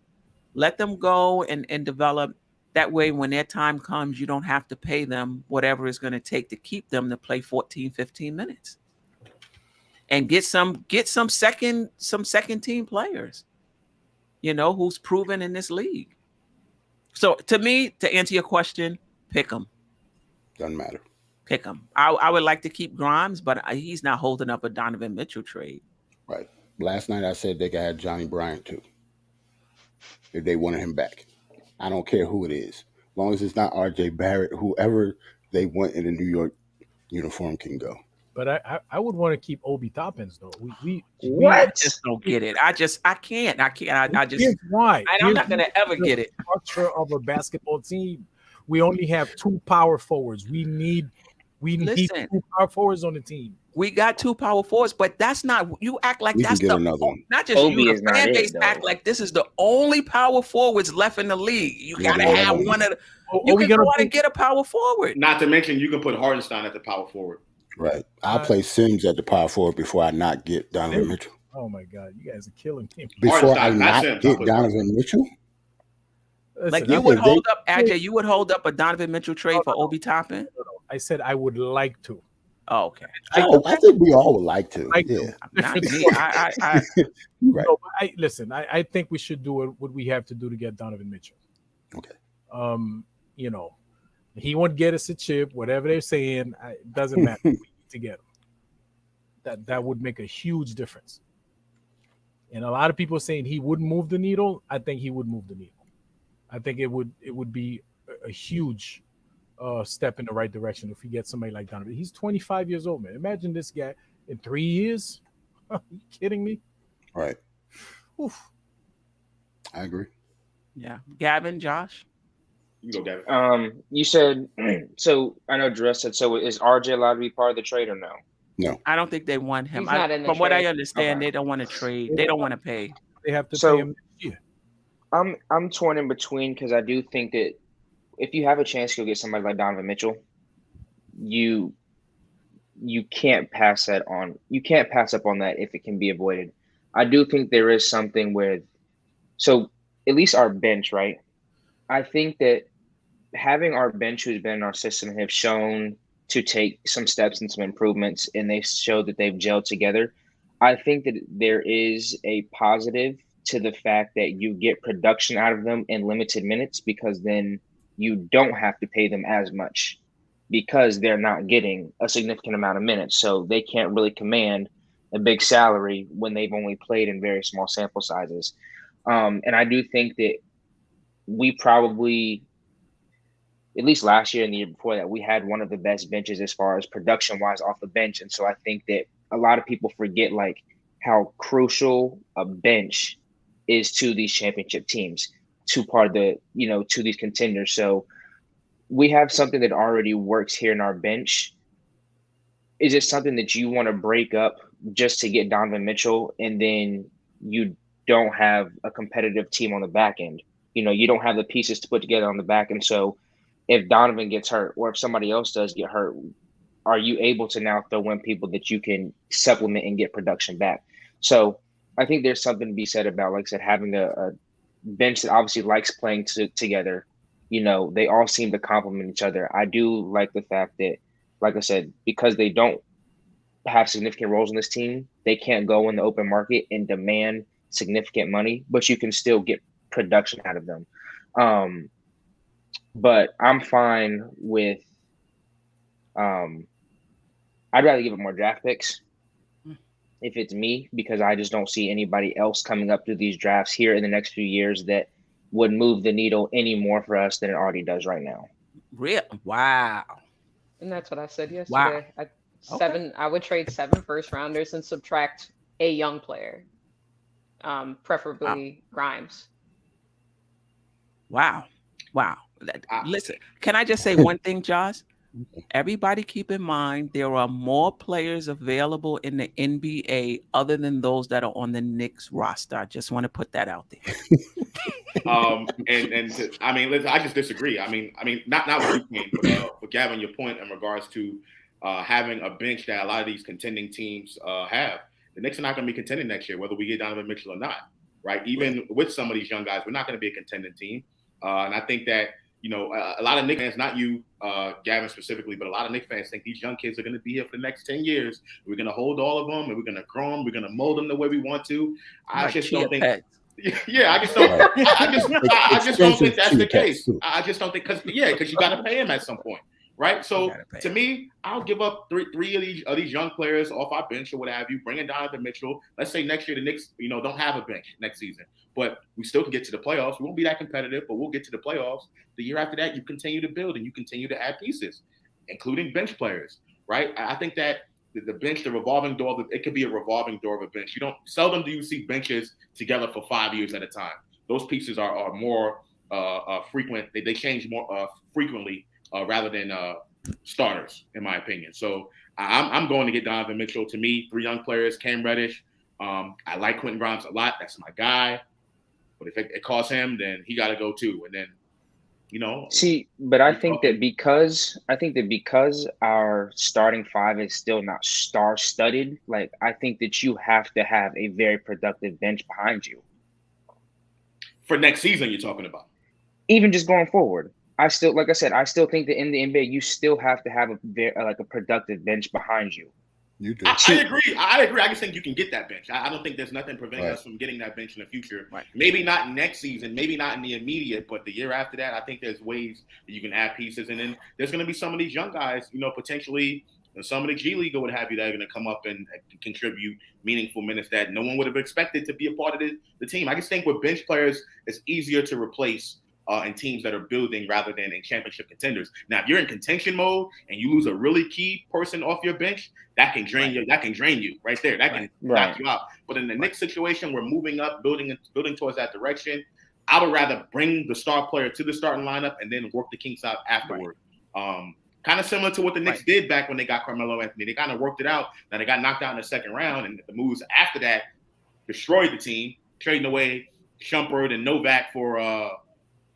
let them go and develop. That way, when their time comes, you don't have to pay them whatever it's going to take to keep them to play 14, 15 minutes. And get some second team players, who's proven in this league. So to me, to answer your question, pick them.
Doesn't matter.
Pick them. I would like to keep Grimes, but he's not holding up a Donovan Mitchell trade.
Right. Last night I said they could have Johnny Bryant too, if they wanted him back. I don't care who it is. As long as it's not RJ Barrett, whoever they want in a New York uniform can go.
But I would want to keep Obi Toppins though.
I just don't get it. I can't.
Here's why.
I'm not gonna ever get it.
Structure of a basketball team. We only have 2 power forwards. We need 2 power forwards on the team.
We got 2 power forwards, but that's not. You act like
we
that's
the another one.
Not just
Obi
you.
is
The fan
not
base
it,
act like this is the only power forwards left in the league. You gotta have one of the. You can go out and get a power forward.
Not to mention, you can put Hardenstein at the power forward.
Right. I'll play Sims at the power forward before I not get Donovan Mitchell.
Oh my God, you guys are killing me.
Before I not get Donovan Mitchell?
Like you would hold up, AJ, you would hold up a Donovan Mitchell trade for Obi Toppin?
I said I would like to.
Oh, okay.
I think we all would like to. Yeah.
Not me.
Right.
No, I think we should do what we have to do to get Donovan Mitchell.
Okay.
He won't get us a chip, whatever they're saying. It doesn't matter. We need to get him. That would make a huge difference. And a lot of people are saying he wouldn't move the needle. I think he would move the needle. I think it would be a huge step in the right direction if we get somebody like Donovan. He's 25 years old, man. Imagine this guy in 3 years. Are you kidding me?
Right.
Oof.
I agree.
Yeah. Gavin, Josh?
You go, Gavin.
You said, so I know Dress said, so is RJ allowed to be part of the trade or no?
No.
I don't think they want him.
He's not in the
From what I
trade.
understand, they don't want to trade. They don't want to pay.
They have to
So-
pay him next year.
I'm torn in between because I do think that if you have a chance to go get somebody like Donovan Mitchell, you can't pass that on. You can't pass up on that if it can be avoided. I do think there is something with, so at least our bench, right? I think that having our bench who's been in our system have shown to take some steps and some improvements, and they showed that they've gelled together. I think that there is a positive to the fact that you get production out of them in limited minutes, because then you don't have to pay them as much because they're not getting a significant amount of minutes. So they can't really command a big salary when they've only played in very small sample sizes. And I do think that we probably, at least last year and the year before that, we had one of the best benches as far as production wise off the bench. And so I think that a lot of people forget, like, how crucial a bench is to these championship teams, to part of the, to these contenders. So we have something that already works here in our bench. Is it something that you want to break up just to get Donovan Mitchell, and then you don't have a competitive team on the back end? You don't have the pieces to put together on the back end. So if Donovan gets hurt, or if somebody else does get hurt, are you able to now throw in people that you can supplement and get production back? So I think there's something to be said about, like I said, having a bench that obviously likes playing together. They all seem to complement each other. I do like the fact that, like I said, because they don't have significant roles in this team, they can't go in the open market and demand significant money, but you can still get production out of them. But I'm fine with, I'd rather give it more draft picks if it's me, because I just don't see anybody else coming up through these drafts here in the next few years that would move the needle any more for us than it already does right now.
Real? Wow.
And that's what I said yesterday. Wow. I would trade 7 first rounders and subtract a young player, preferably Grimes.
Wow. Listen, can I just say one thing, Josh? Everybody keep in mind there are more players available in the NBA other than those that are on the Knicks roster. I just want to put that out there.
Listen, I just disagree. I mean, not what you mean, but Gavin, your point in regards to having a bench that a lot of these contending teams have. The Knicks are not going to be contending next year, whether we get Donovan Mitchell or not, right? Even with some of these young guys, we're not going to be a contending team. And I think that, a lot of Knicks fans, not you, Gavin specifically, but a lot of Knicks fans think these young kids are going to be here for the next 10 years. We're going to hold all of them, and we're going to grow them. We're going to mold them the way we want to. I just don't think. Yeah, I just don't. I just don't think that's the case. I just don't think because you got to pay him at some point, right? So to me, I'll give up three of these young players off our bench or what have you. Bring in Donovan Mitchell. Let's say next year the Knicks, don't have a bench next season, but we still can get to the playoffs. We won't be that competitive, but we'll get to the playoffs. The year after that, you continue to build and you continue to add pieces, including bench players, right? I think that the bench, the revolving door, it could be a revolving door of a bench. Seldom do you see benches together for 5 years at a time. Those pieces are more frequent. They change more frequently rather than starters, in my opinion. So I'm going to get Donovan Mitchell. To me, 3 young players, Cam Reddish. I like Quentin Grimes a lot. That's my guy. But if it costs him, then he got to go too. And then,
See, but I think that because our starting 5 is still not star-studded, like I think that you have to have a very productive bench behind you.
For next season, you're talking about?
Even just going forward. I still think that in the NBA, you still have to have a productive bench behind you.
You do.
I agree. I just think you can get that bench. I don't think there's nothing preventing us from getting that bench in the future. Right. Maybe not next season, maybe not in the immediate, but the year after that, I think there's ways that you can add pieces. And then there's going to be some of these young guys, potentially some of the G League or what have you, that are going to come up and contribute meaningful minutes that no one would have expected to be a part of the team. I just think with bench players, it's easier to replace in teams that are building rather than in championship contenders. Now, if you're in contention mode and you lose a really key person off your bench, that can drain you. That can drain you right there. That can knock you out. But in the Knicks situation, we're moving up, building towards that direction. I would rather bring the star player to the starting lineup and then work the kinks out afterward. Kind of similar to what the Knicks did back when they got Carmelo Anthony. They kind of worked it out. Now they got knocked out in the second round, and the moves after that destroyed the team, trading away Shumpert and Novak for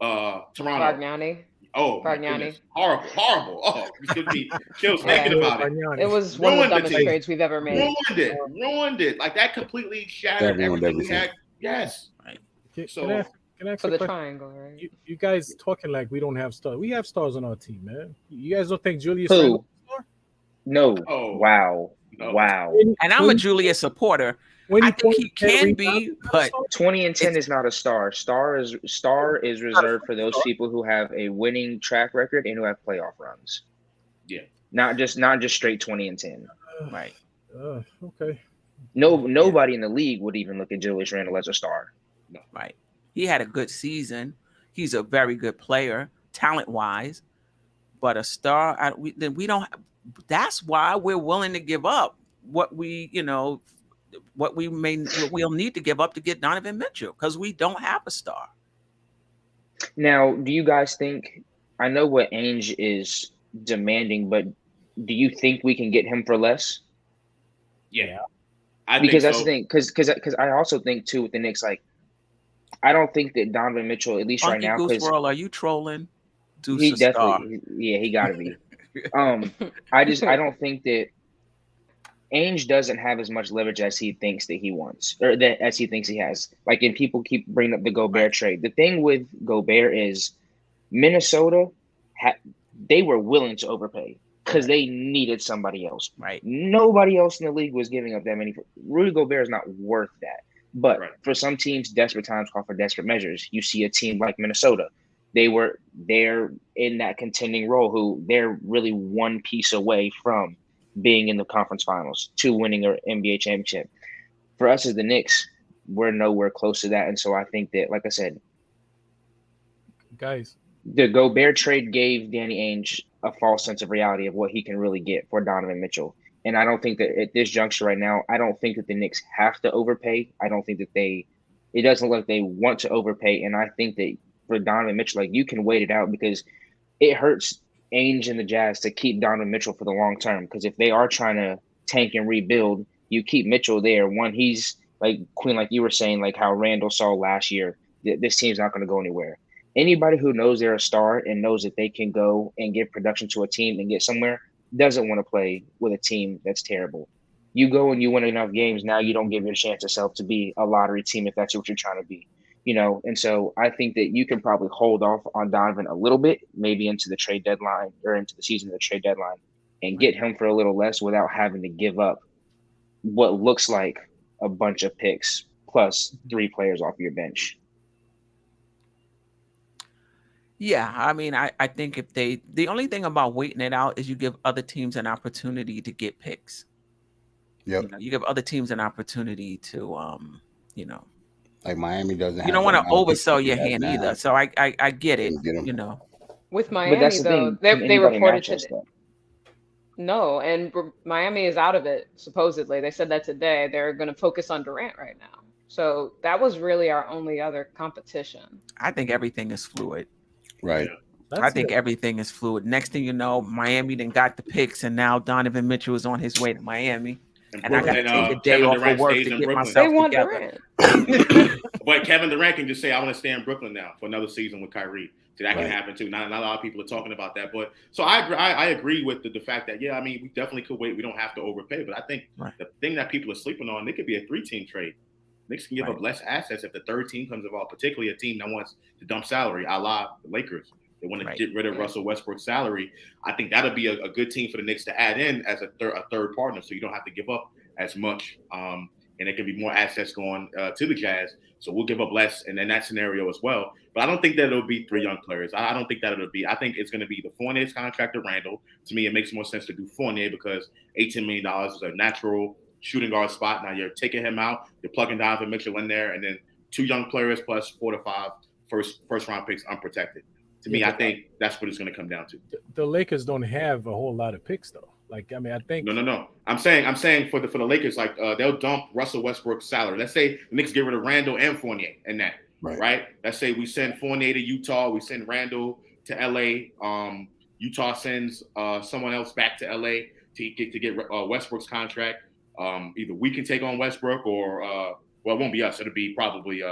Toronto.
Bargnani.
Oh, Bargnani. Horrible. Oh, you give me chills thinking about it.
It was one of the dumbest trades we've ever made.
Ruined it. Like that completely shattered everything we had. Yes.
Right.
Can
I ask
for the
question?
triangle, right?
You guys talking like we don't have stars. We have stars on our team, man. You guys don't think Julius Randle is a star?
No. Oh. Wow.
No.
Wow.
And I'm a Julius supporter. I think he can be, but
20 and 10 is not a star. Star is reserved for those people who have a winning track record and who have playoff runs.
Yeah.
Not just straight 20 and 10.
Right.
Okay.
Nobody in the league would even look at Julius Randle as a star.
No.
Right. He had a good season. He's a very good player, talent-wise, but a star. We don't. That's why we're willing to give up what we, what we'll need to give up to get Donovan Mitchell, because we don't have a star.
Now, do you guys think? I know what Ainge is demanding, but do you think we can get him for less?
Yeah.
Because that's
so.
the thing. Because I also think too with the Knicks, like I don't think that Donovan Mitchell, at least
Funky
right now,
Goose
because
World, are you trolling?
he definitely, he got to be. I don't think that Ainge doesn't have as much leverage as he thinks that he wants, or that as he thinks he has. Like, and people keep bringing up the Gobert trade. The thing with Gobert is Minnesota, they were willing to overpay because they needed somebody else.
Right.
Nobody else in the league was giving up that many. Rudy Gobert is not worth that. But for some teams, desperate times call for desperate measures. You see a team like Minnesota. They're in that contending role who they're really one piece away from being in the conference finals to winning an NBA championship. For us as the Knicks, we're nowhere close to that. And so I think that, like I said,
guys,
the Gobert trade gave Danny Ainge a false sense of reality of what he can really get for Donovan Mitchell. And I don't think that at this juncture right now, I don't think that the Knicks have to overpay. I don't think that it doesn't look like they want to overpay. And I think that for Donovan Mitchell, like, you can wait it out because it hurts Ainge and the Jazz to keep Donovan Mitchell for the long term. Because if they are trying to tank and rebuild, you keep Mitchell there. One, he's like Queen, like you were saying, like how Randle saw last year, this team's not going to go anywhere. Anybody who knows they're a star and knows that they can go and give production to a team and get somewhere doesn't want to play with a team that's terrible. You go and you win enough games, now you don't give your chance yourself to be a lottery team if that's what you're trying to be. And so I think that you can probably hold off on Donovan a little bit, maybe into the trade deadline or into the season of the trade deadline, and get him for a little less without having to give up what looks like a bunch of picks plus 3 players off your bench.
Yeah, I mean, I think the only thing about waiting it out is you give other teams an opportunity to get picks.
Yep.
You give other teams an opportunity to,
like Miami doesn't.
You don't want to oversell your hand either. So I get it.
With Miami though, they reported today. No, and Miami is out of it supposedly. They said that today. They're going to focus on Durant right now. So that was really our only other competition.
I think everything is fluid.
Right.
I think everything is fluid. Next thing you know, Miami then got the picks, and now Donovan Mitchell is on his way to Miami. And I got to take a day off of work to get myself together.
But Kevin Durant can just say, I want to stay in Brooklyn now for another season with Kyrie. So that can happen too. Not a lot of people are talking about that. But so I agree with the fact that, I mean, we definitely could wait. We don't have to overpay. But I think the thing that people are sleeping on, it could be a 3-team trade. Knicks can give up less assets if the third team comes involved, particularly a team that wants to dump salary, a la the Lakers. They want to get rid of Russell Westbrook's salary. I think that'll be a good team for the Knicks to add in as a third partner, so you don't have to give up as much. And there can be more assets going to the Jazz. So we'll give up less in that scenario as well. But I don't think that it'll be 3 young players. I don't think that it'll be. I think it's going to be the Fournier's contract to Randle. To me, it makes more sense to do Fournier because $18 million is a natural shooting guard spot. Now you're taking him out, you're plugging Donovan Mitchell in there, and then 2 young players plus 4 to 5 first round picks unprotected. To me, I think that's what it's going to come down to.
The Lakers don't have a whole lot of picks though. Like, I mean, I think
no. I'm saying for the Lakers, like they'll dump Russell Westbrook's salary. Let's say the Knicks get rid of Randle and Fournier and that, right? Let's say we send Fournier to Utah, we send Randle to LA. Utah sends someone else back to LA to get Westbrook's contract. Either we can take on Westbrook or it won't be us. It'll be probably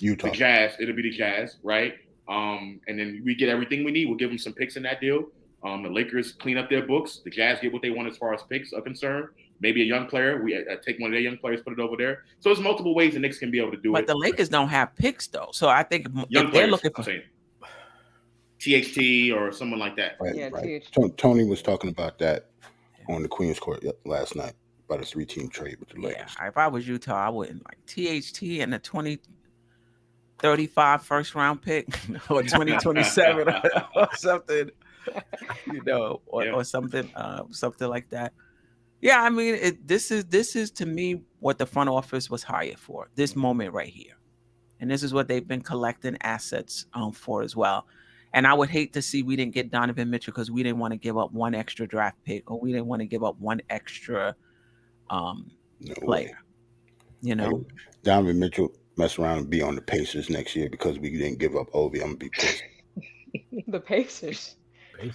Utah.
The Jazz. It'll be the Jazz, right? And then we get everything we need. We'll give them some picks in that deal. The Lakers clean up their books. The Jazz get what they want as far as picks are concerned. Maybe a young player. We take one of their young players, put it over there. So there's multiple ways the Knicks can be able to do it.
But the Lakers don't have picks, though. So I think
young
if they're looking for
THT or someone like that.
Right. Tony was talking about that on the Queen's Court last night about a 3-team trade with the Lakers.
Yeah, if I was Utah, I wouldn't like THT and a 2035 first round pick or 2027 or something. Or something like that. Yeah, I mean, this is to me what the front office was hired for. This moment right here, and this is what they've been collecting assets for as well. And I would hate to see we didn't get Donovan Mitchell because we didn't want to give up one extra draft pick or we didn't want to give up one extra player. You know,
Donovan Mitchell mess around and be on the Pacers next year because we didn't give up Obi. I'm gonna be pissed.
The Pacers.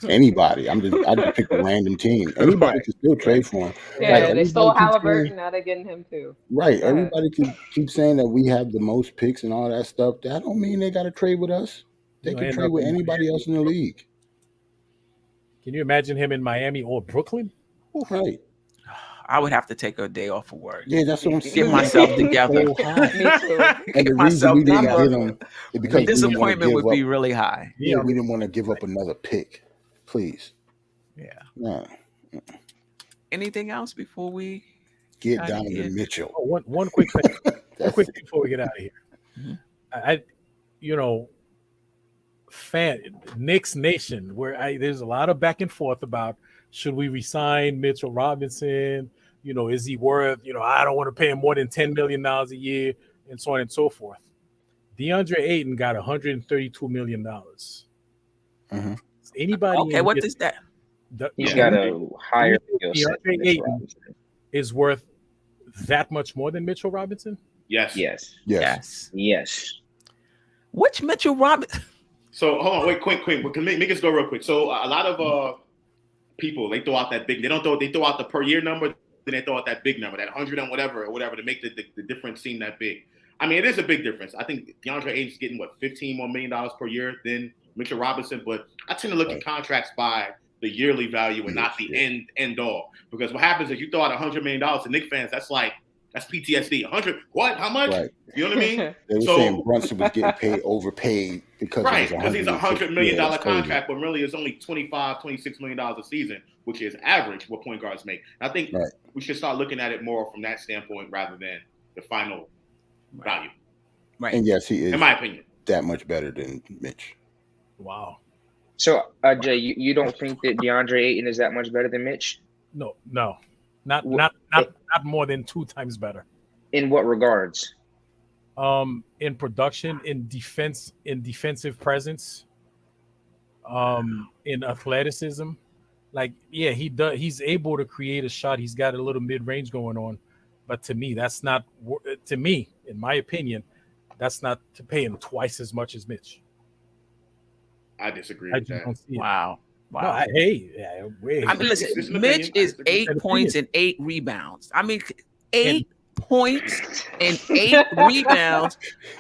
Anybody. I just pick a random team. Anybody can still trade for him.
Yeah, they stole
everybody keeps
Halliburton.
saying-
Now they're getting him too.
Right.
Go ahead.
Everybody can keep saying that we have the most picks and all that stuff. That don't mean they got to trade with us. They can trade with anybody else in the league.
Can you imagine him in Miami or Brooklyn?
Right.
I would have to take a day off of work.
Yeah, that's what I'm saying.
Get myself together.
Me too.
And the reason we didn't get him is because
disappointment would be really high.
Yeah, we didn't want to give up another pick. Please.
Yeah.
No.
Anything else before we
get Donovan Mitchell?
Oh, one quick thing. One quick thing before we get out of here.
Mm-hmm.
Knicks Nation, where there's a lot of back and forth about should we resign Mitchell Robinson? Is he worth? I don't want to pay him more than $10 million a year, and so on and so forth. DeAndre Ayton got $132 million.
Mm-hmm.
Anybody?
Okay, what is that?
He's got a higher skill set.
DeAndre Ayton is worth that much more than Mitchell Robinson?
Yes.
Which Mitchell Robinson?
So hold on, wait, quick. Make us go real quick. So a lot of people, they throw out that big. They throw out the per year number. Then they throw out that big number, that 100 and whatever to make the difference seem that big. I mean, it is a big difference. I think DeAndre Ayton's getting $15 more million per year than Mitchell Robinson, but I tend to look at contracts by the yearly value and not the end all. Because what happens is you throw out $100 million to Knicks fans, that's PTSD. 100 what? How much?
Right.
You know what I mean?
They were saying Brunson was getting overpaid because
he's a $100 million contract, but really it's only $26 million a season, which is average what point guards make. I think we should start looking at it more from that standpoint rather than the final value.
Right.
And yes, he is,
in my opinion,
that much better than Mitch.
Wow.
So, Jay, you don't think that DeAndre Ayton is that much better than Mitch?
No, not more than 2 times better.
In what regards?
In production, in defense, in defensive presence, in athleticism. He's able to create a shot. He's got a little mid-range going on, but to me, in my opinion, that's not to pay him twice as much as Mitch.
I disagree with that.
Wow.
No,
listen, Mitch is 8 points and 8 rebounds. I mean, 8 points and 8 rebounds,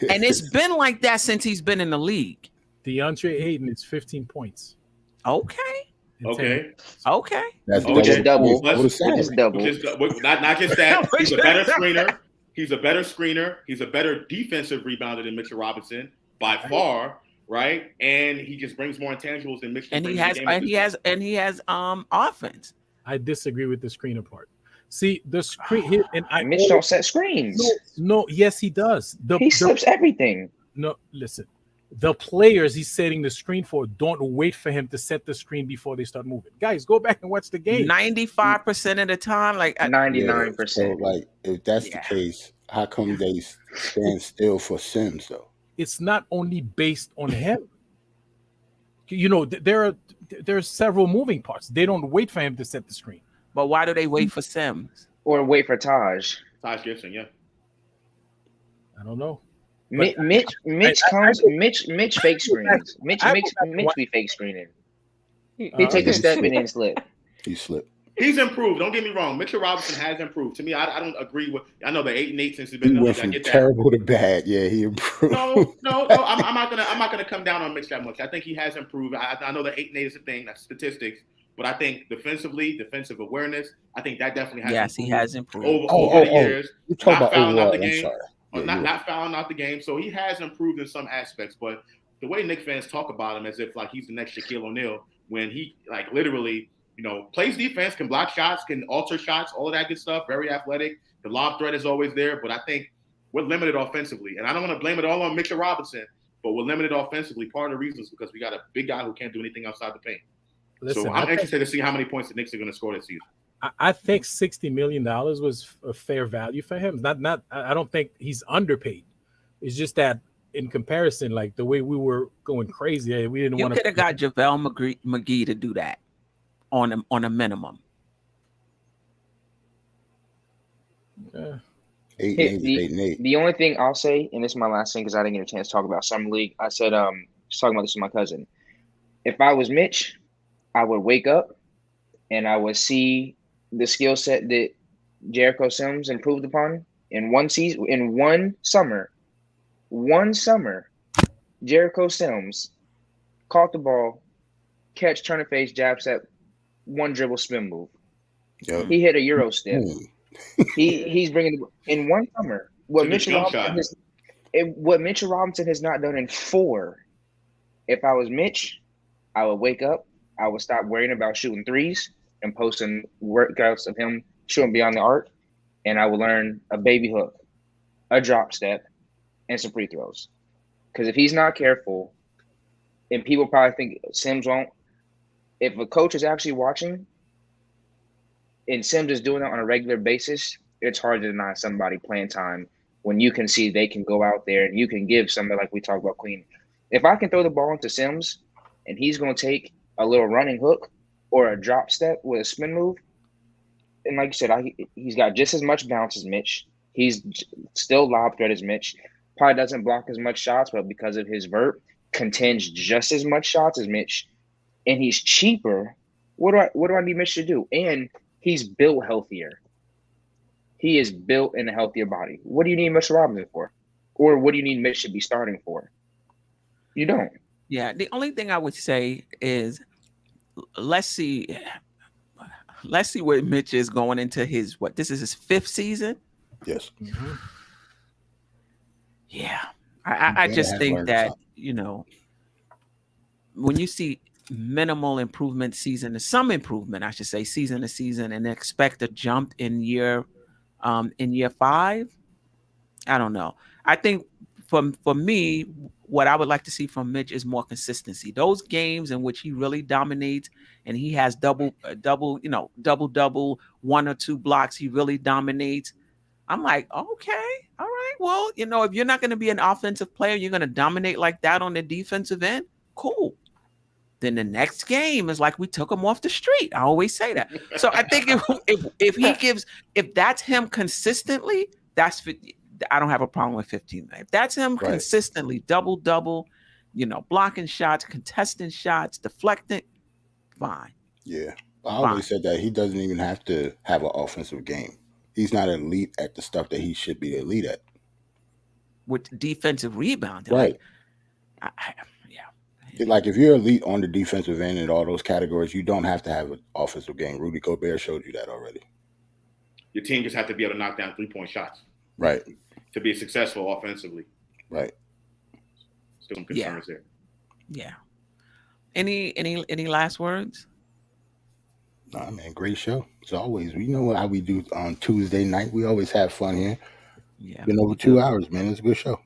and it's been like that since he's been in the league.
DeAndre Ayton is 15 points.
Okay.
That's
double.
Not just that. He's a better screener. He's a better screener. He's a better defensive rebounder than Mitchell Robinson by far. Right, and he just brings more intangibles than Mitchell.
And he has offense.
I disagree with the screener part. See, the screen
Mitch don't set screens.
No, yes, he does.
He slips everything.
No, listen. The players he's setting the screen for don't wait for him to set the screen before they start moving. Guys, go back and watch the game.
95% of the time,
99%.
So, if that's the case, how come they stand still for Sims though?
It's not only based on him. There are several moving parts. They don't wait for him to set the screen.
But why do they wait for Sims?
Or wait for Taj
Gibson, yeah.
I don't know.
Mitch fake screens. Mitch be fake screening. He take a step and then slip.
He slipped.
He's improved. Don't get me wrong. Mitchell Robinson has improved. To me, I don't agree with. I know the 8 and 8 since he's been.
He went from terrible to bad. Yeah, he improved.
No. I'm not gonna come down on Mitch that much. I think he has improved. I know the 8 and 8 is a thing. That's statistics. But I think defensive awareness. I think that definitely has.
Yes, he has improved
over the years.
You talk about
fouling out the
I'm
game.
sorry.
Not fouling out the game. So he has improved in some aspects. But the way Knicks fans talk about him as if he's the next Shaquille O'Neal, when he literally. Plays defense, can block shots, can alter shots, all of that good stuff. Very athletic. The lob threat is always there, but I think we're limited offensively. And I don't want to blame it all on Mitchell Robinson, but we're limited offensively. Part of the reason is because we got a big guy who can't do anything outside the paint. So I'm interested to see how many points the Knicks are going to score this season.
I think $60 million was a fair value for him. I don't think he's underpaid. It's just that in comparison, the way we were going crazy, we didn't want to.
You could have got JaVale McGee to do that. On a minimum.
8
Hey,
and 8 is 8 and 8.
The only thing I'll say, and this is my last thing because I didn't get a chance to talk about Summer League. I said, just talking about this with my cousin. If I was Mitch, I would wake up and I would see the skill set that Jericho Sims improved upon in one season, in one summer. One summer, Jericho Sims caught the ball, catch, turn of face, jab step, one dribble spin move.
Yep.
He hit a Euro step.
Hmm.
He's bringing in one summer what
Took a
Mitchell
jump
Robinson
shot.
what Mitchell Robinson has not done in 4. If I was Mitch, I would wake up, I would stop worrying about shooting threes and posting workouts of him shooting beyond the arc, and I would learn a baby hook, a drop step, and some free throws. Because if he's not careful, and people probably think Sims won't, if a coach is actually watching and Sims is doing it on a regular basis, it's hard to deny somebody playing time when you can see they can go out there and you can give somebody, like we talked about, Queen. If I can throw the ball into Sims and he's going to take a little running hook or a drop step with a spin move, and like you said, he's got just as much bounce as Mitch. He's still lob threat as Mitch. Probably doesn't block as much shots, but because of his vert, contends just as much shots as Mitch. And he's cheaper. What do I need Mitch to do? And he's built healthier. He is built in a healthier body. What do you need Mitchell Robinson for? Or what do you need Mitch to be starting for? You don't.
Yeah, the only thing I would say is let's see where Mitch is going into his this is his 5th season.
Yes.
Mm-hmm.
Yeah. I just
have
think
learned
that,
something.
you know, when you see minimal improvement some improvement, I should say, season to season, and expect a jump in year 5, I don't know. I think for me, what I would like to see from Mitch is more consistency. Those games in which he really dominates and he has double, 1 or 2 blocks, he really dominates. I'm like, okay, all right. Well, if you're not going to be an offensive player, you're going to dominate like that on the defensive end. Cool. Then the next game is like we took him off the street. I always say that. So I think if that's him consistently, I don't have a problem with 15. If that's him consistently, double, blocking shots, contesting shots, deflecting, fine.
Yeah. I always said that he doesn't even have to have an offensive game. He's not elite at the stuff that he should be elite at.
With defensive rebounding.
Right.
Yeah.
Like if you're elite on the defensive end in all those categories, you don't have to have an offensive game. Rudy Gobert showed you that already.
Your team just have to be able to knock down 3-point shots.
Right.
To be successful offensively.
Right.
Still some concerns there.
Yeah. Any last words?
Nah, man, great show. As always, we know how we do on Tuesday night. We always have fun here.
Yeah.
Been over 2 hours, man. It's a good show.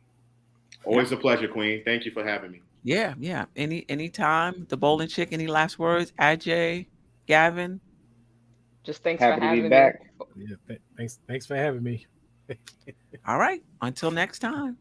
Always a pleasure, Queen. Thank you for having me.
Yeah. Anytime. The Bowling Chick, any last words? Ajay, Gavin?
Just thanks
Happy
for
to
having
be back.
me.
Yeah, thanks for having me.
All right. Until next time.